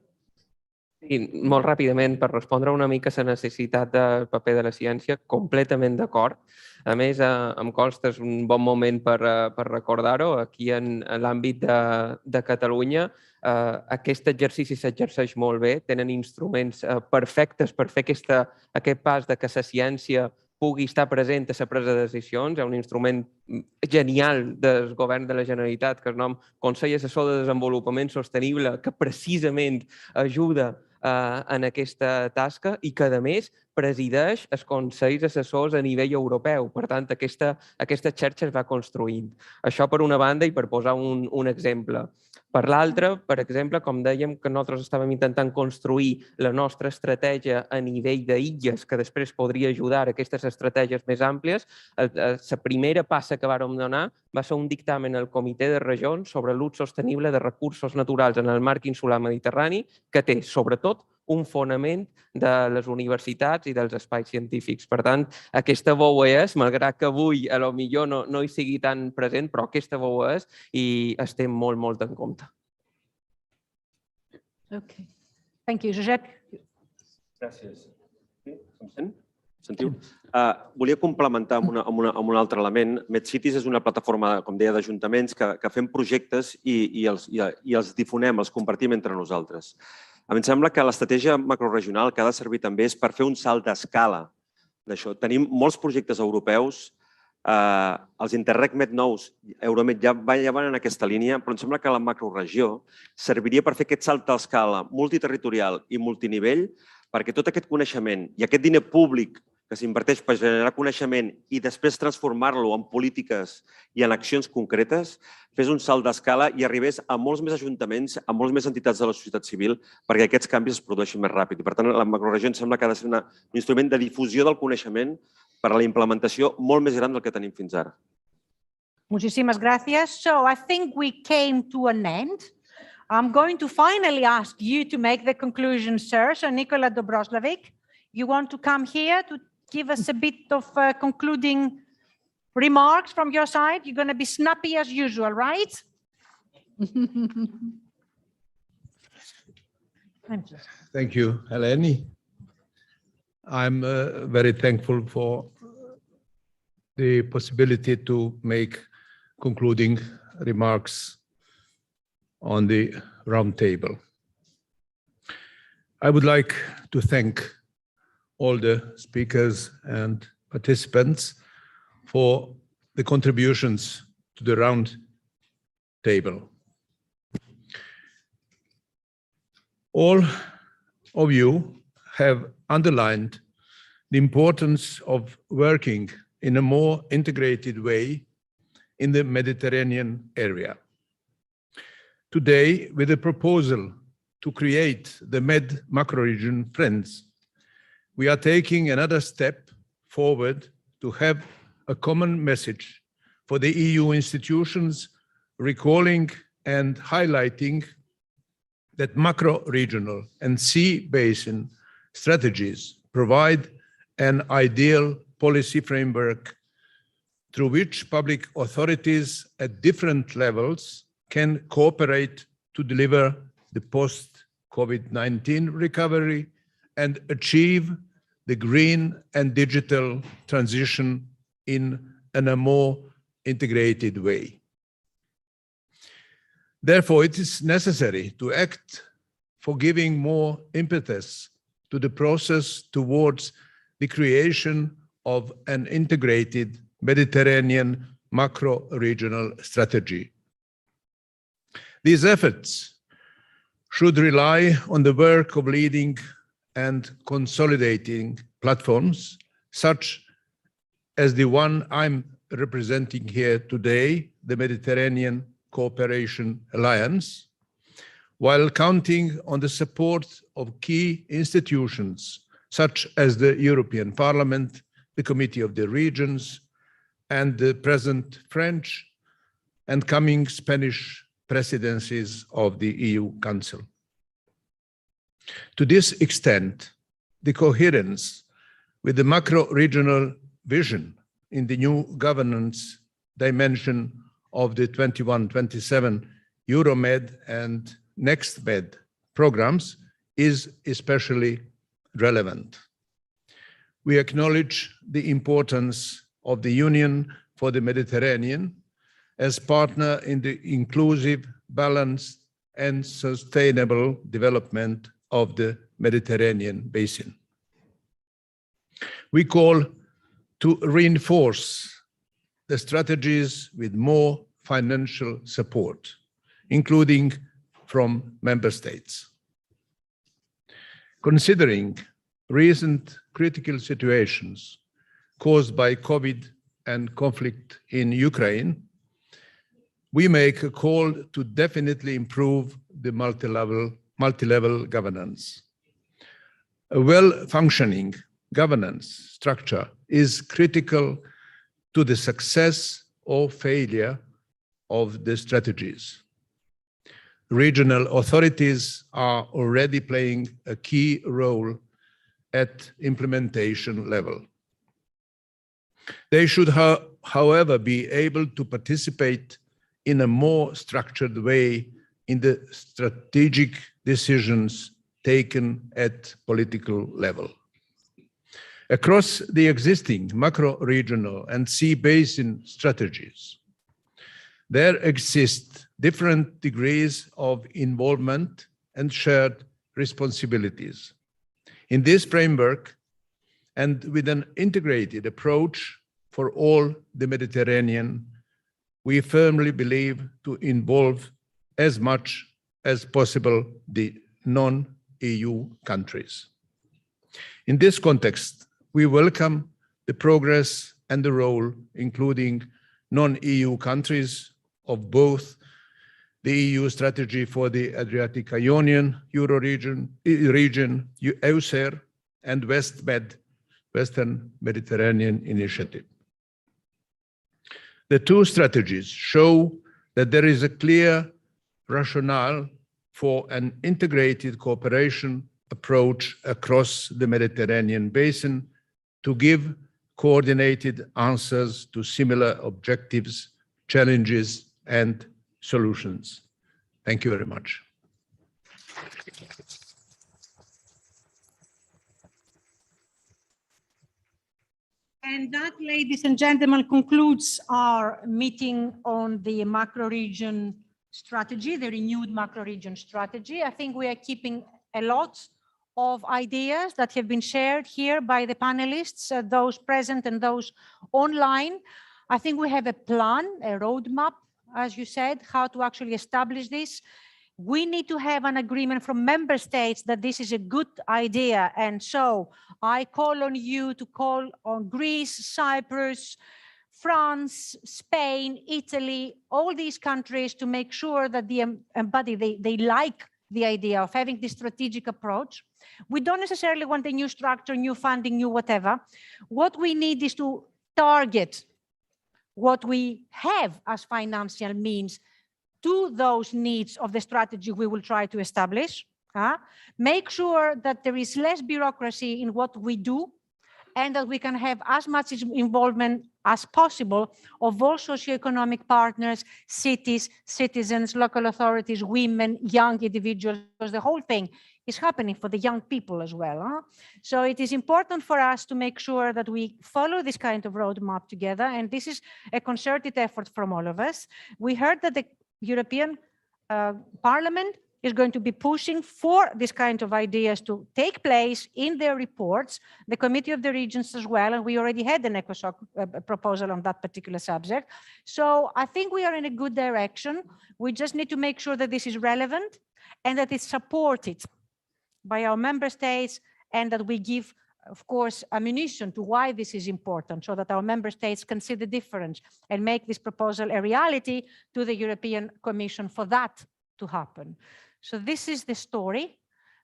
I molt ràpidament, per respondre una mica a la necessitat del paper de la ciència, completament d'acord. A més, em consta, és un bon moment per recordar-ho, aquí en l'àmbit de Catalunya, aquest exercici s'exerceix molt bé, tenen instruments perfectes per fer aquest pas de que la ciència pugui estar present a la presa de decisions. Hi ha un instrument genial del Govern de la Generalitat que es nom Consell Assessor de Desenvolupament Sostenible, que precisament ajuda en aquesta tasca i que, a més, presideix els consells assessors a nivell europeu. Per tant, aquesta xarxa es va construint. Això per una banda i per posar un exemple. Per l'altra, per exemple, com dèiem, que nosaltres estàvem intentant construir la nostra estratègia a nivell d'illes, que després podria ajudar a aquestes estratègies més àmplies, la primera passa que vàrem donar va ser un dictamen al Comitè de Regions sobre l'ús sostenible de recursos naturals en el marc insular mediterrani, que té, sobretot, un fonament de les universitats i dels espais científics. Per tant, aquesta veu és, malgrat que avui potser no hi sigui tan present, però aquesta veu és i es té molt, molt en compte. Okay. Thank you, Josep. Gràcies. Em sent? Sentiu? Volia complementar amb un altre element. MedCities és una plataforma, com deia, d'ajuntaments que fem projectes i els difonem, els compartim entre nosaltres. A mi em sembla que l'estratègia macroregional que ha de servir també és per fer un salt d'escala d'això. Tenim molts projectes europeus, els InterRegMed nous, Euromed ja van en aquesta línia, però em sembla que la macroregió serviria per fer aquest salt d'escala multiterritorial i multinivell perquè tot aquest coneixement i aquest diner públic que s'inverteix per generar coneixement i després transformar-lo en polítiques i en accions concretes, fes un salt d'escala i arribés a molts més ajuntaments, a molts més entitats de la societat civil, perquè aquests canvis es produeixin més ràpid. I, per tant, la macroregió em sembla que ha de ser un instrument de difusió del coneixement per a la implementació molt més gran del que tenim fins ara. Muchísimas gracias. So I think we came to an end. I'm going to finally ask you to make the conclusion, sir. So Nicola Dobroslavic, you want to come here to give us a bit of concluding remarks from your side? You're going to be snappy as usual, right? Thank you, Eleni. I'm very thankful for the possibility to make concluding remarks on the round table. I would like to thank all the speakers and participants for the contributions to the round table. All of you have underlined the importance of working in a more integrated way in the Mediterranean area. Today, with a proposal to create the Med macroregion Friends, we are taking another step forward to have a common message for the EU institutions, recalling and highlighting that macro-regional and sea basin strategies provide an ideal policy framework through which public authorities at different levels can cooperate to deliver the post-COVID-19 recovery and achieve the green and digital transition in a more integrated way. Therefore, it is necessary to act for giving more impetus to the process towards the creation of an integrated Mediterranean macro-regional strategy. These efforts should rely on the work of leading and consolidating platforms, such as the one I'm representing here today, the Mediterranean Cooperation Alliance, while counting on the support of key institutions, such as the European Parliament, the Committee of the Regions, and the present French and coming Spanish presidencies of the EU Council. To this extent, the coherence with the macro-regional vision in the new governance dimension of the 21-27 EuroMed and NextMed programs is especially relevant. We acknowledge the importance of the Union for the Mediterranean as partner in the inclusive, balanced, and sustainable development of the Mediterranean basin. We call to reinforce the strategies with more financial support, including from member states. Considering recent critical situations caused by COVID and conflict in Ukraine, we make a call to definitely improve the multi-level governance. A well-functioning governance structure is critical to the success or failure of the strategies. Regional authorities are already playing a key role at implementation level. They should, however, be able to participate in a more structured way in the strategic decisions taken at political level. Across the existing macro-regional and sea basin strategies, there exist different degrees of involvement and shared responsibilities. In this framework, and with an integrated approach for all the Mediterranean, we firmly believe to involve as much as possible the non-EU countries. In this context, we welcome the progress and the role, including non-EU countries, of both the EU strategy for the Adriatic Ionian Euro region, EUSER, and Western Mediterranean Initiative. The two strategies show that there is a clear rationale for an integrated cooperation approach across the Mediterranean basin to give coordinated answers to similar objectives, challenges, and solutions. Thank you very much. And that, ladies and gentlemen, concludes our meeting on the macro-region strategy, the renewed macro-region strategy. I think we are keeping a lot of ideas that have been shared here by the panelists, those present and those online. I think we have a plan, a roadmap, as you said, how to actually establish this. We need to have an agreement from member states that this is a good idea. And so I call on you to call on Greece, Cyprus, France, Spain, Italy, all these countries to make sure that they like the idea of having this strategic approach. We don't necessarily want a new structure, new funding, new whatever. What we need is to target what we have as financial means to those needs of the strategy we will try to establish. Make sure that there is less bureaucracy in what we do and that we can have as much involvement as possible of all socioeconomic partners, cities, citizens, local authorities, women, young individuals, because the whole thing is happening for the young people as well. So it is important for us to make sure that we follow this kind of roadmap together, and this is a concerted effort from all of us. We heard that the European Parliament is going to be pushing for this kind of ideas to take place in their reports, the Committee of the Regions as well, and we already had an ECOSOC proposal on that particular subject. So I think we are in a good direction. We just need to make sure that this is relevant and that it's supported by our member states, and that we give, of course, ammunition to why this is important, so that our member states can see the difference and make this proposal a reality to the European Commission for that to happen. So this is the story.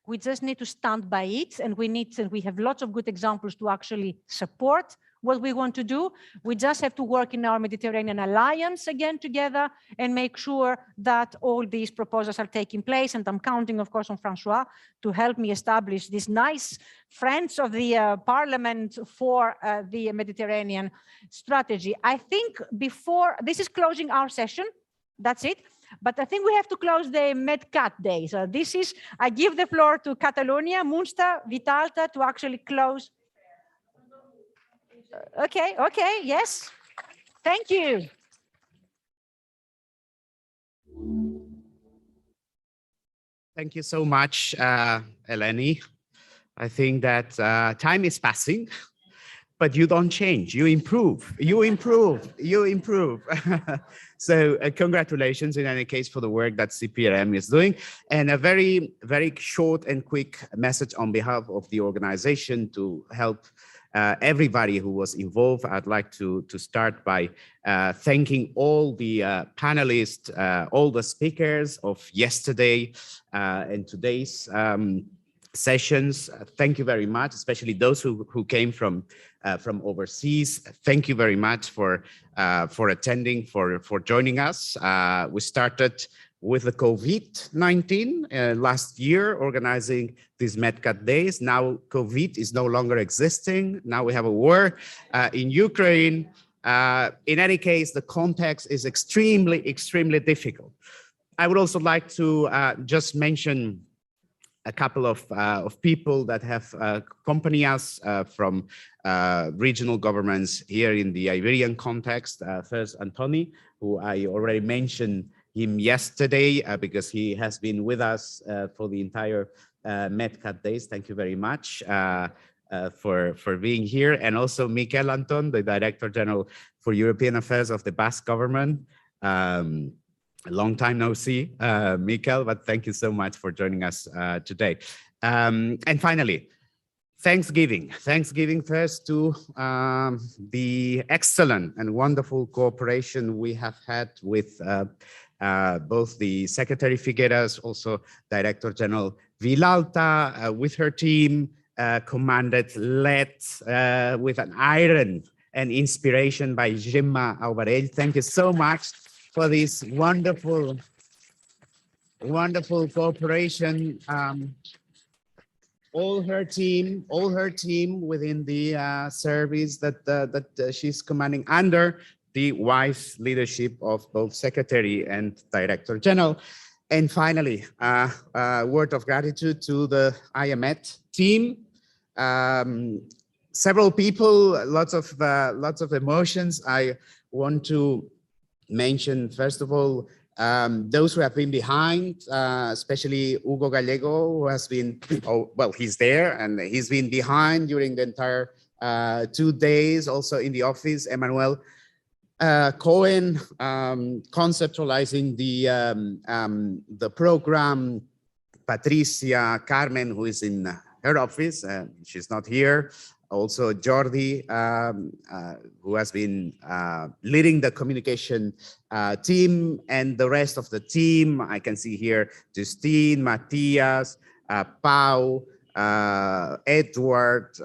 We just need to stand by it, and we have lots of good examples to actually support what we want to do. We just have to work in our Mediterranean Alliance again together and make sure that all these proposals are taking place. And I'm counting, of course, on Francois to help me establish these nice friends of the Parliament for the Mediterranean strategy. I think before, this is closing our session. That's it. But I think we have to close the MedCat Days. This is, I give the floor to Catalonia, Munster, Vitalta to actually close. Okay, yes. Thank you. Thank you so much, Eleni. I think that time is passing, but you don't change, you improve. So congratulations in any case for the work that CPRM is doing. And a very, very short and quick message on behalf of the organization to help everybody who was involved. I'd like to start by thanking all the panelists, all the speakers of yesterday and today's sessions. Thank you very much, especially those who came from overseas. Thank you very much for attending, for joining us. We started with the COVID-19 last year, organizing these MedCat Days. Now COVID is no longer existing. Now we have a war in Ukraine. In any case, the context is extremely, extremely difficult. I would also like to just mention a couple of people that have accompanied us from regional governments here in the Iberian context. First, Antoni, who I already mentioned him yesterday because he has been with us for the entire MedCat Days. Thank you very much for being here. And also Miquel Anton, the Director General for European Affairs of the Basque Government. A long time no see, Miquel, but thank you so much for joining us today. And finally, Thanksgiving. Thanksgiving first to the excellent and wonderful cooperation we have had with both the Secretary Figueras, also Director General Vilalta, with her team, led with an iron and inspiration by Gemma Alvarell. Thank you so much for this wonderful cooperation. All her team within the service that she's commanding under the wise leadership of both Secretary and Director General. And finally, a word of gratitude to the IEMed team. Several people, lots of emotions. I want to mention, first of all, those who have been behind, especially Hugo Gallego, who has been, he's there and he's been behind during the entire 2 days, also in the office. Emmanuel Cohen, conceptualizing the program. Patricia Carmen, who is in her office, she's not here. Also Jordi, who has been leading the communication team, and the rest of the team. I can see here Justine, Matthias, Pau, Edward,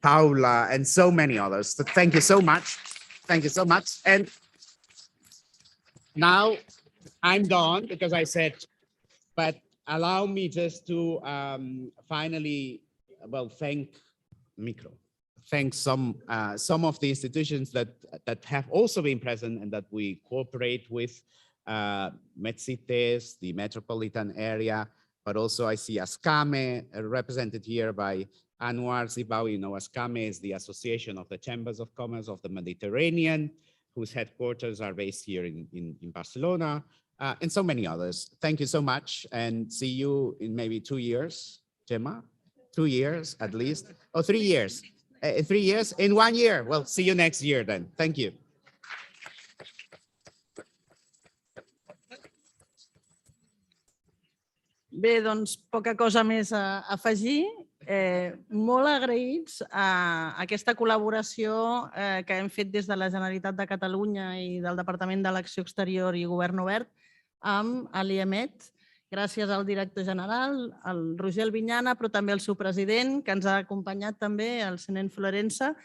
Paula, and so many others. So thank you so much. Thank you so much. And now I'm done because I said, but allow me just to finally, thank some of the institutions that have also been present and that we cooperate with, MedCites, the metropolitan area, but also I see Ascame represented here by Anwar Zibawi. You know, Ascame is the Association of the Chambers of Commerce of the Mediterranean, whose headquarters are based here in Barcelona, and so many others. Thank you so much, and see you in maybe 2 years, Gemma? 2 years at least, or 3 years. 3 years, in 1 year. Well, see you next year then. Thank you. Bé, doncs poca cosa més a afegir. Molt agraïts a aquesta col·laboració que hem fet des de la Generalitat de Catalunya i del Departament de l'Acció Exterior i Govern Obert amb l'IEMed. Gràcies al director general, al Roger Albinyana, però també al seu president, que ens ha acompanyat també, el senent Florença,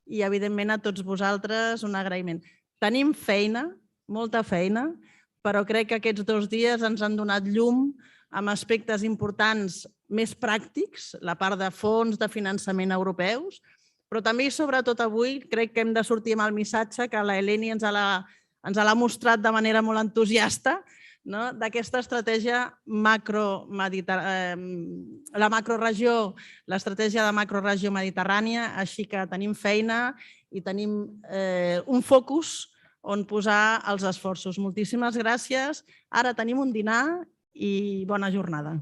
i evidentment a tots vosaltres un agraïment. Tenim feina, molta feina, però crec que aquests 2 dies ens han donat llum amb aspectes importants més pràctics, la part de fons de finançament europeus, però també i sobretot avui crec que hem de sortir amb el missatge que l'Eleni ens l'ha mostrat de manera molt entusiasta, d'aquesta estratègia la macroregió, l'estratègia de macroregió mediterrània, així que tenim feina i tenim un focus on posar els esforços. Moltíssimes gràcies. Ara tenim un dinar i bona jornada.